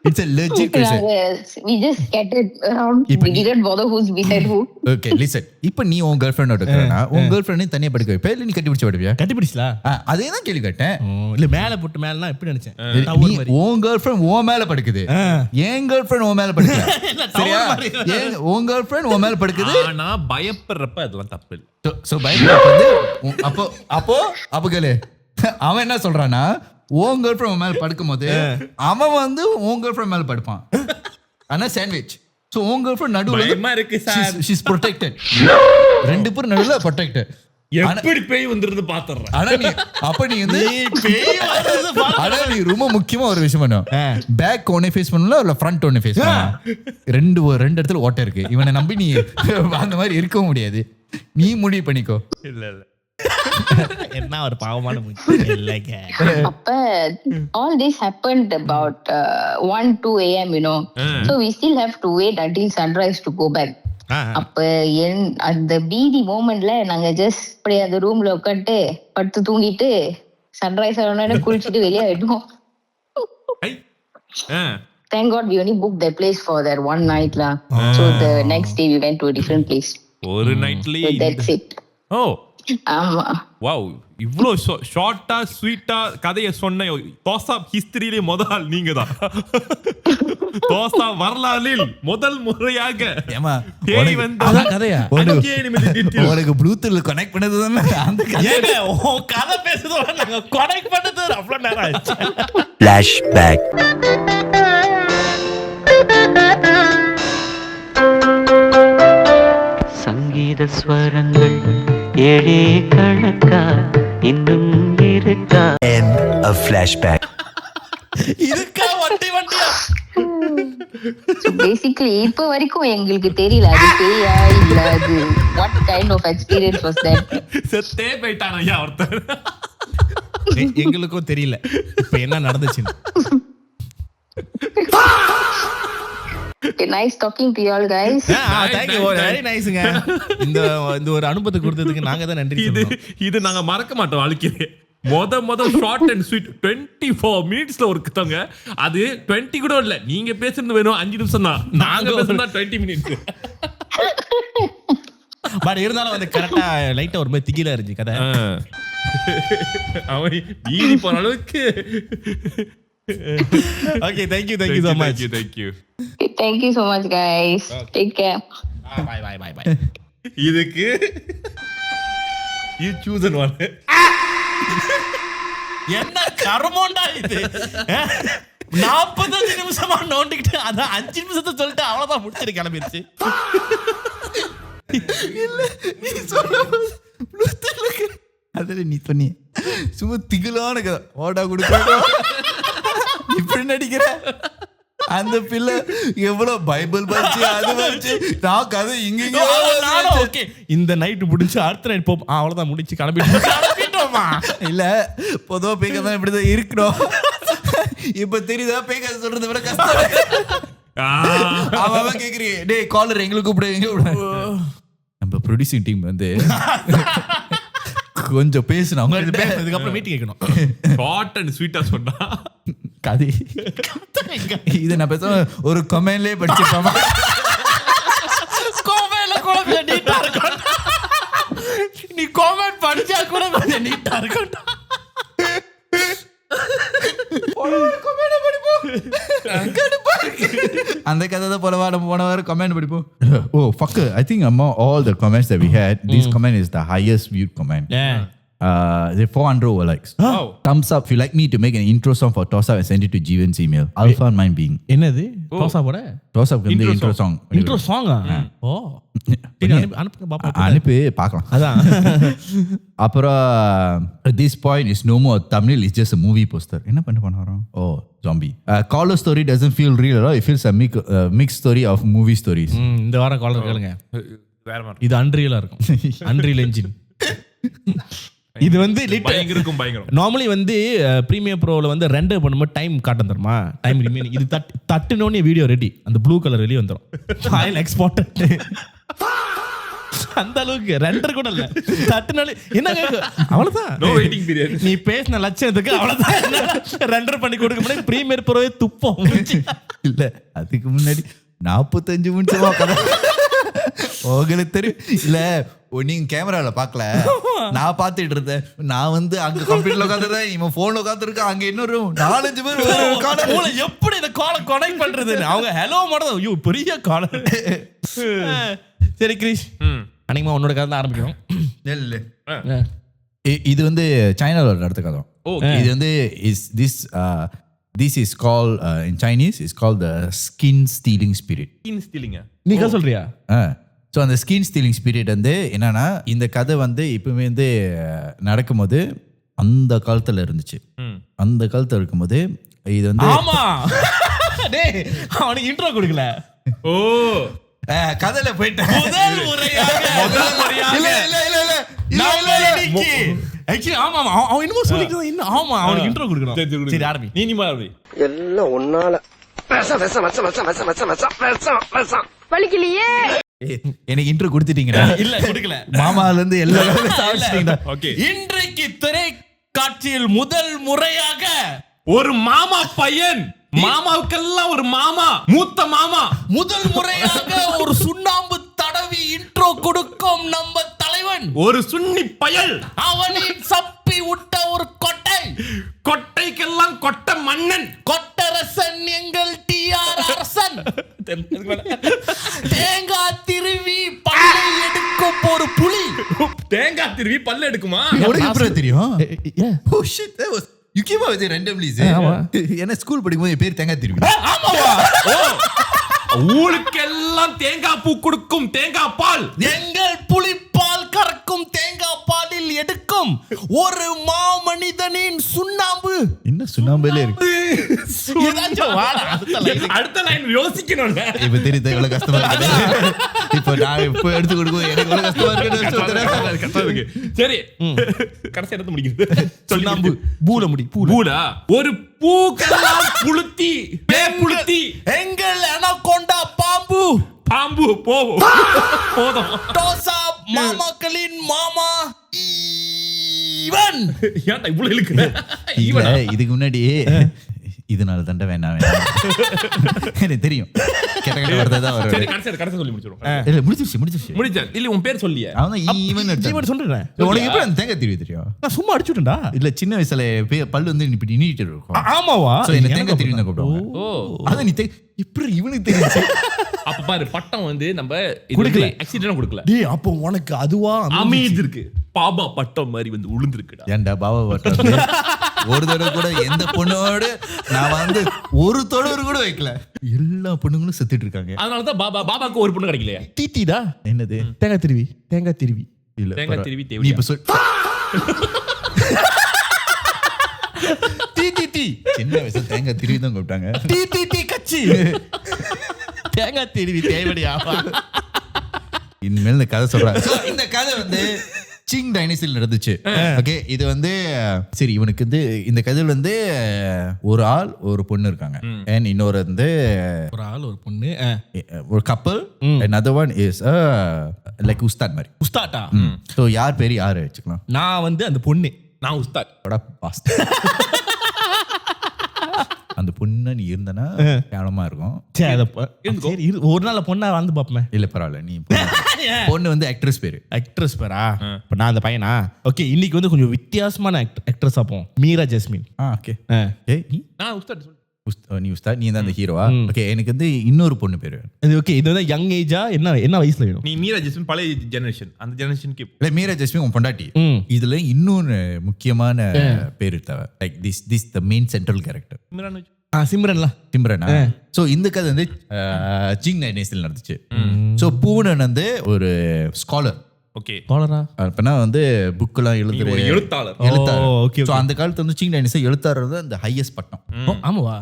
It's a legit question. We just scattered around. We didn't bother who's beside who. Okay, listen. இப்போ நீ உன் கேர்ள் ஃப்ரெண்டோட இருக்கறனா, உன் கேர்ள் ஃப்ரெண்ட் தனியா படுக்க வைப்ப இல்ல நீ கட்டி பிடிச்சு படுவியா? கட்டி பிடிச்சலா? அதே தான் கேள்வி கேட்டேன். இல்ல மேல போட்டு மேலனா எப்படி நினைச்சேன்? நீ உன் கேர்ள் ஃப்ரெண்ட் உன் மேல படுக்குது, என் கேர்ள் ஃப்ரெண்ட் உன் மேல படுக்குது. சரியா? உன் கேர்ள் ஃப்ரெண்ட் உன் மேல படுக்குது. ஆனா பயப்படுறப்ப அதெல்லாம் தப்பு இல்ல. சோ பயப்படுறப்ப வந்து அப்போ கேளு. அவன் என்ன சொல்றானா, உன் கேர்ள் ஃப்ரெண்ட் மேல படுக்கும்போது அவன் வந்து உன் கேர்ள் ஃப்ரெண்ட் மேல படுப்பான். ஆனா சாண்ட்விச். சோ உன் கேர்ள் ஃப்ரெண்ட் நடுவுல பயமா இருக்கு சார். she is protected. ரெண்டு பேரும் நடுவுல protected. எப்படி பேய் வந்திருந்து பாத்துறேன். ஆனா நீ அப்ப நீ வந்து பேய் வந்தது பா. ஆனா நீ ரொம்ப முக்கியமா ஒரு விஷயம் பண்ணு. பேக் ஒண்ணே ஃபேஸ் பண்ணல இல்ல ஃப்ரண்ட் ஒண்ணே ஃபேஸ் பண்ணல. ரெண்டு இடத்துல ஓட்டை இருக்கு. இவனை நம்பி நீ அந்த மாதிரி இருக்க முடியாது. நீ முடிவு பண்ணிக்கோ. இல்ல என்ன ஒரு பாவமான முக்கியம் இல்லைங்க. அப்ப all this happened about 1-2 a.m. you know. So we still have to wait until sunrise to go back. அப்ப அந்த பீதி மோமெண்ட்ல நாங்க ஜஸ்ட் அப்படியே அந்த ரூம்ல உட்காந்து படுத்து தூங்கிட்டு சன்ரைஸ் ஆனோட குளிச்சுட்டு வெளியே ஆயிட்டோம். Thank God we only booked that place for that one night lah. So the next day we went to a different place. ஒரு நைட்லயே So that's it. ஓ ஆமா. வாவ், இவ்ளோ ஷார்ட்டா ஸ்வீட்டா கதையை சொன்ன தோசா ஹிஸ்டரியிலே முதல் நீங்க தான். தோசா வரலாற்றில் முதல் முறையாக தேடி வந்த கதையா உனக்கு ப்ளூடூத்ல கனெக்ட் பண்ணது தானே அந்த ஏங்க உன் கதை பேசுறதோட நாங்க கனெக்ட் பண்ணது அவ்வளவு நேரம் ஆச்சு. ஃபிளாஷ்பேக். சங்கீத ஸ்வரங்கள் ஏழே கணக்கா இன்னும் இருக்கா. End of flashback. இதுக்கா வண்டியா So basically இப்ப வரைக்கும் எங்களுக்கு தெரியல அது பேயா இல்ல அது what kind of experience was that. செத்தே போயிட்டான் ஐயா ஒருத்தர். எங்களுக்கும் தெரியல இப்ப என்ன நடந்துச்சுன்னு. Okay, nice talking to you all guys. Thank you, very nice ங்க. இந்த ஒரு அனுபவத்தை கொடுத்ததுக்கு நாங்க தான் நன்றி சொல்லணும். இது நாங்க மறக்க மாட்டோம் வாழ்க்கையிலே. முத ஷார்ட் அண்ட் ஸ்வீட் 24 மினிட்ஸ்ல ஒருத்தவங்க, அது 20 கூட இல்ல, நீங்க பேசுறது வேணும் 5 நிமிஷம் தான், நாங்க பேசுறதா 20 மினிட்ஸ். பட் இருந்தாலும் வந்து கரெக்டா லைட்டா ஒரு மாதிரி திகிலா இருந்துச்சு கதை. அவன் ஈடி போன அளவுக்கு. Okay, thank you so much. Thank you. Thank you so much guys. Take care. Bye. இதுக்கு you choose one. என்ன கர்மோண்டா இது. 45 நிமிஷமா நோண்டிக்கிட்டு அதான் 5 நிமிஷத்தை சொல்லிட்டு அவ்வளவுதான் முடிச்சிட்டு கிளம்பிடுச்சு. நீ சொல்லும்போது அதுல நீ சொன்னி சும்மா திகிலான கதை ஓடா கொடுக்க இப்படி நடிக்கிற. அந்த பிள்ளை எவ்வளவு பைபிள் படிச்சு அது படிச்சு நான் கதை இங்க ஓகே இந்த நைட் முடிஞ்சு அடுத்த நைட் போ அவ்வளவுதான் முடிச்சு கிளம்பிட்டோமா. இல்ல பொதுவா பேக்க தான் இப்படிதான் இருக்கணும். இப்ப தெரியுதா பேக்க சொல்றதை விட கஷ்டம். அவன் கேக்குறீங்க டேய் காலர் எங்களுக்கு கூப்பிடு. நம்ம ப்ரொடியூசிங் டீம் வந்து கொஞ்சம் பேசணும். இதுக்கு அப்புறம் மீட்டிங் கேட்கணும். ஷார்ட் அண்ட் ஸ்வீட்டா சொன்னா கதை இது நான் பேச ஒரு கமெண்ட்லயே படிச்சிருப்பேன். கோமெண்ட்ல நீட்டா இருக்கும். நீ கோமெண்ட் படிச்சா கூட கொஞ்சம் நீட்டா இருக்கும். அந்த கதை தான் போன வாரம் கமெண்ட் படிப்போம். Oh fuck, I think among all the comments that we had, this comment is the highest viewed comment. They 400 over likes. Wow. Thumbs up if you like me to make an intro song for Toss Up and send it to Jeevan's email. Alpha and Mind Being. என்னது தோசா போட Toss Up வந்து intro song. Intro சாங்கா ஓ சரி, அனுப்புங்க பாப்பா. அனுப்பி பார்க்கலாம். அதான் அப்புறம் at this point is no more thumbnail, it's just a movie poster. என்ன பண்ண வரோம்? Oh, zombie. Caller story doesn't feel real at all. It feels a mixed story of movie stories. இந்த வாரம் காலர் கேளுங்க. வேற மாதிரி இது அன்ரியலா இருக்கும். Unreal engine. இது வந்து பயங்கரம் பயங்கரம். நார்மலி வந்து பிரீமியர் ப்ரோவில் வந்து ரெண்டர் பண்ணும்போது டைம் காட்டும் தருமா, டைம் ரிமைனிங். இது தட்டுனோடனே வீடியோ ரெடி, அந்த ப்ளூ கலர் வெளியே வந்துடும். File export. அந்த அளவுக்கு ரெண்டர் கூட இல்ல, தட்டுனாலே என்ன அவ்வளவுதான். No waiting period. நீ பேசின லட்சத்துக்கு அவ்வளவுதான் ரெண்டர் பண்ணி கொடுக்க முடியாது. பிரீமியர் ப்ரோவே துப்பம். இல்ல அதுக்கு முன்னாடி 45 நிமிஷமா கதை உங்களுக்கு தெரியும் இல்ல. நீங்க கேமரால பாக்கல, நான் பாத்துட்டு இருந்தேன். நான் வந்து அங்க கம்ப்யூட்டர்ல உட்காந்துருந்தேன், இவன் போன்ல உட்காந்துருக்கான். அங்க இன்னொரு 4-5 பேர் எப்படி இந்த காலை கனெக்ட் பண்றது? அவங்க ஹலோ மாடல். ஐயோ பெரிய காலர். சரி கிரீஷ், அன்னைக்குமா உன்னோட கதை ஆரம்பிக்கணும். இல்ல இது வந்து சைனால நடந்த கதை. இது வந்து this is called in Chinese is called the skin stealing spirit. Skin stealing. நீ கதை சொல்றியா? ஸோ அந்த ஸ்கின் ஸ்டீலிங் ஸ்பிரிட் வந்து என்னன்னா, இந்த கதை வந்து இப்பவுமே வந்து நடக்கும்போது அந்த காலத்துல இருந்துச்சு. அந்த காலத்துல இருக்கும்போது இது வந்து ஆமா டேய் அவனுக்கு இன்ட்ரோ கொடுக்கல. ஓ கதையில போயிட்டேன். முதல் முறையாக ஆக்சுவலி ஆமா அவன் இன்னும் சொல்லிட்டு இன்னும் ஆமா அவனுக்கு இன்ட்ரோ கொடுக்கணும். சரி ஆரம்பி. நீ மாதிரி எல்லாம் ஒன்னால வலிக்கலையே. எனக்கு இன்ட்ரோ கொடுத்துட்டீங்களா? இல்ல கொடுக்கல. மாமால இருந்து எல்லாரும் ஓகே. இன்றைக்கு திரைக்காட்சியில் முதல் முறையாக ஒரு மாமா பையன், மாமாவுக்கெல்லாம் ஒரு மாமா, மூத்த மாமா, முதல் முறையாக ஒரு சுண்ணாம்பு தடவி இன்ட்ரோ கொடுக்கும் நம்ம தலைவன். ஒரு சுன்னி பயல், அவனின் சப்பி விட்ட ஒரு கொட்டை, கொட்டைக்கெல்லாம் கொட்ட மன்னன், கொட்டரசன் எங்கள் டிஆர் அரசன். தேங்காய் திருவி பல்லை எடுக்கும் ஒரு புலி. தேங்காய் திருவி பல்ல எடுக்குமா? உனக்கு எப்படி தெரியும்? Oh shit, that was you came out with it randomly. என்ன ஸ்கூல் படிக்கும்போது என் பேர் தேங்காய் திருவி. ஆமாவா? ஊருக்கெல்லாம் தேங்காய் பூ கொடுக்கும் தேங்காய் பால், எங்கள் புலிப்பால் கறக்கும் தேங்காய் பாலில் எடுக்கும் ஒரு மாமனிதனின் சுண்ணாம்பு. என்ன சுண்ணாம்புல இருக்கு? ஏதாச்சும் வாடா, அடுத்த லைன் யோசிக்கணும்ல. இப்ப தெரியுது எவ்வளவு கஷ்டமா இருக்கு. இப்ப நான் இப்ப எடுத்து கொடுக்கும் எனக்கு எவ்வளவு கஷ்டமா இருக்கு. சரி கடைசி எடுத்து முடிக்கிறது. சுண்ணாம்பு பூல முடி பூடா ஒரு பூக்கெல்லாம் புளுத்தி புளுத்தி எங்கள் அனகொண்டா பாம்பு பாம்பு போதும். டோசா மாமாக்களின் மாமா ஈவன். ஏன்டா இவ்வளவு இழுக்குற? இல்ல இதுக்கு முன்னாடி இதனால தண்டை வேண்டாம் எனக்கு தெரியும். கெட்ட கெட்ட வார்த்தை தான் வரும். சரி கடைசி சொல்லி முடிச்சிரும். இல்ல முடிச்சிருச்சு. முடிச்சா இல்ல உன் பேர் சொல்லியே. அவன் ஈவன் சொல்றேன். உனக்கு எப்படி அந்த தேங்காய் திருவி தெரியும்? நான் சும்மா அடிச்சுட்டேன்டா. இல்ல சின்ன வயசுல பல்லு வந்து இப்படி நீட்டிட்டு இருக்கும். ஆமாவா? சோ என்ன தேங்காய் திருவி தான் கூப்பிடுவாங்க. ஓ அத நீ இப்படி இவனுக்கு தெரியுது. அப்ப பாரு பட்டம் வந்து நம்ம கொடுக்கல, ஆக்சிடென்ட் கொடுக்கல. டேய் அப்போ உனக்கு அதுவா அமைதி இருக்கு. பாபா பட்டம் மாதிரி வந்து உளுந்திருக்குடா. ஏன்டா பாபா பட்டம்? ஒரு தடவை கூட எந்த பொண்ணோட நான் வந்து ஒரு தொடர் கூட வைக்கல. எல்லா பொண்ணுங்களும் செத்துட்டு இருக்காங்க. அதனாலதான் பாபாக்கு ஒரு பொண்ணு கிடைக்கலையா? டீடா. என்னது? தேங்காய் திருவி இல்ல தேங்காய் திருவி நீ இப்ப சொல். டி சின்ன வயசுல தேங்காய் திருவி தான் கூப்பிட்டாங்க. டி கச்சி. தேங்காய் திருவி தேவடியா? இனிமேல் இந்த கதை சொல்றாங்க. இந்த கதை வந்து சிங் டைனஸ்டில நடந்துச்சு. ஓகே இது வந்து சரி இவனுக்கு வந்து இந்த கதையில வந்து ஒரு ஆள் ஒரு பொண்ணு இருக்காங்க. and இன்னொரு வந்து ஒரு ஆள் ஒரு பொண்ணு ஒரு கப்பல். another one is like Ustad மாதிரி. உஸ்தாட்டா? சோ யார் பேரு யாரு வச்சுக்கலாம்? நான் வந்து அந்த பொண்ணு. நான் உஸ்தாத். அந்த பொண்ணு நீ இருந்தனா கேவலமா இருக்கும். சரி ஒரு நாள் பொண்ணா வந்து பாப்பேன். இல்ல பரவாயில்ல நீ பொண்ணு வந்து ஆக்ட்ரஸ் பேரு. ஆக்ட்ரஸ் பேரா? இப்ப நான் அந்த பையனா? ஓகே இன்னைக்கு வந்து கொஞ்சம் வித்தியாசமான ஆக்ட்ரஸ் ஆப்போம். மீரா ஜஸ்மின். ஓகே ஏய் நான் உஸ்தாத் சொல்லு. நீ உஸ்தாத், நீ தான் அந்த ஹீரோவா? ஓகே, எனக்கு வந்து இன்னொரு பொண்ணு பேரு இது ஓகே. இது வந்து யங் ஏஜா, என்ன வயசுல வேணும்? நீ மீரா ஜஸ்மின் பழைய ஜெனரேஷன், அந்த ஜெனரேஷனுக்கு இல்ல, மீரா ஜஸ்மின் உன் பொண்டாட்டி. இதுல இன்னொரு முக்கியமான பேரு தேவை. Like this the main central character. Imran வச்சு. சிம்ரன்லாம். சிம்ரனா? சோ இந்த கதை வந்து ஜிங் நைனேஸ்ல நடந்துச்சு. சோ பூனன் வந்து ஒரு ஸ்காலர். ஓகே. காலரா? அப்பனா வந்து புக் எல்லாம் எழுதுற ஒரு எழுத்தாளர். ஓகே. சோ அந்த காலத்துல வந்து சிங் நைனேஸ் எழுத்தாளர் தான் அந்த ஹையஸ்ட் பட்டம். ஆமாவா?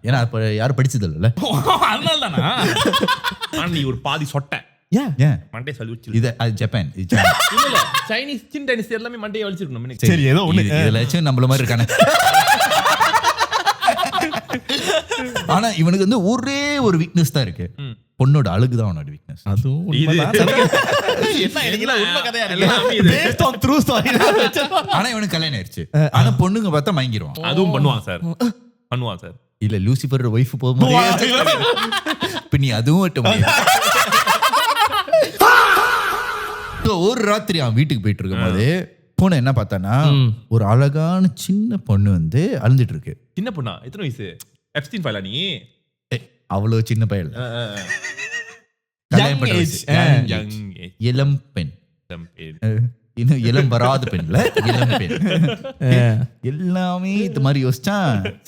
ஏன்னா அப்ப யாரும் படிச்சது இல்ல. அதனால தானா? ஆனா நீ ஒரு பாதி சொட்ட. ஏன் மண்டே சொல்லி வச்சு. இது அது ஜப்பான். இது இல்ல சைனீஸ் சின் டைனிஸ் எல்லாமே மண்டே வலிச்சிருக்கணும். சரி, ஏதோ ஒண்ணு. இதுல வச்சு நம்மள மாதிரி இருக்கானே. ஆனா இவனுக்கு வந்து ஒரே ஒரு வீக்னஸ் தான் இருக்கு. பொண்ணோட அழகு தான் அவனோட வீக்னஸ். அதுவும் உண்மைதான். என்ன எனக்குலாம் உண்மை கதையா இருக்கு. Based on true story. ஆனா இவனுக்கு கல்யாணம் ஆயிடுச்சு. ஆனா பொண்ணுங்க பார்த்தா மயங்கிடுவான். அதுவும் பண்ணுவான் சார். இல்ல லூசிஃபர் ஒய்ஃப் போகும்போது இப்ப நீ அதுவும் விட்ட முடியாது. ஒரு ராத்திரி அவன் வீட்டுக்கு போயிட்டு இருக்கும்போது பொண்ணு என்ன பார்த்தானா, ஒரு அழகான சின்ன பொண்ணு வந்து அழுந்துட்டு இருக்கு. சின்ன பொண்ணா? எத்தனை வயசு? எப்ஸ்டீன் ஃபைலா நீ? அவ்வளவு சின்ன பையன். இளம் பெண், இன்னும் இளம் வராத பெண்ல இளம் பெண். எல்லாமே இது மாதிரி யோசிச்சா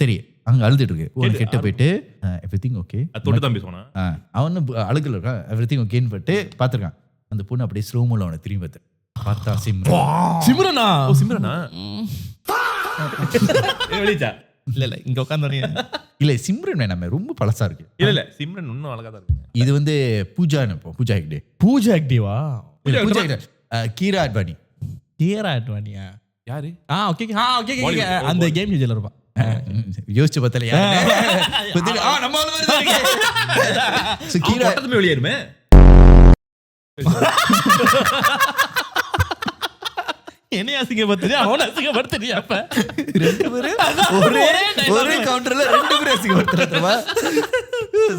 சரி. அங்க அழுதுட்டு இருக்கு. உனக்கு கிட்ட போயிட்டு எவ்ரிதிங் ஓகே தொட்டு தான் பேசுவானா? அவனு அழுகல இருக்கான். எவ்ரிதிங் ஓகேன்னு போட்டு பாத்துருக்கான். அந்த பொண்ணு அப்படியே ஸ்லோமோல அவனை திரும்பி பார்த்தா சிம்ரனா? சிம்ரனா? வெளிச்சா? இல்ல இங்க உட்கார்ந்தோனே. இல்ல சிம்ரன் நம்ம ரொம்ப பழசா இருக்கு. இல்ல சிம்ரன் இன்னும் அழகா தான் இருக்கு. இது வந்து பூஜான்னு பூஜா ஹெக்டே. பூஜா ஆக்டிவா? பூஜா ஹெக்டே. கீரா அட்வானி. கீரா அட்வானியா? யாரு? ஓகே. அந்த கேம் ஜெயில இருப்பான். யோசிச்சு பார்த்தல யாரு? நம்ம ஆளு மாதிரி தான் இருக்கு. சோ கீரா பட்டத்துமே வெளியேறுமே. என்ன அசிங்கப்படுத்துறியா? அவன அசிங்கப்படுத்துறியா? அப்ப ரெண்டு பேரும் ஒரே கவுண்டர்ல ரெண்டு பேரும் அசிங்கப்படுத்துறா.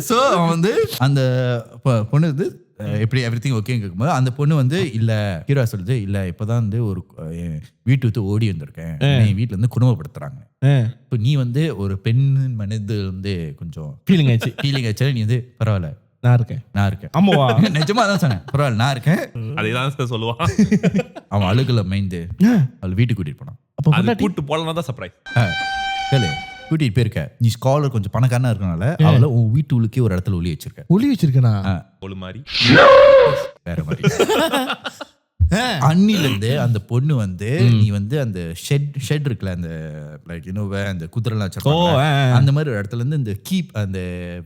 சோ அவன் வந்து அந்த பொண்ணு வந்து எப்படி எவ்ரிதிங் ஓகே கேக்கும்போது அந்த பொண்ணு வந்து இல்ல ஹீரோ சொல்லுது, இல்ல இப்பதான் வந்து ஒரு வீட்டு விட்டு ஓடி வந்திருக்கேன், நீ வீட்டுல இருந்து குடும்பப்படுத்துறாங்க. இப்போ நீ வந்து ஒரு பெண் மனது வந்து கொஞ்சம் ஃபீலிங் ஆச்சு. நீ வந்து பரவாயில்ல நான் இருக்கேன். ஆமாவா? நிஜமா தான் சொன்னேன். பரவாயில்ல நான் இருக்கேன். அதேதான் சார் சொல்லுவான். அவன் அழுகல மைந்து அவள் வீட்டுக்கு கூட்டிட்டு போனான். அப்ப கூட்டு போலனா தான் சர்ப்ரைஸ். கேளு, கூட்டிட்டு போயிருக்க. நீ ஸ்காலர் கொஞ்சம் பணக்காரனா இருக்கனால அவளை உன் வீட்டு உள்ளுக்கே ஒரு இடத்துல ஒளி வச்சிருக்கனா? ஒளி மாதிரி வேற மாதிரி. அன்னில இருந்து அந்த பொண்ணு வந்து நீ வந்து அந்த ஷெட் இருக்குல்ல, அந்த லைக் அந்த குதிரைலாம் வச்சிருக்காங்க அந்த மாதிரி ஒரு இடத்துல இருந்து இந்த கீப் அந்த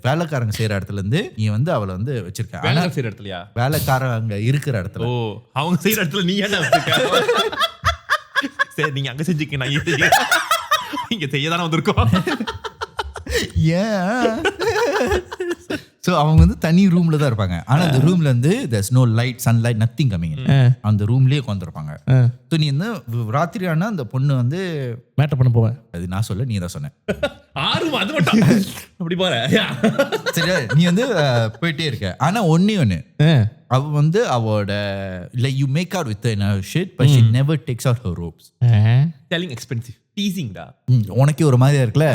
வேலைக்காரங்க செய்யற இடத்துல இருந்து நீ வந்து அவளை வந்து வச்சிருக்க. வேலை செய்யற இடத்துலயா? வேலைக்காரங்க இருக்கிற இடத்துல. ஓ, அவங்க செய்யற இடத்துல நீ ஏன்டா வச்சிருக்க? சரி, நீங்க அங்க செஞ்சுக்க, நான் இங்க செய்யதானே வந்திருக்கோம். ஏன்? சோ அவங்க வந்து தனி ரூம்ல தான் இருப்பாங்க. ஆனா அந்த ரூம்ல இருந்து there's no light, sunlight, nothing coming in. அந்த ரூம்லயே உட்கார்ந்திருப்பாங்க. சோ நீ என்ன ராத்திரி ஆனா அந்த பொண்ணு வந்து மேட்டர் பண்ண போவேன். அது நான் சொல்ல, நீ தான் சொன்ன. ஆறு அது மட்டும் அப்படி போற. சரியா? நீ வந்து போயிட்டே இருக்க. ஆனா ஒண்ணு அவ வந்து அவளோட like you make out with her in her shit but she never takes out her robes. selling expensive teasing டா. உனக்கே ஒரு மாதிரியா இருக்குல்ல.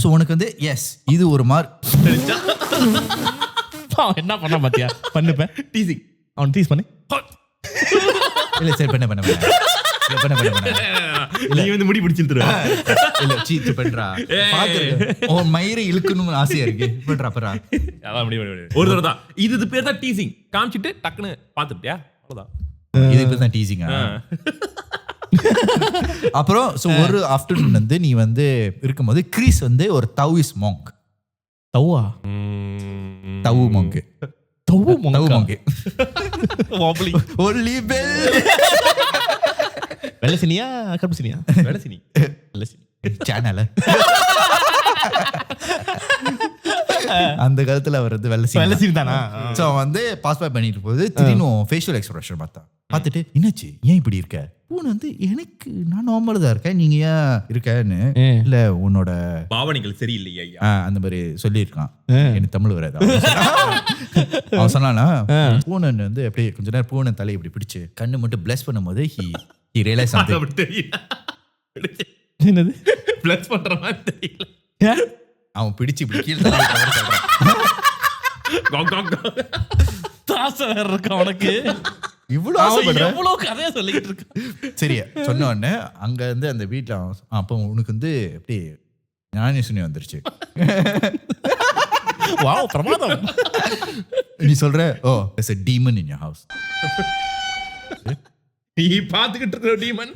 சோ உனக்கு வந்து எஸ் இது ஒரு மாதிரி என்ன பண்ண பாத்தியா? பண்ணுப்பேன் டீசிங். அவன் டீஸ் பண்ணு. இல்ல சரி பண்ண நீ வந்து முடி பிடிச்சிருத்துற. இல்ல சீத்து பண்றா. பாத்துரு உன் மயிரை இழுக்கணும்னு ஆசையா இருக்கு. பண்றா பரா. அதான் முடி ஒரு தடவை தான். இது பேர் தான் டீசிங். காமிச்சிட்டு டக்குன்னு பாத்துட்டியா? அவ்வளவுதான். இது பேர் தான் டீசிங்கா? அப்புறம் சோ ஒரு ஆஃப்டர்நூன் வந்து நீ வந்து இருக்கும்போது கிறிஸ் வந்து ஒரு தௌயிஸ் மாங்க். தௌவா? தவு மாங்க். தவு மாங்க். வாப்லி. Only bell. வெள்ளசினியா கருப்புசினியா? வெள்ளசினி. சேனல அந்த காலத்துல அவர் வந்து வெள்ளசினி தானா? சோ வந்து பாஸ் பை பண்ணிட்டு போகுது. திடீர்னு ஃபேஷியல் எக்ஸ்பிரஷன் பார்த்துட்டு என்னாச்சு ஏன் இப்படி இருக்க? பூனை வந்து எனக்கு நான் நார்மலா தான் இருக்கேன், நீங்க ஏன் இருக்கன்னு. இல்ல உன்னோட பாவனைகள் சரியில்லையா ஐயா அந்த மாதிரி சொல்லியிருக்கான். எனக்கு தமிழ் வராது. அவன் சொன்னானா பூனை வந்து அப்படியே கொஞ்ச நேரம் பூனை தலையை இப்படி பிடிச்சு கண்ணு மட்டும் பிளஸ் பண்ணும்போது he realized something. என்னது பிளஸ் பண்ற மாதிரி தெரியல. அவன் பிடிச்சு இப்படி கீழே தள்ளி விட்ட மாதிரி சொல்றான். தாசை வேற இருக்கா உனக்கு? இவ்வளவு ஆசைப்படுற? எவ்வளவு கதையா சொல்லிக்கிட்டு இருக்கு. சரி சொன்ன உடனே அங்க இருந்து அந்த வீட்டுல அப்ப உனக்கு வந்து எப்படி ஞானேஸ்வரி வந்துருச்சு. வாவ் பிரமாதம். நீ சொல்ற ஓ it's a demon in your house. நீ பாத்துக்கிட்டு இருக்கிற டீமன்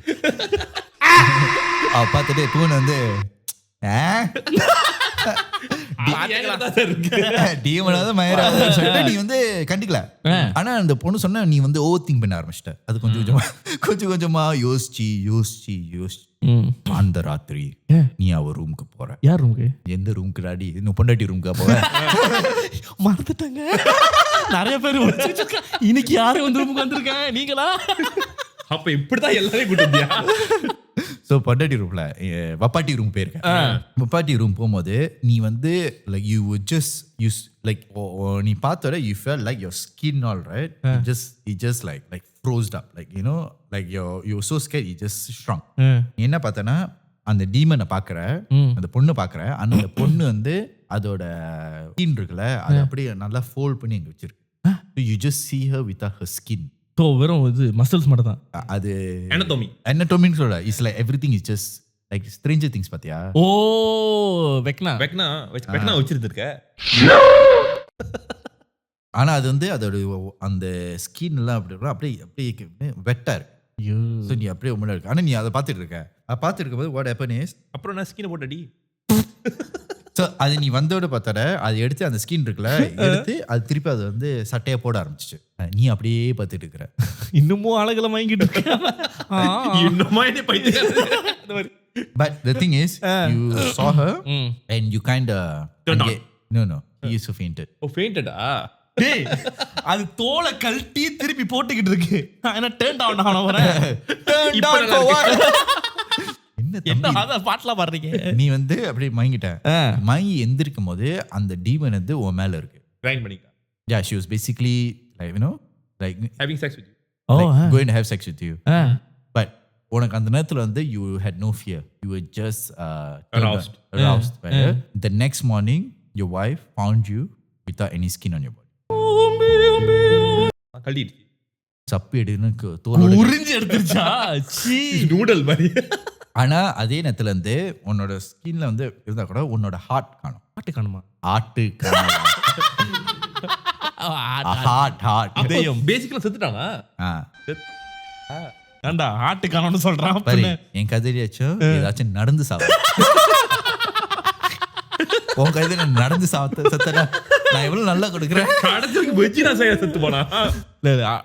அவ பார்த்துட்டு பூனை வந்து டீமனாவது மயிராவது சொல்லிட்டு நீ வந்து கண்டிக்கல. ஆனா அந்த பொண்ணு சொன்ன நீ வந்து ஓவர் திங்க் பண்ண ஆரம்பிச்சிட்ட. அது கொஞ்சம் கொஞ்சமா யோசிச்சு அந்த ராத்திரி நீ அவ ரூமுக்கு போற. யார் ரூமுக்கு? எந்த ரூமுக்கு டாடி? இன்னும் பொண்டாட்டி ரூமுக்கா போற? மறந்துட்டாங்க. நிறைய பேர் இன்னைக்கு யாரு வந்து ரூமுக்கு வந்திருக்காங்க? நீங்களா? அப்ப இப்படிதான் எல்லாரையும் கூட்டு வந்தியா? ஸோ பொண்டாட்டி ரூம்ல வப்பாட்டி ரூம் போயிருக்கேன். வப்பாட்டி ரூம் போகும்போது நீ வந்து like you just use like நீ பார்த்தோட you fell like your skin all right just like frost up like you know like you so scare you just strong. என்ன பார்த்தனா அந்த டீமனை பார்க்குற, அந்த பொண்ணு பார்க்குற, அந்த பொண்ணு வந்து அதோட ஸ்கின் இருக்குல்ல அது அப்படியே நல்லா ஃபோல்ட் பண்ணி அங்கே வச்சிருக்கு. You just see her without her skin. So வெறும் இது மசில்ஸ் மட்டும் தான். அது anatomy சொல்ல it's like everything is just like Stranger things. பாத்தியா? ஓ வெக்னா வச்சிருந்திருக்க. ஆனா அது வந்து அதோட அந்த ஸ்கின் எல்லாம் அப்படியே வெட்டா இருக்கு. ஸோ நீ அப்படியே முன்னாடி இருக்கு. ஆனா நீ அதை பார்த்துட்டு இருக்க. அதை பார்த்துட்டு இருக்கும்போது வாட் ஹேப்பன் இஸ் அப்புறம் நான் ஸ்கின் போட்டடி. ஸோ அது நீ வந்தோட பார்த்தாட அதை எடுத்து அந்த ஸ்கின் இருக்குல்ல எடுத்து அது திருப்பி அது வந்து சட்டையை போட ஆரம்பிச்சிச்சு. நீ அப்படியே பார்த்துட்டு இருக்கிற. இன்னமும் ஆளுகளை வாங்கிட்டு இருக்க. இன்னுமா என்ன பைத்தியம். But the thing is, you saw her and you kind of turned on. No, you so fainted. ஓ ஃபெயிண்டடா? டேய் அது தோலை கழட்டி திருப்பி போட்டுக்கிட்டு இருக்கு. என்ன டர்ன் டவுன் ஆன வரேன். Turn down for what? என்ன அத பாட்ல பாடுறீங்க? நீ வந்து அப்படியே மயங்கிட்ட. மயங்கி எந்திரிக்கும் போது அந்த டீமன் வந்து உன் மேல இருக்கு. கிரைண்ட் பண்ணிட்டா. Yeah, she was basically like you know like having sex with you. Going to have sex with you. But உனக்கு அந்த நேரத்துல வந்து you had no fear. You were just aroused. Right? The next morning your wife found you without any skin on your body. கல்லிடுச்சு. சப்பி எடுன்னு தோலோட உறிஞ்சி எடுத்துருச்சா? சீ noodle மாதிரி. ஆனா அதே நேரத்துல இருந்து உன்னோட ஸ்கின்ல வந்து இருந்தா கூட உன்னோட ஹார்ட் காணும். ஆட்டு காணுமா? ஆட்டு காணும். ஹார்ட் இதயம். பேசிக்கலா செத்துட்டானா? ஏண்டா ஆட்டு காணும்னு சொல்றான். பாரு என் கதையாச்சும் ஏதாச்சும் நடந்து சாவ. உன் கதையில நடந்து செத்தடா நான் எவ்வளவு நல்லா கொடுக்குறேன். கடைசிக்கு வெஜ்ஜி நான் செத்து போனா.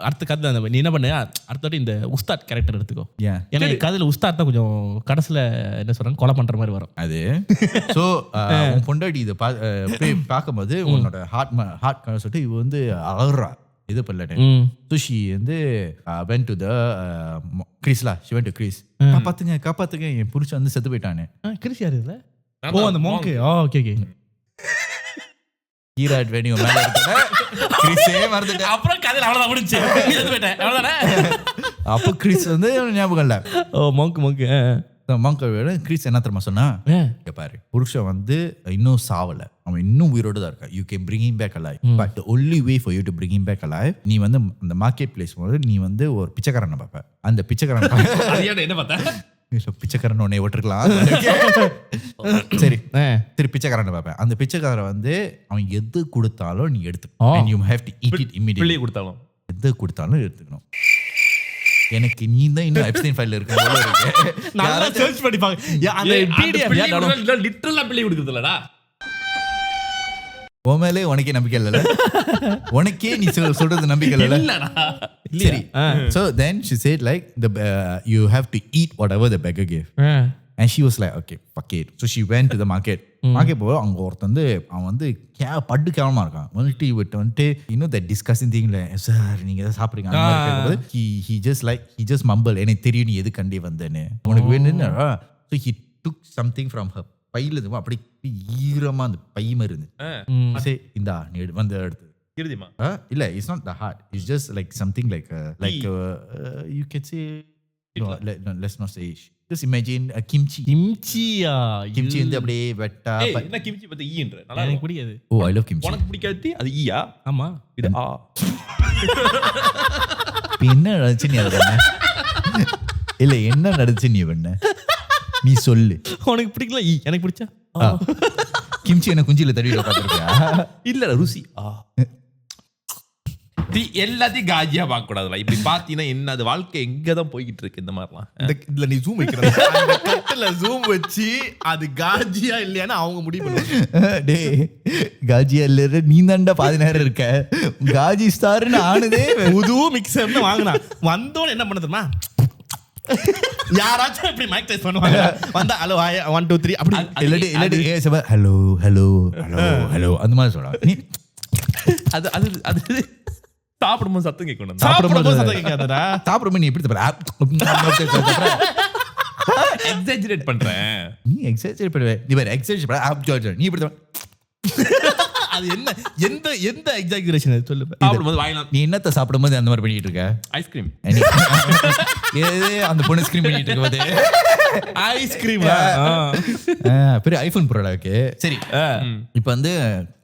அடுத்த கதை அந்த நீ என்ன பண்ண அடுத்த இந்த உஸ்தாத் கேரக்டர் எடுத்துக்கோ. ஏன் எனக்கு கதையில உஸ்தாத் தான் கொஞ்சம் கடைசியில என்ன சொல்றாங்க கொலை பண்ற மாதிரி வரும். அது ஸோ உன் பொண்டாட்டி இதை பார்க்கும்போது உன்னோட ஹார்ட் சொல்லிட்டு இவ வந்து அழறா இது பண்ணல. சுஷி வந்து went to the Chris lah. She went to Chris. காப்பாத்துங்க என் புருஷன் வந்து செத்து போயிட்டானே. கிறிஸ் யாரு இதுல? ஓ அந்த மோங்க். ஓகே ஈராட் வேணி மேல இருக்கற கிறிஸே மறந்துட்ட. அப்புறம் கதையில அவ்வளவுதான் முடிஞ்சு. நீ செத்து போயிட்ட அவ்வளவுதானே. அப்ப கிறிஸ் வந்து ஞாபகம் இல்ல. ஓ மோங்க் மோங்க் வேற கிறிஸ் என்ன தெரியுமா சொன்னா? இங்க பாரு புருஷன் வந்து இன்னும் சாவல, அவன் இன்னும் உயிரோட தான் இருக்கான். You can bring him back alive. But the only way for you to bring him back alive, நீ வந்து அந்த மார்க்கெட் பிளேஸ் போது நீ வந்து ஒரு பிச்சைக்காரனை பார்ப்ப. அந்த பிச்சைக்காரன் என்ன பார்த்தா பிச்சைக்காரன் உன்னை விட்டுருக்கலாம். சரி சரி பிச்சைக்காரனை பார்ப்பேன். அந்த பிச்சைக்காரன் வந்து அவன் எது கொடுத்தாலும் நீ எடுத்துக்கணும். And you have to eat it immediately. பிள்ளை கொடுத்தாலும் எது கொடுத்தாலும் எடுத்துக்கணும். எனக்கு நீ தான் இன்னும் எப்ஸ்டைன் ஃபைல்ல இருக்க போல இருக்கு. நல்லா சர்ச் பண்ணி பாங்க. அந்த PDF லிட்டரலா பிள்ளை கொடுக்கிறது இல்லடா. உன் மேலே உனக்கே நம்பிக்கை இல்லல. உனக்கே நீ சொல்றது நம்பிக்கை இல்லல. சரி. So then she said like you have to eat whatever the beggar gave. And she was like okay fuck it. So she went to the market. போய் அங்க ஒருத்தன் வந்து அவன் வந்து பட்டு கேவலமா இருக்கான். வந்துட்டு you know that discussing thing like sir நீங்க எதை சாப்பிடுறீங்க அந்த மாதிரி கேட்கும்போது he just mumble எனக்கு தெரியும் நீ எது கண்டி வந்தேன்னு உனக்கு வேணும்னா. So he took something from her பையில இருந்து அப்படி ஈரமா அந்த பை மாதிரி இருந்துச்சு. இந்தா நீ வந்து எடுத்து இல்ல it's not the hard, it's just like something like you can say No, let's not say it. Just imagine a kimchi. கிம்ச்சியா Kimchi வந்து அப்படியே வெட்டா. ஏய் என்ன கிம்ச்சி பத்தி ஈன்ற நல்லா எனக்கு இருக்கும். பிடிக்காது. Oh, I love kimchi. உனக்கு பிடிக்காது அது ஈயா ஆமா. இது ஆ இப்ப என்ன நடந்துச்சு நீ அதை பண்ண? இல்ல என்ன நடந்துச்சு நீ பண்ண? நீ சொல்லு. உனக்கு பிடிக்கல எனக்கு பிடிச்சா கிம்ச்சி என்ன குஞ்சில தடவிட்டு உட்காந்துருக்கியா? இல்ல ருசி எல்லாத்தையும் காஜியா பார்க்க கூடாதுல. இப்படி பாத்தீங்கன்னா என்ன அது வாழ்க்கை எங்கதான் போய்கிட்டு இருக்கு இந்த மாதிரிலாம். இதுல நீ ஜூம் வைக்கிற அந்த கட்டுல ஜூம் வச்சு அது காஜியா இல்லையான்னு அவங்க முடிவு பண்ணுவாங்க. டேய் காஜியா இல்ல நீ தான்டா பாதி நேரம் இருக்க. காஜி ஸ்டார்னு ஆனதே புது மிக்சர்னு வாங்கினா வந்தோன்னு என்ன பண்ண தெரியுமா? யாராச்சும் இப்படி மைக் டெஸ்ட் பண்ணுவாங்க. வந்தா ஹலோ 1 2 3 அப்படி இல்லாட்டி ஹலோ ஹலோ ஹலோ ஹலோ அந்த மாதிரி சொல்றாங்க. நீ அது அது அது சாப்பிடும்போது சத்தம் கேட்கணும். சாப்பிடும்போது சத்தம் கேட்காதடா. சாப்பிடும்போது நீ எப்படி தப்பற எக்ஸாஜரேட் பண்றேன். நீ எக்ஸாஜரேட் பண்ணுவே. நீ வேற எக்ஸாஜரேட் பண்ண நீ எப்படி அது என்ன எந்த எந்த எக்ஸாஜரேஷன் அது சொல்லு. சாப்பிடும்போது வாயிலாம் நீ என்னத்த சாப்பிடும்போது அந்த மாதிரி பண்ணிட்டு இருக்க? ஐஸ்கிரீம் அந்த பொண்ணு ஸ்கிரீம் பண்ணிட்டு இருக்கும்போது ஐஸ்கிரீம் பெரிய ஐபோன் ப்ராடக்ட். சரி இப்போ வந்து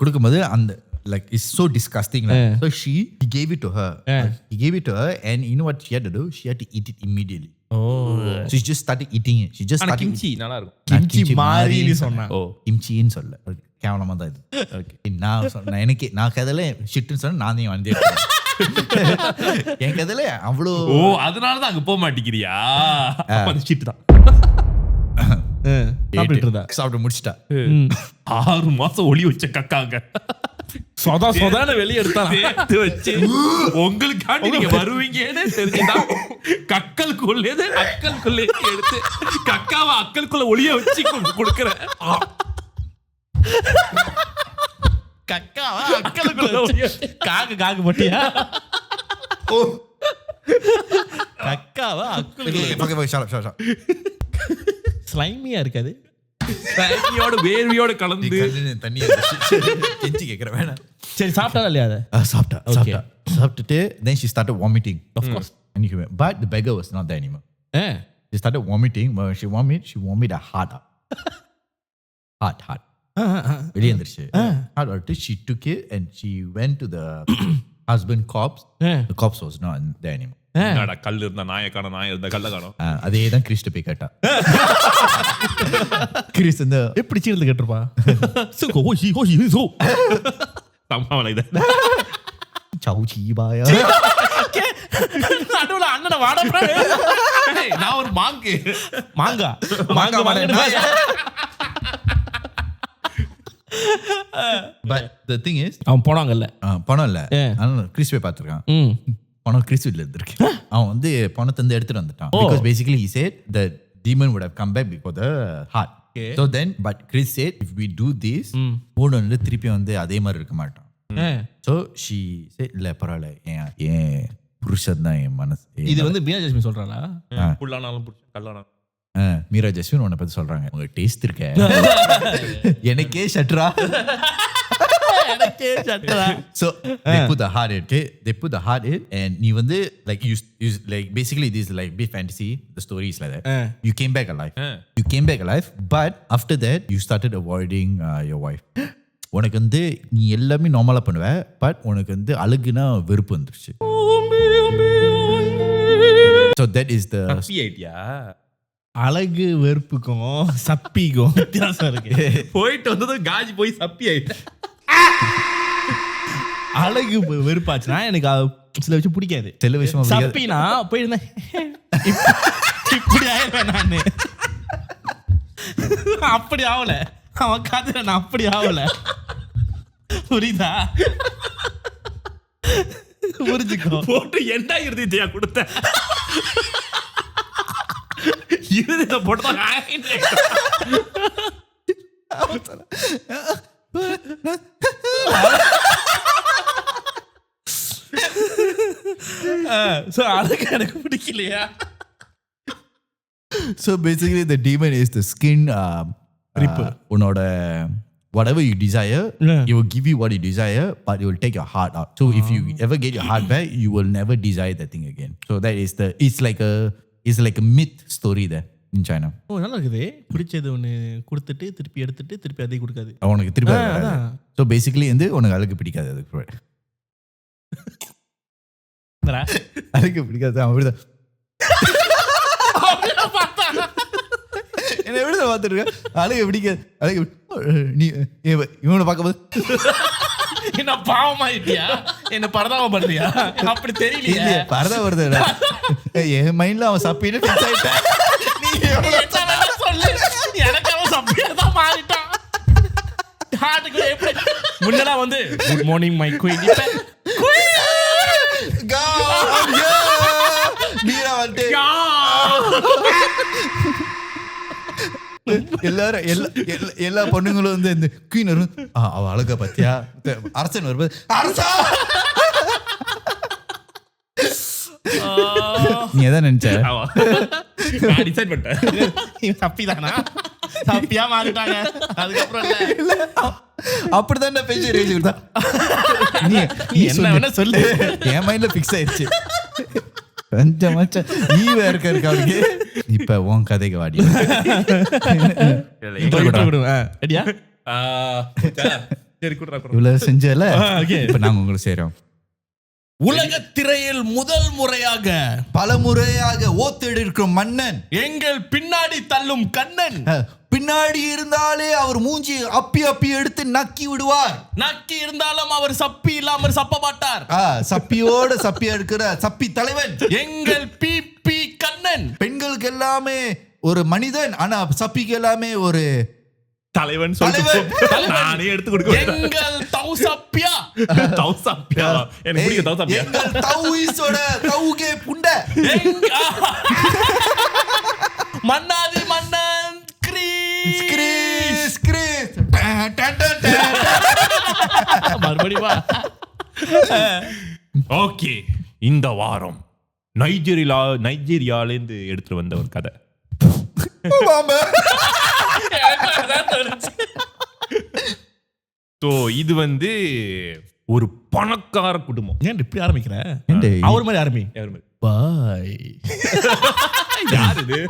கொடுக்கும்போது அந்த like it's so disgusting so he gave it to her. He gave it to her and you know what she had to do? She had to eat it immediately. So she just started eating it. She just ஆனா started kimchi நல்லா இருக்கும். Kimchi மாறி நீ சொன்னா. ஓ கிம்ச்சின்னு சொல்ல கேவலமா தான் இது. ஓகே நான் சொன்னேன் எனக்கு நான் கதல ஷிட்னு சொன்னேன். நானே வந்து என் கதல அவ்வளோ. ஓ அதனால தான் அங்க போக மாட்டேங்கிறியா? அப்ப அந்த ஷிட் தான். சாப்பிட்டு முடிச்சிட்டா. 6 மாசம் ஒளி வச்ச கக்காங்க சொதான வெளியே சேர்த்து வச்சு உங்களுக்காண்டி நீங்க வருவீங்கன்னு தெரிஞ்சுதான் கக்கலுக்குள்ளே அக்கலுக்குள்ளே எடுத்து கக்காவை அக்கலுக்குள்ள ஒளிய வச்சு கொடுக்குற. கக்காவா அக்கலுக்குள்ள காக்கு பட்டியா? கக்காவா அக்கலுக்குள்ள ஸ்லைமியா இருக்காது. வேர்வியோட கலந்து தண்ணி கெஞ்சி கேட்கற வேணாம். சரி சாப்பிட்டா இல்லையா? சாப்பிட்டுட்டு then she started vomiting. Of course. But the beggar was not there anymore. She started vomiting. When she vomit a heart. வெளியே வந்துருச்சு. Heart. She took it and she went to the husband corpse. The corpse was not there anymore. கல் இருந்தா நாயை காணோம், நாய் இருந்தா கல்ல காணோம். அதே தான் கிறிஸ்ட போய் கேட்டா. கிறிஸ் வந்து எப்படி சீர்ந்து கேட்டிருப்பா? சம்பாவளை இதை சவுச்சிபாயா நடுவுல அண்ணனை வாட நான் ஒரு மாங்கா But the thing is அவன் போனாங்கல்ல பணம் இல்ல. கிறிஸ் போய் பார்த்திருக்கான். பணம் கிறிஸ் வீட்ல இருந்திருக்கு. அவன் வந்து பணத்தை வந்து எடுத்துட்டு வந்துட்டான். Because basically he said the demon would have come back before the heart. So then but Chris said if we do this மூணு வந்து திருப்பி வந்து அதே மாதிரி இருக்க மாட்டான். So she said இல்ல பரவாயில்ல ஏன் புருஷன் தான் என் மனசு. இது வந்து மீரா ஜாஸ்மின் சொல்றாளா? புல்லானாலும் புருஷன் கல்லானாலும் மீரா ஜஸ்வின் உன்னை பத்தி சொல்றாங்க. உங்க டேஸ்ட் இருக்க எனக்கே ஷட்ரா. So they put the heart in. Okay, they put the heart in and நீ வந்து like you like basically this like big fantasy. The story is like that. You came back alive. You came back alive, but after that you started avoiding your wife. உனக்கு வந்து நீ எல்லாமே நார்மலா பண்ணுவ, but உனக்கு வந்து அழுகுனா வெறுப்பு வந்துருச்சு. So that is the அழகு வெறுப்புக்கும் சப்பிக்கும் வித்தியாசம் இருக்கு. போயிட்டு வந்ததும் காஜி போய் சப்பி ஆயிட்டேன். அழகு வெறுப்பாச்சுன்னா எனக்கு சில விஷயம் பிடிக்காது. சில விஷயம் சப்பினா போயிருந்தேன் இப்படி ஆயிடுவேன் நானு. அப்படி ஆகல அவன் காதுல நான் அப்படி ஆகல. புரியுதா? புரிஞ்சுக்கோ. போட்டு என்ன இறுதியா கொடுத்த இறுதியை போட்டுதான் அதுக்கு எனக்கு பிடிக்கலையா? So basically the demon is the skin ripper. உன்னோட whatever you desire, it will give you what you desire, but it will take your heart out. So if you ever get your heart back, you will never desire that thing again. So that is it's like is like a myth story there in China. ஓ நல்லா இருக்குது. பிடிச்சது ஒன்று கொடுத்துட்டு திருப்பி எடுத்துட்டு திருப்பி அதே கொடுக்காது. அவனுக்கு திருப்பி அதான். ஸோ பேசிக்கலி வந்து உனக்கு அழுக்கு பிடிக்காது. அதுக்கு அழுக்கு பிடிக்காது. அவன் அப்படிதான் என்ன எப்படிதான் பார்த்துட்டு இருக்க. அழுகு பிடிக்காது. அழுகு நீ இவனை பார்க்கும்போது என்ன பாவமாயிட்டியா, என்ன பரதாம பண்றியா? அப்படி தெரியல. பரதா வருது என் மைண்ட்ல அவன் சப்பின்னு ஃபிக்ஸ் ஆயிட்டான். எனக்கு அவன் சப்பியா தான் மாறிட்டான். எப்படி முன்னெல்லாம் வந்து good morning my queen, Meera வந்து எல்லாரும் எல்லா பொண்ணுங்களும் வந்து இந்த குயின் வரும். அவ அழக பத்தியா அரசன் வரும்போது அரசா நீ எதான் நினைச்ச? நான் டிசைட் பண்ணிட்டேன். சப்பிதானா சப்பியா மாறிட்டாங்க. அதுக்கப்புறம் அப்படிதான் பேசி ரேஜ் கொடுத்தா. நீ என்ன வேணா சொல்லு, என் மைண்ட்ல ஃபிக்ஸ் ஆயிடுச்சு. நீ வேற இருக்க அவனுக்கு. இப்ப உன் கதைக்கு வாடி ரெடியா? சரி குடுறா. இவ்வளவு செஞ்சல. இப்ப நாங்க உங்களுக்கு செய்றோம். உலக திரையில் முதல் முறையாக பல முறையாக ஓத்தெடுக்கும் மன்னன், எங்கள் பின்னாடி தள்ளும் கண்ணன், பின்னாடி இருந்தாலே அவர் மூஞ்சி அப்பி அப்பி எடுத்து நக்கி விடுவார். நக்கி இருந்தாலும் அவர் சப்பி இல்லாமல் சப்ப மாட்டார். சப்பியோட சப்பி எடுக்கிற சப்பி தலைவன் எங்கள் பி கண்ணன். பெண்களுக்கு எல்லாமே ஒரு மனிதன், ஆனா சப்பிக்கு எல்லாமே ஒரு தலைவன் சொல்லிட்டு நானே எடுத்து கொடுக்க. எங்கள் தௌசப்பியா. தௌசப்பியா எனக்கு பிடிக்க. தௌசப்பியா எங்கள் தௌயிஸோட தௌகே புண்ட. மன்னாதி மன்னன் கிரீஸ் கிரீஸ் கிரீஸ். மறுபடியும் வா. ஓகே, இந்த வாரம் நைஜீரியாலேருந்து எடுத்துட்டு வந்த ஒரு கதை. ஸோ இது வந்து ஒரு பணக்கார குடும்பம். ஏன் இப்படி ஆரம்பிக்கிற? அவர் மாதிரி ஆரம்பி. பாய். யார் இது?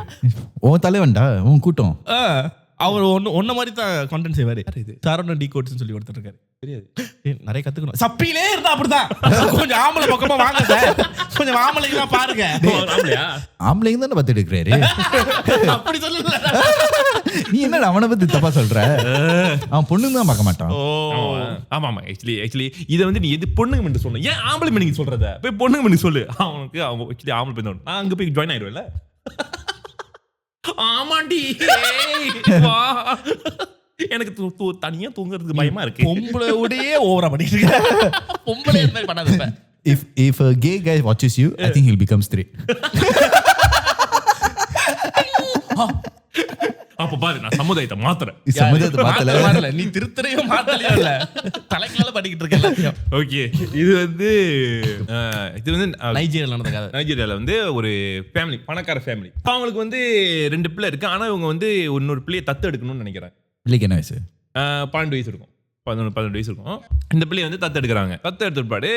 உன் தலைவன்டா, உன் கூட்டம். அவர் ஒன்ன மாதிரி தான் கண்டென்ட் செய்வாரு. சாரோன் டி கோட்ஸ் சொல்லி ஒருத்தர் இருக்காரு. தெரியாது, நிறைய கத்துக்கணும். சப்பிலே இருந்தா அப்படிதான். கொஞ்சம் ஆம்பளை பக்கமா வாங்க சார், கொஞ்சம் ஆம்பளைங்க பாருங்க. ஆம்பளைங்க தானே பார்த்து எடுக்கிறாரு. அப்படி சொல்லல. நீ என்ன அவனை பத்தி தப்பா சொல்ற? அவன் பொண்ணுங்க தான் பார்க்க மாட்டான். ஆமா ஆமா. ஆக்சுவலி இதை வந்து நீ எது பொண்ணுங்க மட்டும் சொல்லணும். ஏன் ஆம்பளை மணிக்கு சொல்றத போய் பொண்ணுங்க மணி சொல்லு. அவனுக்கு அவங்க ஆக்சுவலி ஆம்பளை போய் நான் அங்க போய் ஜாயின் ஆயிடுவேன்ல. ஆமாண்டி, எனக்கு தனியா தூங்குறதுக்கு பயமா இருக்கு. பொம்பளை உடையே ஓவரா பண்ணிட்டு இருக்க. பொம்பளை என்ன பண்ணாத. If a gay guy watches you, I think he'll become straight. அப்ப பாரு, நான் சமுதாயத்தை மாத்துறேன். சமுதாயத்தை மாத்தல, நீ திருத்தறையும் மாத்தலையோ இல்ல, தலைக்குள்ள படிக்கிட்டு இருக்க எல்லாத்தையும். ஓகே, இது வந்து நைஜீரியால நடந்த கதை. நைஜீரியால வந்து ஒரு ஃபேமிலி, பணக்கார ஃபேமிலி. அவங்களுக்கு வந்து 2 பிள்ளை இருக்கு. ஆனா இவங்க வந்து இன்னொரு பிள்ளையை தத்து எடுக்கணும்னு நினைக்கிறேன். பிள்ளைக்கு என்ன வயசு? 12 வயசு இருக்கும். 11-12 வயசு இருக்கும். இந்த பிள்ளையை வந்து தத்து எடுக்கிறாங்க. தத்து எடுத்துப்பாடு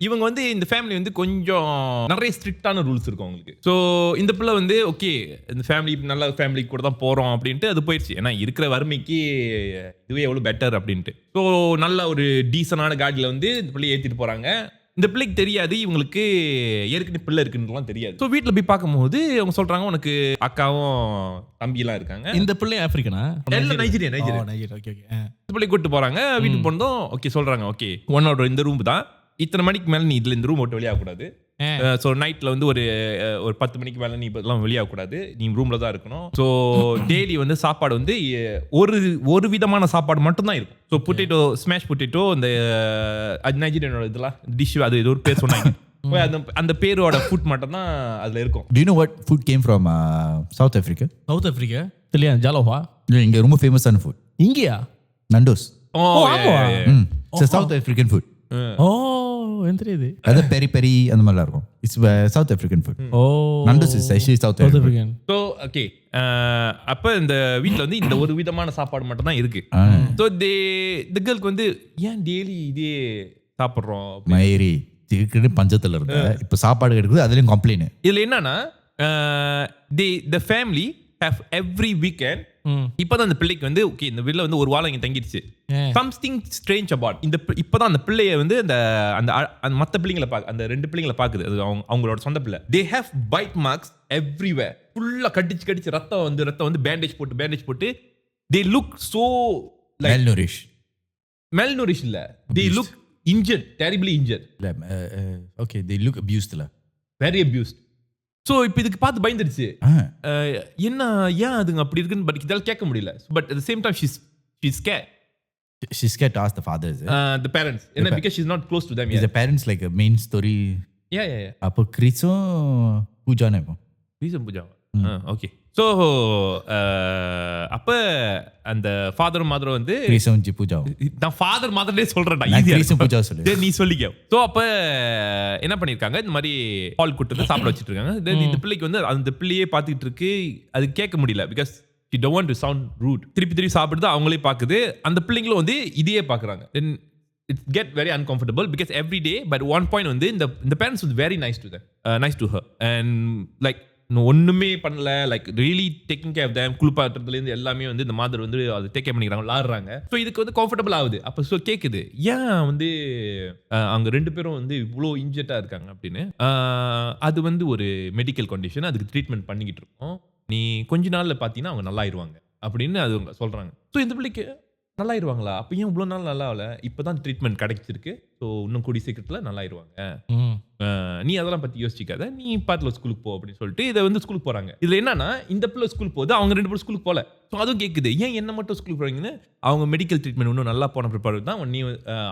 இவங்க வந்து இந்த ஃபேமிலி வந்து கொஞ்சம் நிறைய ஸ்ட்ரிக்டான ரூல்ஸ் இருக்கும் அவங்களுக்கு. ஸோ இந்த பிள்ளை வந்து ஓகே, இந்த ஃபேமிலி நல்ல ஃபேமிலி கூட தான் போகிறோம் அப்படின்ட்டு அது போயிடுச்சு. ஏன்னா இருக்கிற வறுமைக்கு இதுவே எவ்வளோ பெட்டர் அப்படின்ட்டு. ஸோ நல்ல ஒரு டீசனான காடியில் வந்து இந்த பிள்ளையை ஏற்றிட்டு போகிறாங்க. இந்த பிள்ளைக்கு தெரியாது இவங்களுக்கு ஏற்கனவே பிள்ளை இருக்குன்னுலாம் தெரியாது. ஸோ வீட்டில் போய் பார்க்கும்போது அவங்க சொல்றாங்க, உனக்கு அக்காவும் தம்பியெல்லாம் இருக்காங்க. இந்த பிள்ளை ஆப்பிரிக்கனா? நைஜீரியா. ஓகே. இந்த பிள்ளை கூட்டு போறாங்க. வீட்டுக்கு போனதும் ஓகே சொல்றாங்க, ஓகே உன்னோட இந்த ரூம் தான், இத்தனை மணிக்கு மேல நீ இதுல இந்த ரூம் விட்டு வெளியாகக்கூடாது. ஸோ நைட்ல வந்து ஒரு 10 மணிக்கு மேல நீ இதெல்லாம் வெளியாகக்கூடாது, நீ ரூம்ல தான் இருக்கணும். ஸோ டெய்லி வந்து சாப்பாடு வந்து ஒரு விதமான சாப்பாடு மட்டும் தான் இருக்கும். ஸோ பொட்டேட்டோ, ஸ்மாஷ் பொட்டேட்டோ, இந்த நைஜீரியனோட இதெல்லாம் டிஷ், அது ஏதோ ஒரு பேர் சொன்னாங்க. அந்த பேரோட ஃபுட் மட்டும் தான் அதுல இருக்கும். Do you know what food came from South Africa? South Africa தெரியல. ஜாலோவா இங்க ரொம்ப ஃபேமஸான ஃபுட். இங்கயா? நண்டோஸ். ஆமாவா? It's South African food. ஓ, என்ன தெரியுது? அது பெரி பெரி அந்த மாதிரிலாம் இருக்கும். It's South African food. Oh, Nando's is actually South African. So okay, அப்ப இந்த வீட்டில் வந்து இந்த ஒரு விதமான சாப்பாடு மட்டும் தான் இருக்கு. ஸோ இந்த கேர்ளுக்கு வந்து ஏன் டெய்லி இதே சாப்பிட்றோம்? மயிரி பஞ்சத்துல இருந்த இப்ப சாப்பாடு கிடைக்குது, அதுலயும் கம்ப்ளைண்ட். இதுல என்னன்னா the family have every weekend இப்பதான் அந்த பிள்ளைக்கு வந்து ஓகே இந்த வீட்ல வந்து ஒரு வாரம் இங்க தங்கிடுச்சு. Something strange about இந்த இப்பதான் அந்த பிள்ளைய வந்து அந்த அந்த மத்த பிள்ளைங்களை அந்த 2 பிள்ளைங்களை பாக்குது. அது அவங்களோட சொந்த பிள்ளை. They have bite marks everywhere. ஃபுல்லா கடிச்சு ரத்தம் வந்து பேண்டேஜ் போட்டு they look so like malnourished இல்ல. They look injured, terribly injured. Okay, they look abused la. Very abused. So இப்போ இதுக்கு பார்த்து பயந்துருச்சு. என்ன ஏன் அதுங்க அப்படி இருக்குன்னு பட் இதால கேட்க முடியல. But at the same time she's scared. She's scared to ask the fathers. The parents. Because she's not close to them yet. Is the parents like a main story? Yeah. அப்போ கிறிஸும் Pooja நேப்போ. கிறிஸும் Pooja. Okay. So அப்போ அந்த father மாதர் வந்து கிறிஸும் பூஜா. நான் father மாதர்லேயே சொல்றேன்டா. கிறிஸும் பூஜா சொல்லு. நீ சொல்லிக்க. ஸோ அப்போ என்ன பண்ணியிருக்காங்க இந்த மாதிரி பால் கொடுத்து சாப்பிட வச்சுட்டு இருக்காங்க. இந்த பிள்ளைக்கு வந்து அந்த பிள்ளையே பார்த்துக்கிட்டு இருக்கு. அது கேட்க முடியல because she don't want to sound rude. திருப்பி சாப்பிடுது அவங்களே பார்க்குது. அந்த பிள்ளைங்களும் வந்து இதையே பார்க்குறாங்க. Then it get very uncomfortable because every day but one point வந்து இந்த parents was very nice to them, nice to her and like ஒண்ணுமே பண்ணல, like really taking care of them. குளிப்பாட்டுறதுலேருந்து எல்லாமே வந்து இந்த மாதிரி வந்து அதை டேக் கேர் பண்ணிக்கிறாங்க, விளாடுறாங்க. ஸோ இதுக்கு வந்து கம்ஃபர்டபுள் ஆகுது. அப்போ ஸோ கேட்குது ஏன் வந்து அவங்க 2 பேரும் வந்து இவ்வளோ இன்ஜெக்டாக இருக்காங்க அப்படின்னு. அது வந்து ஒரு மெடிக்கல் கண்டிஷன், அதுக்கு ட்ரீட்மெண்ட் பண்ணிக்கிட்டு இருக்கோம். நீ கொஞ்ச நாளில் பார்த்தீங்கன்னா அவங்க நல்லாயிருவாங்க அப்படின்னு அது சொல்கிறாங்க. ஸோ இந்த பிள்ளைக்கு நல்லாயிருவாங்களா? அப்போ ஏன் இவ்வளோ நாள் நல்லா ஆகல? இப்போ தான் ட்ரீட்மெண்ட் கிடைச்சிருக்கு. ஸோ இன்னும் கூடிய சீக்கிரத்தில் நல்லாயிருவாங்க. நீ அதெல்லாம் பற்றி யோசிக்காத, நீ பாட்டில் ஸ்கூலுக்கு போ அப்படின்னு சொல்லிட்டு இதை வந்து ஸ்கூலுக்கு போகிறாங்க. இதில் என்னன்னா இந்த பிள்ளை ஸ்கூலுக்கு போகுது, அவங்க 2 பேரும் ஸ்கூலுக்கு போகல. ஸோ அதுவும் கேட்குது ஏன் என்ன மட்டும் ஸ்கூலுக்கு போகிறீங்கன்னு. அவங்க மெடிக்கல் ட்ரீட்மெண்ட் இன்னும் நல்லா போன பிற்பாடு தான் நீ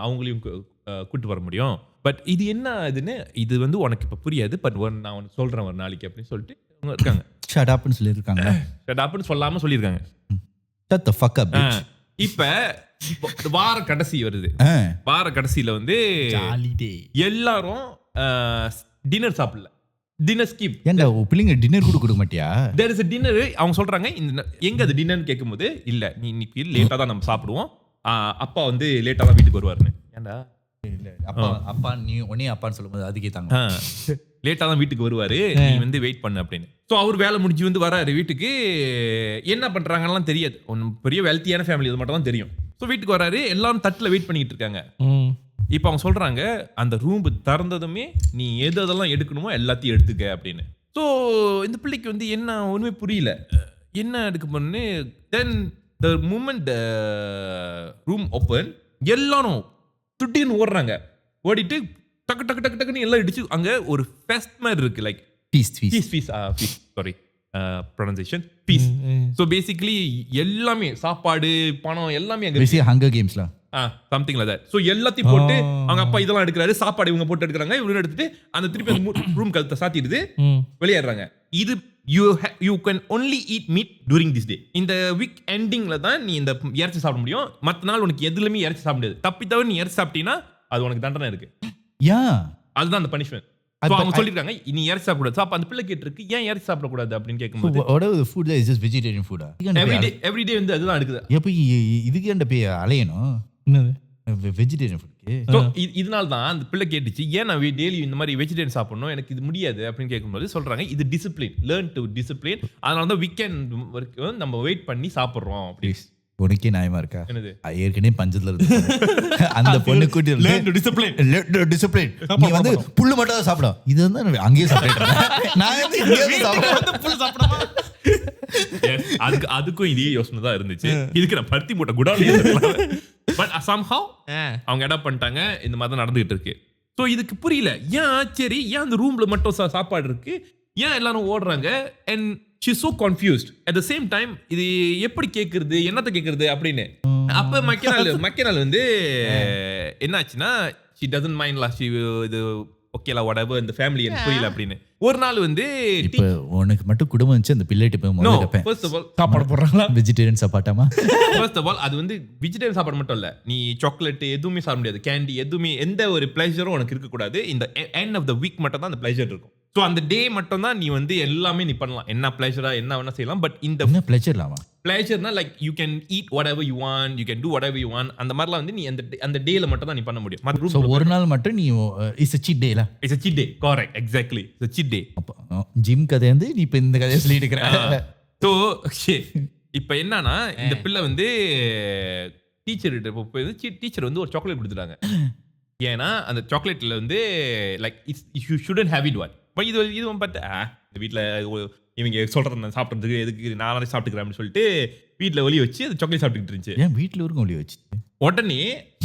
அவங்களையும் கூப்பிட்டு வர முடியும். பட் இது என்ன இதுன்னு இது வந்து உனக்கு இப்போ புரியாது. பட் நான் உனக்கு சொல்கிறேன் ஒரு நாளைக்கு அப்படின்னு சொல்லிட்டு அவங்க இருக்காங்க. ஷட் அப்னு சொல்லியிருக்காங்க. ஷட் அப்னு சொல்லாமல் சொல்லியிருக்காங்க. Shut the fuck up bitch. இப்ப வார கடைசி வருது. வார கடைசியில வந்து எல்லாரும் டின்னர் சாப்பிடல. டின்னர் ஸ்கிப். ஏன்டா பிள்ளைங்க டின்னர் கூட கொடுக்க மாட்டியா? There is a dinner. அவங்க சொல்றாங்க எங்க அது டின்னர்னு கேட்கும்போது இல்ல நீ இன்னைக்கு லேட்டா தான் நம்ம சாப்பிடுவோம், அப்பா வந்து லேட்டா தான் வீட்டுக்கு வருவாருன்னு. ஏன்டா அப்பா நீ ஒன்னே அப்பான்னு சொல்லும்போது அதுக்கே தாங்க லேட்டா தான் வீட்டுக்கு வருவாரு, நீ வந்து வெயிட் பண்ணு அப்படின்னு. ஸோ அவர் வேலை முடிஞ்சு வந்து வராரு வீட்டுக்கு. என்ன பண்றாங்கலாம் தெரியாது, ஒன்றும் பெரிய வெல்த்தியான ஃபேமிலி அது மட்டும் தான் தெரியும். ஸோ வீட்டுக்கு வராரு, எல்லாரும் தட்டில் வெயிட் பண்ணிட்டு இருக்காங்க. இப்போ அவங்க சொல்றாங்க அந்த ரூம் திறந்ததுமே நீ எதெல்லாம் எடுக்கணுமோ எல்லாத்தையும் எடுத்துக்க அப்படின்னு. ஸோ இந்த பிள்ளைக்கு வந்து என்ன ஒன்றுமே புரியல, என்ன எடுக்க போன்னு. தென் the moment the room open, எல்லாரும் துட்டின்னு ஓடுறாங்க. ஓடிட்டு டக்கு டக்கு டக்கு டக்குன்னு எல்லாம் இடிச்சு அங்கே ஒரு ஃபெஸ்ட் மாதிரி இருக்கு. Like fees sorry pronunciation fees. So basically எல்லாமே சாப்பாடு பணம் எல்லாமே அங்கே ஹங்கர் கேம்ஸ்லாம் சம்திங் லைக் தட். ஸோ எல்லாத்தையும் போட்டு அவங்க அப்பா இதெல்லாம் எடுக்கிறாரு, சாப்பாடு இவங்க போட்டு எடுக்கிறாங்க, இவங்க எடுத்துட்டு அந்த திருப்பி அந்த ரூம் கழுத்தை சாத்திடுது, வெளியேறாங்க. இது you can only eat meat during this day. இந்த வீக் எண்டிங்ல தான் நீ இந்த இறைச்சி சாப்பிட முடியும். மற்ற நாள் உனக்கு எதுலையுமே இறைச்சி சாப்பிட முடியாது. தப்பி தவிர நீ இறைச்சி சாப்பிட்டீங்கன்னா அது உனக்கு தண்டனை இருக்கு. அதுதான் அந்த பனிஷ்மெண்ட். அவங்க சொல்லிருக்காங்க நீ இறைச்சி சாப்பிடக்கூடாது. அப்ப அந்த பிள்ளை கேட்டிருக்கு ஏன் இறைச்சி சாப்பிடக்கூடாது அப்படின்னு கேட்கும்போது எவ்ரிடே வந்து அதுதான் எடுக்குது. எப்போ இதுக்கு ஏன்டா போய் அலையணும் வெஜிடேரியன் ஃபுட்க்கு? இதனால தான் அந்த பிள்ளை கேட்டுச்சு ஏன் நான் டெய்லி இந்த மாதிரி வெஜிடேரியன் சாப்பிடணும், எனக்கு இது முடியாது அப்படின்னு கேட்கும்போது சொல்றாங்க இது டிசிப்ளின், லேர்ன் டு டிசிப்ளின். அதனால தான் வீக்கெண்ட் வரைக்கும் நம்ம வெயிட் பண்ணி சாப்பிட்றோம். ப்ளீஸ் உனக்கே நியாயமா இருக்கா? என்னது ஏற்கனவே பஞ்சத்துல இருக்கு அந்த பொண்ணு கூட்டி டிசிப்ளின். நீ வந்து புல்லு மட்டும் தான் சாப்பிடும், இது வந்து அங்கேயே சாப்பிட்டேன். அதுக்கும் இதே யோசனை தான் இருந்துச்சு. இதுக்கு நான் பருத்தி மூட்டை கூட பட் somehow அவங்க அடாப்ட் பண்ணிட்டாங்க. இந்த மாதிரி தான் நடந்துகிட்டு இருக்கு. ஸோ இதுக்கு புரியல ஏன் சரி ஏன் அந்த ரூம்ல மட்டும் சாப்பாடு இருக்கு, ஏன் எல்லாரும் ஓடுறாங்க. And she's so confused at the same time. இது எப்படி கேக்குறது, என்னத்த கேக்குறது அப்படின்னு. அப்ப மக்கனால் வந்து என்னாச்சுன்னா she doesn't mind la, she இது ஓகேலா whatever இந்த ஃபேமிலி எனக்கு புரியல அப்படின்னு. ஒரு நாள் வந்து இப்போ உனக்கு மட்டும் குடும்பம் இருந்துச்சு அந்த பிள்ளைட்டு போய் முதல்ல கேட்பேன் first of all சாப்பாடு போடுறாங்களா வெஜிடேரியன் சாப்பாட்டாமா? first of all அது வந்து வெஜிடேரியன் சாப்பாடு மட்டும் இல்ல, நீ சாக்லேட் எதுவுமே சாப்பிட முடியாது, கேண்டி எதுவுமே, எந்த ஒரு பிளஷரும் உனக்கு இருக்கக்கூடாது. இந்த எண்ட் ஆஃப் த வீக் மட்டும் தான் அந்த பிளஷர் இருக்கும். ஸோ அந்த டே மட்டும் தான் நீ வந்து எல்லாமே நீ பண்ணலாம், என்ன பிளேஷரா என்ன வேணா செய்யலாம். பட் இந்த என்ன பிளேச்சர் இல்லாமா? பிளேஷர்னா like you can eat whatever you want, you can do whatever you want. அந்த மாதிரிலாம் வந்து நீ அந்த டேல மட்டும் தான் நீ பண்ண முடியும். ஸோ ஒரு நாள் மட்டும் நீ இட்ஸ் a cheat day ல. It's a cheat day, correct, exactly, it's a cheat day. அப்போ ஜிம் கதை வந்து நீ இப்போ இந்த கதையை சொல்லிட்டு இருக்கிற. ஸோ இப்போ என்னன்னா இந்த பிள்ளை வந்து டீச்சர்கிட்ட போய் டீச்சர் வந்து ஒரு சாக்லேட் கொடுத்துட்டாங்க. ஏன்னா அந்த சாக்லேட்ல வந்து like you shouldn't have it one. But இது பார்த்தா இந்த வீட்டில் இவங்க சொல்றது நான் சாப்பிட்றதுக்கு எதுக்கு நானே சாப்பிட்டுக்கிறேன் அப்படின்னு சொல்லிட்டு வீட்டில் ஒலி வச்சு அந்த சாக்லேட் சாப்பிட்டுக்கிட்டு இருந்துச்சு. ஏன் வீட்டில் இருக்கும் ஒலி வச்சு? உடனே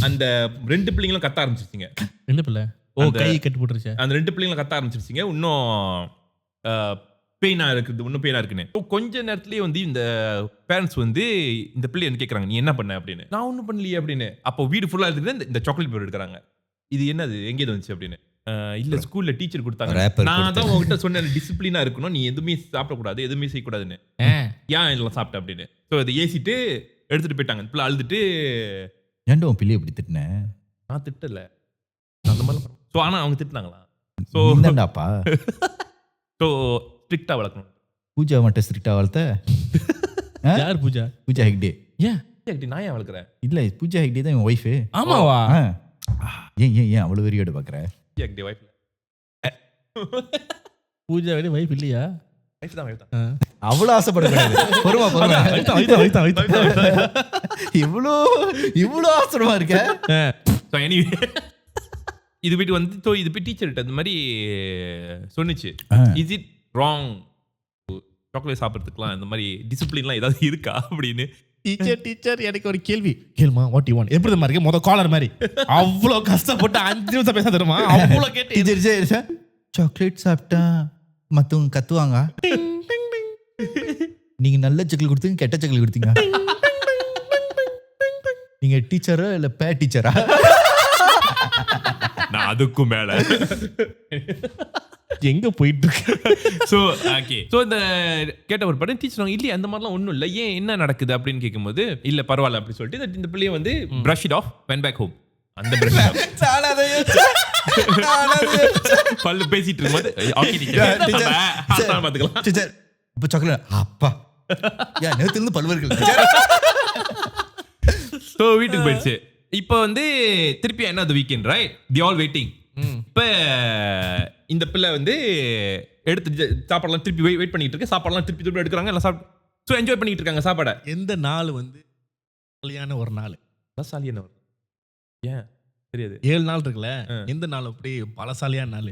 அந்த 2 பிள்ளைங்களும் கத்த ஆரம்பிச்சிருச்சிங்க. என்ன பிள்ளை? கை கட்டு போட்டுருச்சு. அந்த 2 பிள்ளைங்களும் கத்த ஆரம்பிச்சிருச்சிங்க. இன்னும் பெயினா இருக்குது, இன்னும் பெயினா இருக்குன்னு. கொஞ்ச நேரத்துலயே வந்து இந்த பேரண்ட்ஸ் வந்து இந்த பிள்ளை என்ன கேட்கறாங்க, நீ என்ன பண்ண அப்படின்னு. நான் ஒன்றும் பண்ணலையே அப்படின்னு. அப்போ வீடு ஃபுல்லா எடுத்துட்டு இந்த சாக்லேட் பேர் எடுக்கிறாங்க. இது என்னது, எங்கே வந்துச்சு அப்படின்னு. இல்ல ஸ்கூல்ல டீச்சர் கொடுத்தாங்க. நான் தான் உங்ககிட்ட சொன்னேன் டிசிப்ளினா இருக்கணும், நீ எதுவுமே சாப்பிடக்கூடாது, எதுவுமே செய்யக்கூடாதுன்னு. ஏன் இதெல்லாம் சாப்பிட்ட அப்படின்னு. ஸோ அதை ஏசிட்டு எடுத்துட்டு போயிட்டாங்க. பிள்ளை அழுதுட்டு, ஏன்டா உன் பிள்ளை எப்படி திட்டினேன்? நான் திட்டல, அந்த மாதிரிலாம். ஸோ ஆனால் அவங்க திட்டினாங்களா? ஸோ இந்தாண்டாப்பா. ஸோ ஸ்ட்ரிக்டா வளர்க்கணும். பூஜா மட்டும் ஸ்ட்ரிக்டா வளர்த்த? யார் பூஜா? பூஜா ஹெக்டே. ஏன் நான் ஏன் வளர்க்குறேன்? இல்ல பூஜா ஹெக்டே தான் என் ஒய்ஃபு. ஆமாவா? ஏன் ஏன் ஏன் அவ்வளவு வெறியோட பாக்குற? பூஜா விட வைஃப் இல்லையா? அவ்வளவு ஆசைப்படக்கூடாது. பொறுமா பொறுமா. இவ்வளோ ஆசைமா இருக்க. இது போயிட்டு வந்து இது போய் டீச்சர்கிட்ட இந்த மாதிரி சொன்னிச்சு. இஸ் இட் ராங் சாக்லேட் சாப்பிட்றதுக்குலாம் இந்த மாதிரி டிசிப்ளின்லாம் ஏதாவது இருக்கா அப்படின்னு. டீச்சர் எனக்கு ஒரு கேள்வி கேளுமா, வாட் யூ வாண்ட். எப்படி மாதிரி மொதல் காலர் மாதிரி அவ்வளோ கஷ்டப்பட்டு 5 நிமிஷம் பேச தருமா? அவ்வளோ கேட்டு சாக்லேட் சாப்பிட்டா மற்றவங்க கத்துவாங்க, நீங்க நல்ல சாக்லேட் கொடுத்தீங்க கெட்ட சாக்லேட் கொடுத்தீங்க, நீங்க டீச்சரா இல்ல பே டீச்சரா? நான் அதுக்கும் மேல எங்க போயிட்டு இருக்கு. ஸோ ஓகே, ஸோ இந்த கேட்ட ஒரு படம் டீச்சர் இல்லையே அந்த மாதிரிலாம் ஒன்றும் இல்லை, ஏன் என்ன நடக்குது அப்படின்னு கேட்கும்போது இல்லை பரவாயில்ல அப்படி சொல்லிட்டு இந்த பிள்ளைய வந்து brush it off when back home. அந்த பிரஷ் பல்லு பேசிட்டு இருக்கும்போது பார்த்துக்கலாம் டீச்சர் இப்போ சாக்லேட் அப்பா ஏன் நேரத்துல இருந்து பல்வர்கள். ஸோ வீட்டுக்கு போயிடுச்சு. இப்போ வந்து திருப்பி என்ன வீக்கெண்ட் ரைட், தி ஆல் வெயிட்டிங். இப்போ இந்த பிள்ளை வந்து எடுத்து சாப்பாடுலாம் திருப்பி வெயிட் பண்ணிட்டு இருக்கு. சாப்பாடுலாம் திருப்பி எடுக்கிறாங்க, எல்லாம் சாப்பிட்டு ஸோ என்ஜாய் பண்ணிட்டு இருக்காங்க சாப்பாடை. எந்த நாள் வந்து பலசாலியான ஒரு நாள்? பலசாலியான ஒரு ஏன் தெரியாது, 7 நாள் இருக்குல்ல, எந்த நாள் அப்படி பலசாலியான நாள்?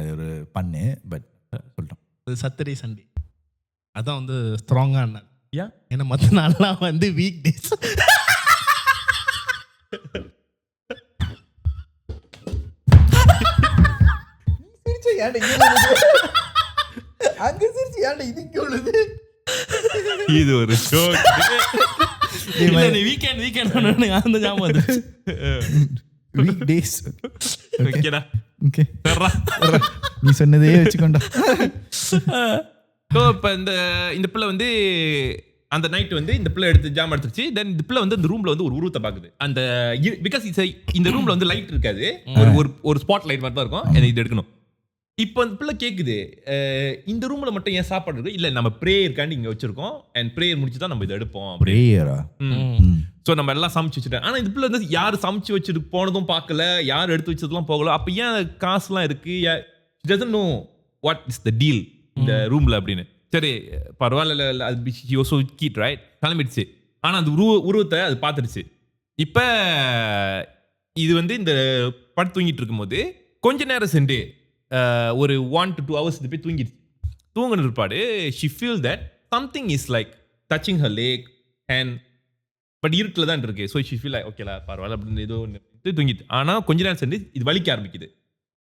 அது ஒரு பண்ணு பட் சொல்லிட்டோம். அது சாட்டர்டே சண்டே, அதான் வந்து ஸ்ட்ராங்கான நாள். ஏன்? ஏன்னா மற்ற நாள்லாம் வந்து வீக் டேஸ். இது ஒரு வீக்கெண்ட் அந்த ஞாபகம் வந்துச்சு. வீக் டேஸ் ஓகேடா, ஓகே சர்ரா நீ சொன்னதே வச்சுக்கோண்டா. ஸோ இப்போ இந்த பிள்ளை வந்து அந்த நைட் வந்து இந்த பிள்ளை எடுத்து ஜாம் எடுத்துருச்சு. தென் இந்த பிள்ளை வந்து அந்த ரூம்ல வந்து ஒரு உருவத்தை பாக்குது. அந்த பிகாஸ் இந்த ரூம்ல வந்து லைட் இருக்காது, ஒரு ஸ்பாட் லைட் மாதிரி தான் இருக்கும், இது எடுக்கணும். இப்போ அந்த பிள்ளை கேக்குது, இந்த ரூம்ல மட்டும் ஏன் சாப்பாடு இருக்கு? இல்ல நம்ம ப்ரேயர்காண்டி இங்க வச்சிருக்கோம், அண்ட் ப்ரேயர் முடிச்சு தான் நம்ம இதை எடுப்போம். ப்ரேயரா? ஸோ நம்ம எல்லாம் சமைச்சு வச்சுட்டேன். ஆனா இந்த பிள்ளை வந்து யாரு சமைச்சு வச்சுட்டு போனதும் பார்க்கல, யார் எடுத்து வச்சதுலாம் போகல. அப்ப ஏன் காசுலாம் இருக்கு? doesn't know what is the deal இந்த ரூம்ல அப்படின்னு. சரி பரவாயில்ல, அது யோசோ கீட் ரைட் கிளம்பிடுச்சு. ஆனா அந்த உருவத்தை அது பார்த்துடுச்சு. இப்ப இது வந்து இந்த படுத்து தூங்கிட்டு இருக்கும்போது கொஞ்ச நேரம் சென்று ஒரு 1 to 2 hours போய் தூங்கிடுச்சு. தூங்கின இருப்பாடு she feel that something is like touching her leg and but இருட்டில் தான் இருக்கு. ஸோ she feel like ஓகேலா பரவாயில்ல அப்படின்னு ஏதோ ஒன்று தூங்கிட்டு. ஆனா கொஞ்ச நேரம் சென்று இது வலிக்க ஆரம்பிக்குது,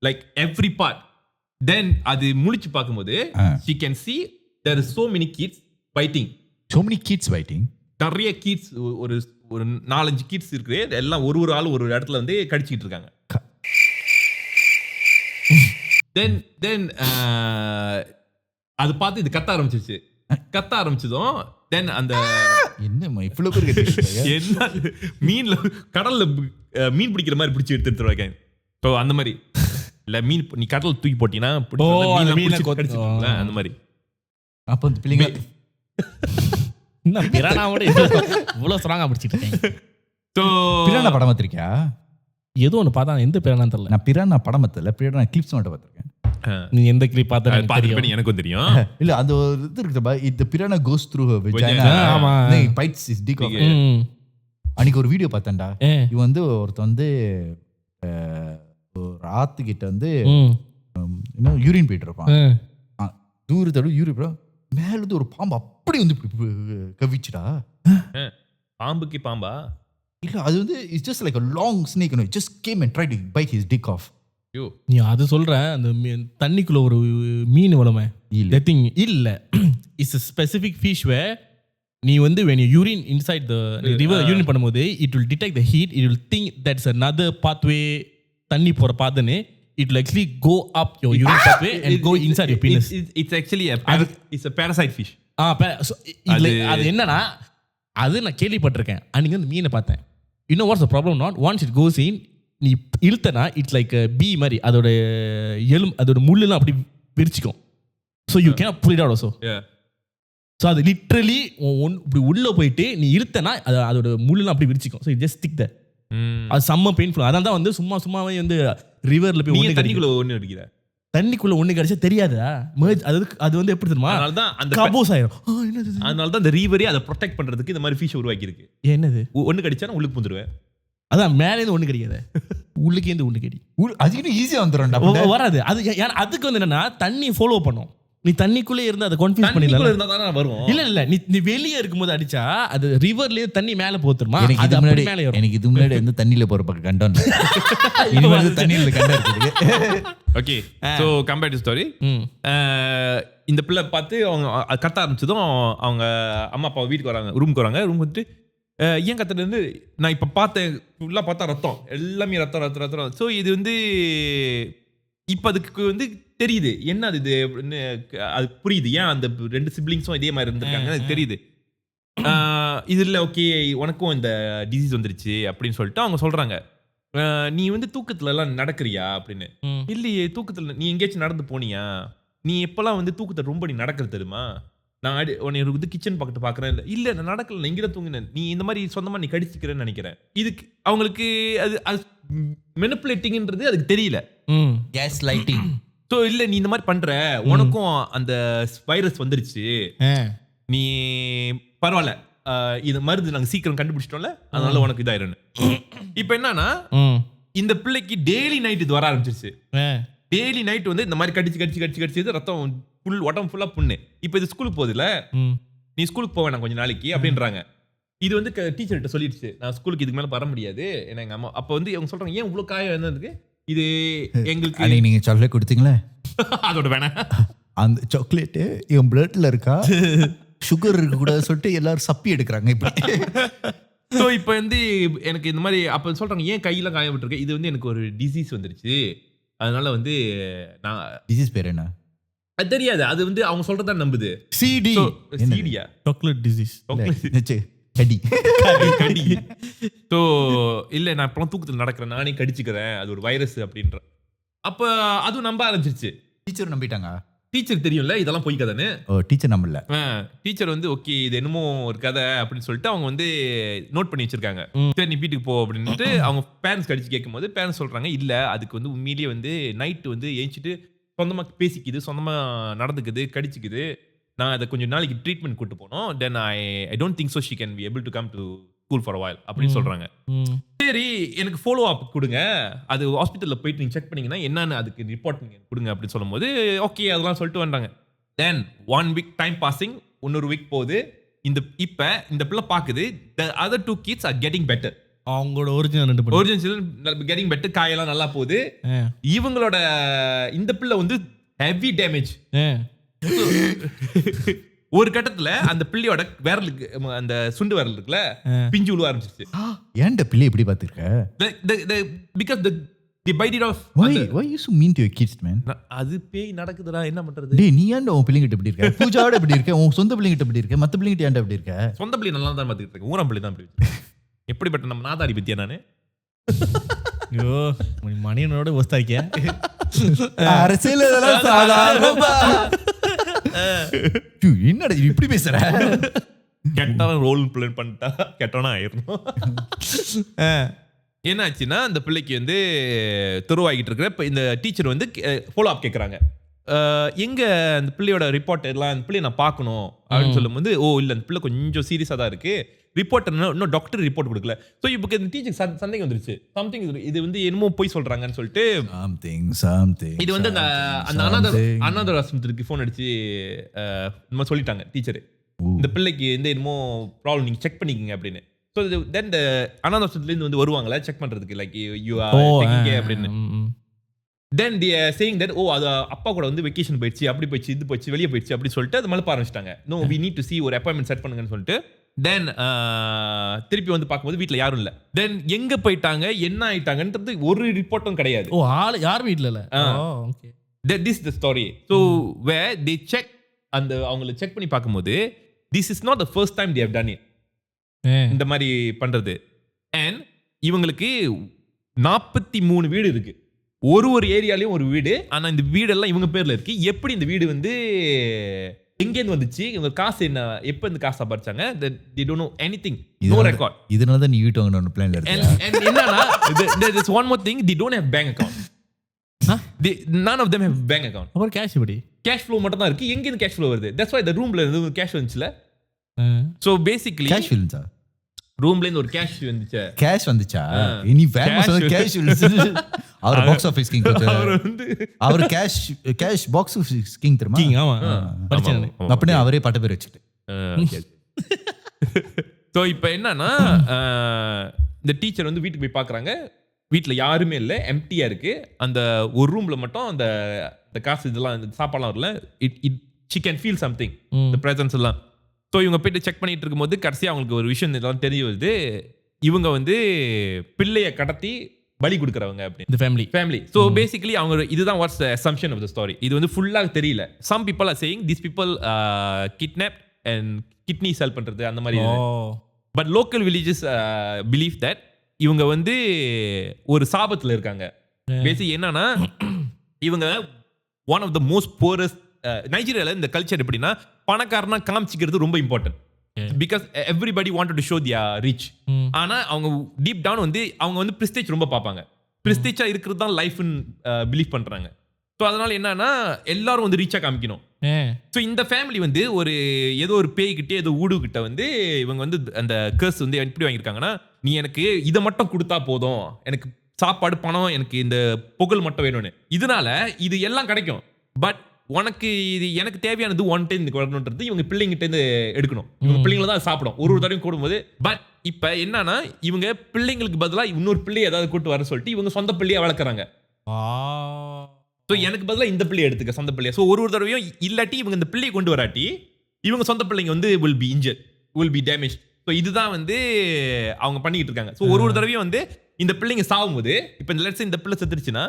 லைக் எவ்ரி பார்ட். தென் அது முழிச்சு பார்க்கும்போது she can see there is so many kids fighting. So many kids fighting? நிறைய கிட்ஸ், ஒரு 4-5 கிட்ஸ் இருக்கு, எல்லாம் ஒரு ஆள் ஒரு இடத்துல வந்து கடிச்சிட்டு இருக்காங்க. தென் அது பார்த்து இது கத்த ஆரம்பிச்சதும் தென் அந்த என்ன இவ்வளவு பேர் என்ன மீன்ல கடல்ல மீன் பிடிக்கிற மாதிரி பிடிச்சி எடுத்துருவாங்க. ஸோ அந்த மாதிரி இல்ல மீன் நீ கடல் தூக்கி போட்டீங்கன்னா அந்த மீனை மீனை கொத்து- அந்த மாதிரி அப்போ இந்த பிள்ளைங்க இன்னும் பிரானாவோட இவ்வளவு ஸ்ட்ராங்கா பிடிச்சிட்டு இருக்கேன். ஸோ பிரானா படம் பார்த்திருக்கியா? ஏதோ ஒன்று பார்த்தா எந்த பிரானான்னு தெரியல. நான் பிரானா படம் பார்த்தல, பிரானா கிளிப்ஸ் மட்டும் பார்த்திருக்கேன். நீ எந்த கிளிப் பார்த்தா எனக்கு தெரியும். பார்த்து எனக்கும் தெரியும். இல்ல அது ஒரு இது இருக்குப்பா, இந்த பிரானா கோஸ் த்ரூ Vagina. ஆமா. Bites is tick. ம். அன்னைக்கு ஒரு வீடியோ பார்த்தேன்டா. ஏ. இவன் வந்து ஒருத்தன் வந்து ஒரு ஆத்துக்கிட்ட வந்து ம். இன்னும் யூரின் போயிட்டு இருப்பான். ம். தூரத்தோட யூரின் போய் மேல இருந்து ஒரு பாம்பு அப்படி வந்து இப்படி கவிச்சுடா. பாம்புக்கு பாம்பா? இல்ல அது வந்து it's just like a long snake, you know, it just came and tried to bite his dick off. ஐயோ நீ அது சொல்ற அந்த தண்ணிக்குள்ள ஒரு மீன் வளமே இல்ல. that thing இல்ல it's a specific fish where நீ வந்து when you urine inside the river urine பண்ணும்போது it will detect the heat, it will think that's another pathway தண்ணி போற பாதனே, it will actually go up your urine pathway and go inside your penis. It's actually it's a parasite fish. அது என்னன்னா அது நான் கேள்விப்பட்டிருக்கேன். அன்னைக்கு வந்து மீனை பார்த்தேன். you know what's the problem not once it goes in நீ இழுத்தனா இட்ஸ் லைக் பி மாதிரி அதோட அதோட முள்ளுலாம் அப்படி விரிச்சிக்கும். So you can pull it out also. So அது லிட்ரலி இப்படி உள்ள போயிட்டு நீ இழுத்தனா அதோட முள்ளுலாம் அப்படி விரிச்சிக்கும். So it just stick the. அது செம்ம பெயின்ஃபுல். அதனால தான் வந்து சும்மாவே வந்து ரிவர்ல போய் நீங்க தண்ணிக்குள்ள ஒண்ணு அடிக்கிற தண்ணிக்குள்ள ஒண்ணு கிடைச்சா தெரியாதா அது வந்து எப்படி தெரியுமா அதனால தான் அந்த கபோஸ் ஆயிரும். என்னது அதனால தான் அந்த ரீவரே அதை ப்ரொடெக்ட் பண்றதுக்கு இந்த மாதிரி ஃபிஷ் உருவாக்கி இருக்கு. என்னது ஒண்ணு கடிச்சா நான் உள்ளுக்கு புந்துருவேன். அதான் மேலே இருந்து ஒண்ணு கிடைக்காது, உள்ளுக்கே இருந்து ஒண்ணு கடி அதுக்கு ஈஸியா வந்துடும்டா. வராது அது. அதுக்கு வந்து என்னன்னா தண்ணி ஃபாலோ பண்ணும். நீ தண்ணிக்குள்ளே இருந்து அதை கன்ஃபியூஸ் தண்ணிக்குள்ள பண்ணிடலாம். இருந்தா தானே வரும். இல்ல நீ வெளியே இருக்கும்போது அடிச்சா அது ரிவர்லயே தண்ணி மேல போத்துருமா? எனக்கு அது இது அப்படி முன்னாடி மேல ஏறும். எனக்கு இது முன்னாடி வந்து தண்ணியில போற பக்கம் கண்டம் இனிமேல் தண்ணியில கண்டம் இருக்குது. Okay so compare to story. இந்த பிள்ளை பார்த்து அவங்க கத்த ஆரம்பிச்சதும் அவங்க அம்மா அப்பா வீட்டுக்கு வராங்க, ரூமுக்கு வராங்க. ரூம் வந்துட்டு ஏன் கத்துட்டு இருந்து நான் இப்ப பார்த்தேன் ஃபுல்லா பார்த்தா ரத்தம் எல்லாமே ரத்தம். ஸோ இது வந்து இப்ப அதுக்கு வந்து தெரியுது என்ன அது அப்படின்னு அது புரியுது. ஏன் அந்த 2 சிப்ளிங்ஸும் இதே மாதிரி இருந்திருக்காங்க அது தெரியுது. இது இல்லை ஓகே உனக்கும் இந்த டிசீஸ் வந்துருச்சு அப்படின்னு சொல்லிட்டு அவங்க சொல்றாங்க. நீ வந்து தூக்கத்துல எல்லாம் நடக்கிறியா அப்படின்னு. இல்லையே தூக்கத்துல நீ எங்கேயாச்சும் நடந்து போனியா? நீ எப்பெல்லாம் வந்து தூக்கத்தை ரொம்ப நீ நடக்கிறது தெரியுமா? நான் உன்னை வந்து கிச்சன் பக்கத்து பார்க்குறேன். இல்லை நான் நடக்கல, நான் இங்கே தான் தூங்கினேன். நீ இந்த மாதிரி சொந்தமாக நீ கடிச்சிக்கிறேன்னு நினைக்கிறேன். இதுக்கு அவங்களுக்கு அது மெனிப்புலேட்டிங்ன்றது அதுக்கு தெரியல. Case lighting. ஸோ இல்லை நீ இந்த மாதிரி பண்ற, உனக்கும் அந்த வைரஸ் வந்துருச்சு, நீ பரவாயில்ல இது மருந்து நாங்கள் சீக்கிரம் கண்டுபிடிச்சிட்டோம்ல, அதனால உனக்கு இதாயிருன்னு. இப்போ என்னன்னா இந்த பிள்ளைக்கு டெய்லி நைட் இது வர ஆரம்பிச்சிருச்சு. டெய்லி நைட் வந்து இந்த மாதிரி கடிச்சு ரத்தம் உடம்பு ஃபுல்லா புண்ணு. இப்போ இது ஸ்கூலுக்கு போகுதுல, நீ ஸ்கூலுக்கு போவேன் கொஞ்சம் நாளைக்கு அப்படின்றாங்க. இது வந்து டீச்சர்கிட்ட சொல்லிடுச்சு நான் ஸ்கூலுக்கு இதுக்கு மேல வர முடியாது. ஏன்னா எங்க அம்மா அப்போ வந்து அவங்க சொல்றாங்க ஏன் இவ்வளவு காயம் என்னதுக்கு இது எங்களுக்கு நீங்க சாக்லேட் கொடுத்தீங்களே அதோட வேணாம் அந்த சாக்லேட்டு என் பிளட்ல இருக்கா, சுகர் இருக்க கூடாது சொல்லிட்டு எல்லாரும் சப்பி எடுக்கிறாங்க இப்ப. ஸோ இப்போ வந்து எனக்கு இந்த மாதிரி அப்போ சொல்றாங்க ஏன் கையெல்லாம் காயப்பட்டிருக்கு. இது வந்து எனக்கு ஒரு டிசீஸ் வந்துருச்சு, அதனால வந்து நான் டிசீஸ் பேர் என்ன அது தெரியாது. அது வந்து அவங்க சொல்றதா நம்புது. சிடி சீடியா சாக்லேட் டிசீஸ் கடி கடி. ஸோ இல்லை நான் இப்போ தூக்கத்தில் நடக்கிறேன், நானே கடிச்சுக்கிறேன், அது ஒரு வைரஸ் அப்படின்ற. அப்போ அதுவும் நம்ப ஆரம்பிச்சிருச்சு. டீச்சர் நம்பிட்டாங்க. டீச்சர் தெரியும்ல இதெல்லாம் பொய் கதைன்னு. டீச்சர் நம்பல. டீச்சர் வந்து ஓகே இது என்னமோ ஒரு கதை அப்படின்னு சொல்லிட்டு அவங்க வந்து நோட் பண்ணி வச்சிருக்காங்க. சரி நீ வீட்டுக்கு போ அப்படின்ட்டு அவங்க பேரண்ட்ஸ் கடிச்சு கேட்கும் போது பேரண்ட்ஸ் சொல்றாங்க இல்ல அதுக்கு வந்து உண்மையிலேயே வந்து நைட்டு வந்து ஏஞ்சிட்டு சொந்தமா பேசிக்குது, சொந்தமா நடந்துக்குது, கடிச்சுக்குது. நான் அதை கொஞ்சம் நாளைக்கு ட்ரீட்மெண்ட் கூட்டு போனோம். Then I don't think so she can be able to come to school for a while அப்படின்னு சொல்றாங்க. சரி எனக்கு ஃபாலோ அப் கொடுங்க, அது ஹாஸ்பிட்டலில் போயிட்டு நீங்கள் செக் பண்ணீங்கன்னா என்னன்னு அதுக்கு ரிப்போர்ட் நீங்கள் கொடுங்க அப்படின்னு சொல்லும்போது ஓகே அதெல்லாம் சொல்லிட்டு வந்தாங்க. தென் 1 week டைம் பாசிங், இன்னொரு வீக் போகுது. இப்போ இந்த பிள்ளை பார்க்குது the other 2 kids are getting better. அவங்களோட ஒரிஜினல் கெட்டிங் பெட்டர், காயெல்லாம் நல்லா போகுது. இவங்களோட இந்த பிள்ளை வந்து ஹெவி டேமேஜ். ஒரு கட்டத்துல அந்த பிள்ளையோட விரலுக்கு அந்த சுண்டு விரல் இருக்குல்ல பிஞ்சு விழுவ ஆரம்பிச்சிருச்சு. ஏன்டா பிள்ளை எப்படி பார்த்திருக்க? because they bite it off. Why you so mean to your kids man? அது பேய் நடக்குதுடா என்ன பண்றது? டேய் நீ ஏன்டா உன் பிள்ளைங்கிட்ட இப்படி இருக்க? பூஜாவோட இப்படி இருக்க? உன் சொந்த பிள்ளைங்கிட்ட இப்படி இருக்க? மத்த பிள்ளைங்கிட்ட ஏன்டா இப்படி இருக்க? சொந்த பிள்ளை நல்லா தான் பார்த்துட்டு இருக்கேன், ஊரம் பிள்ளை தான் இப்படி. எப்படிப்பட்ட நம்ம நாதாரி பத்தியா நானு? ஐயோ மணியனோட ஒஸ்தா இருக்கியா? அரசியல் இதெல்லாம் சாதாரணமா. ஐயோ, என்னடா இப்படி பேசுற? கெட்டவன் ரோல் பிளே பண்ணிட்டா கெட்டவனா ஆயிரணும். என்னாச்சுன்னா அந்த பிள்ளைக்கு வந்து துருவாகிட்டு இருக்கிற இப்போ இந்த டீச்சர் வந்து ஃபாலோ அப் கேட்குறாங்க. எங்க அந்த பிள்ளையோட ரிப்போர்ட் எல்லாம் அந்த பிள்ளைய நான் பார்க்கணும் அப்படின்னு சொல்லும்போது, ஓ இல்லை அந்த பிள்ளை கொஞ்சம் சீரியஸாக தான் இருக்கு, ரிப்போர்ட் இன்னும் டாக்டர் ரிப்போர்ட் கொடுக்கல. ஸோ இப்போ இந்த டீச்சர் சந்தேகம் வந்துருச்சு, சம்திங் இது வந்து என்னமோ போய் சொல்றாங்கன்னு சொல்லிட்டு something இது வந்து அந்த அனாதர் ஆசிரமத்திற்கு ஃபோன் அடிச்சு இந்த மாதிரி சொல்லிட்டாங்க டீச்சர், இந்த பிள்ளைக்கு எந்த என்னமோ ப்ராப்ளம் நீங்க செக் பண்ணிக்கங்க அப்படின்னு. ஸோ தென் இந்த அனாதர் ஆசிரமத்துலேருந்து வந்து வருவாங்களா செக் பண்றதுக்கு, like you are taking care அப்படின்னு. தென் தி ஆர் சேயிங் தட், ஓ அது அப்பா கூட வந்து வெக்கேஷன் போயிடுச்சு, அப்படி போயிடுச்சு, இது போயிடுச்சு, வெளியே போயிடுச்சு அப்படி சொல்லிட்டு அது மழுப்ப ஆரம்பிச்சிட்டாங்க. No we need to see ஒரு அப்பாயின்மெண்ட் செட் பண்ணுங்கன்னு சொல்லிட்டு. தென் திருப்பி வந்து பார்க்கும்போது வீட்டில் யாரும் இல்லை. தென் எங்க போயிட்டாங்க என்ன ஆயிட்டாங்கன்றது ஒரு ரிப்போர்ட்டும் கிடையாது. ஓ ஆள் யார் வீட்டில் இல்லை. Okay, this the story. So where the check, அந்த அவங்களை செக் பண்ணி பார்க்கும்போது this is not the first time they have done it, இந்த மாதிரி பண்றது. அண்ட் இவங்களுக்கு 43 வீடு இருக்கு, ஒரு ஏரியாலையும் ஒரு வீடு. ஆனா இந்த வீடெல்லாம் இவங்க பேர்ல இருக்கு. எப்படி இந்த வீடு வந்து எங்கேருந்து வந்துச்சு, இவங்க காசு என்ன, எப்போ இந்த காசு சம்பாதிச்சாங்க, they don't know anything, no record. இதனால தான் நீ வீட்டு வாங்கணும் பிளான்ல இருக்கு. And என்னன்னா there is one more thing, they don't have bank account. None of them have bank account. அப்புறம் கேஷ் எப்படி? கேஷ் ஃப்ளோ மட்டும் தான் இருக்கு. எங்க இருந்து கேஷ் ஃப்ளோ வருது? That's why the roomல இருந்து கேஷ் வந்துச்சுல. So basically கேஷ் வந்துச்சா? ரூம்ல இருந்து ஒரு கேஷ் வந்துச்சு. கேஷ் வந்துச்சா? இனி ஃபேமஸ் கேஷ் வந்துச்சு. அவர் பாக்ஸ் ஆபீஸ் கிங் அவர் வந்து அவர் கேஷ் பாக்ஸ் ஆபீஸ் கிங் தெரியுமா? கிங். ஆமா, படிச்சேன். அப்படியே அவரே பட்ட பேர் வச்சுட்டு. ஸோ இப்போ என்னன்னா இந்த டீச்சர் வந்து வீட்டுக்கு போய் பார்க்குறாங்க, வீட்டில் யாருமே இல்லை, எம்டியாக இருக்கு. அந்த ஒரு ரூம்ல மட்டும் அந்த காசு இதெல்லாம் இந்த சாப்பாடுலாம் வரல. she can feel something, the presence எல்லாம். ஸோ இவங்க போயிட்டு செக் பண்ணிட்டு இருக்கும்போது கடைசியாக அவங்களுக்கு ஒரு விஷயம் இதெல்லாம் தெரிய வருது, இவங்க வந்து பிள்ளைய கடத்தி பலி கொடுக்குறவங்க அப்படின்னு. இந்த ஃபேமிலி. ஸோ பேசிக்கலி அவங்க இதுதான் what's the assumption of the story. இது வந்து ஃபுல்லாக தெரியல. Some people are saying this people kidnap and kidney sell பண்றது அந்த மாதிரி. But local villages believe that இவங்க வந்து ஒரு சாபத்தில் இருக்காங்க. பேசிக் என்னன்னா இவங்க one of the most poorest. நைஜீரியால இந்த கல்ச்சர் எப்படின்னா பணக்காரனா காமிச்சிக்கிறது ரொம்ப important. Because everybody wanted to show their rich. ஆனா அவங்க டீப் டவுன் வந்து அவங்க வந்து பிரிஸ்டேஜ் ரொம்ப பார்ப்பாங்க. பிரிஸ்டேஜா இருக்கிறது தான் லைஃப்னு பிலீவ் பண்றாங்க. ஸோ அதனால என்னன்னா எல்லாரும் வந்து ரீச்சா காமிக்கணும். ஸோ இந்த ஃபேமிலி வந்து ஏதோ ஒரு பேய்கிட்டே ஏதோ ஊடுகிட்ட வந்து இவங்க வந்து அந்த கர்ஸ் வந்து எப்படி வாங்கியிருக்காங்கன்னா, நீ எனக்கு இதை மட்டும் கொடுத்தா போதும், எனக்கு சாப்பாடு பணம் எனக்கு இந்த புகழ் மட்டும் வேணும்னு. இதனால இது எல்லாம் கிடைக்கும். பட் உனக்கு இது எனக்கு தேவையானது ஒன் டைம் வரணுன்றது இவங்க பிள்ளைங்கிட்ட இருந்து எடுக்கணும். இவங்க பிள்ளைங்கள தான் சாப்பிடும் ஒரு தடவையும் கூடும்போது. பட் இப்ப என்னன்னா இவங்க பிள்ளைங்களுக்கு பதிலாக இன்னொரு பிள்ளையை ஏதாவது கூட்டு வர சொல்லிட்டு இவங்க சொந்த பிள்ளையை வளர்க்குறாங்க. ஸோ எனக்கு பதிலாக இந்த பிள்ளையை எடுத்துக்க சொந்த பிள்ளையை. ஸோ ஒரு தடவையும் இல்லாட்டி இவங்க இந்த பிள்ளையை கொண்டு வராட்டி இவங்க சொந்த பிள்ளைங்க வந்து will be injured, will be damaged. So இதுதான் வந்து அவங்க பண்ணிக்கிட்டு இருக்காங்க. ஸோ ஒரு தடவையும் வந்து இந்த பிள்ளைங்க சாகும்போது, இப்போ இந்த பிள்ளை செத்துருச்சுன்னா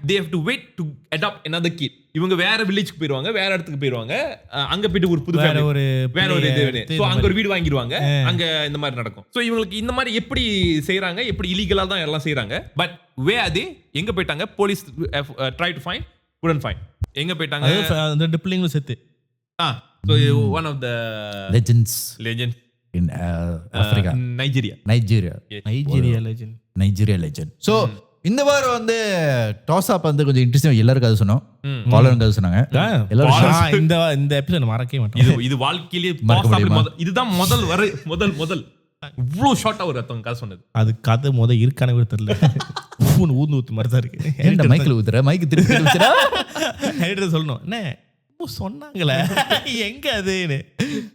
they have to wait to adopt another kid. இவங்க வேற வில்லேஜ்க்கு போயிடுவாங்க, வேற இடத்துக்கு போயிடுவாங்க. அங்க போயிட்டு ஒரு புது வேற ஒரு இது, ஸோ அங்க ஒரு வீடு வாங்கிடுவாங்க. அங்க இந்த மாதிரி நடக்கும். ஸோ இவங்களுக்கு இந்த மாதிரி எப்படி செய்யறாங்க, எப்படி இலீகலா தான் எல்லாம் செய்யறாங்க. பட் அது எங்க போயிட்டாங்க, police try to find, couldn't find. எங்க போயிட்டாங்க, அந்த ரெண்டு பிள்ளைங்களும் செத்து. So one of the legends in Africa, Nigeria legend. So இந்த வாரம் வந்து டாஸ் அப் வந்து கொஞ்சம் இன்ட்ரெஸ்டிங், எல்லாரும் கதை சொன்னோம், காலரும் கதை சொன்னாங்க. எல்லாரும் இந்த எபிசோட் மறக்கவே மாட்டோம். இது வாழ்க்கையிலே இதுதான் முதல் இவ்வளோ ஷார்ட்டா ஒரு ரத்தம் கதை சொன்னது. அது கதை இருக்கானே கூட தெரியல. ஊத்து மாதிரி தான் இருக்கு. மைக்கில் ஊத்துற மைக்கு திருப்பி சொல்லணும் என்ன சொன்னாங்களே எங்க அதுன்னு.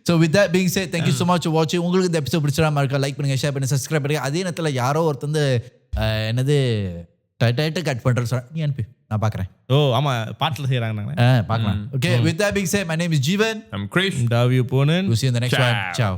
So with that being said, thank you so much for watching. உங்களுக்கு இந்த எபிசோட் பிடிச்சா மறக்காம லைக் பண்ணுங்க, ஷேர் பண்ணுங்க, சப்ஸ்கிரைப் பண்ணுங்க. அதே நேரத்துல யாரோ ஒருத்தந்து என்னது டைட்டு கட் பண்ற சொல்ற, நீ அனுப்பி நான் பாக்குறேன். ஓ ஆமா, பாட்டுல செய்யறாங்க நாங்க பார்க்கலாம். Okay, with that being said, my name is Jeevan. I'm Krish. Davi Ponan. We'll see you in the next one. Ciao.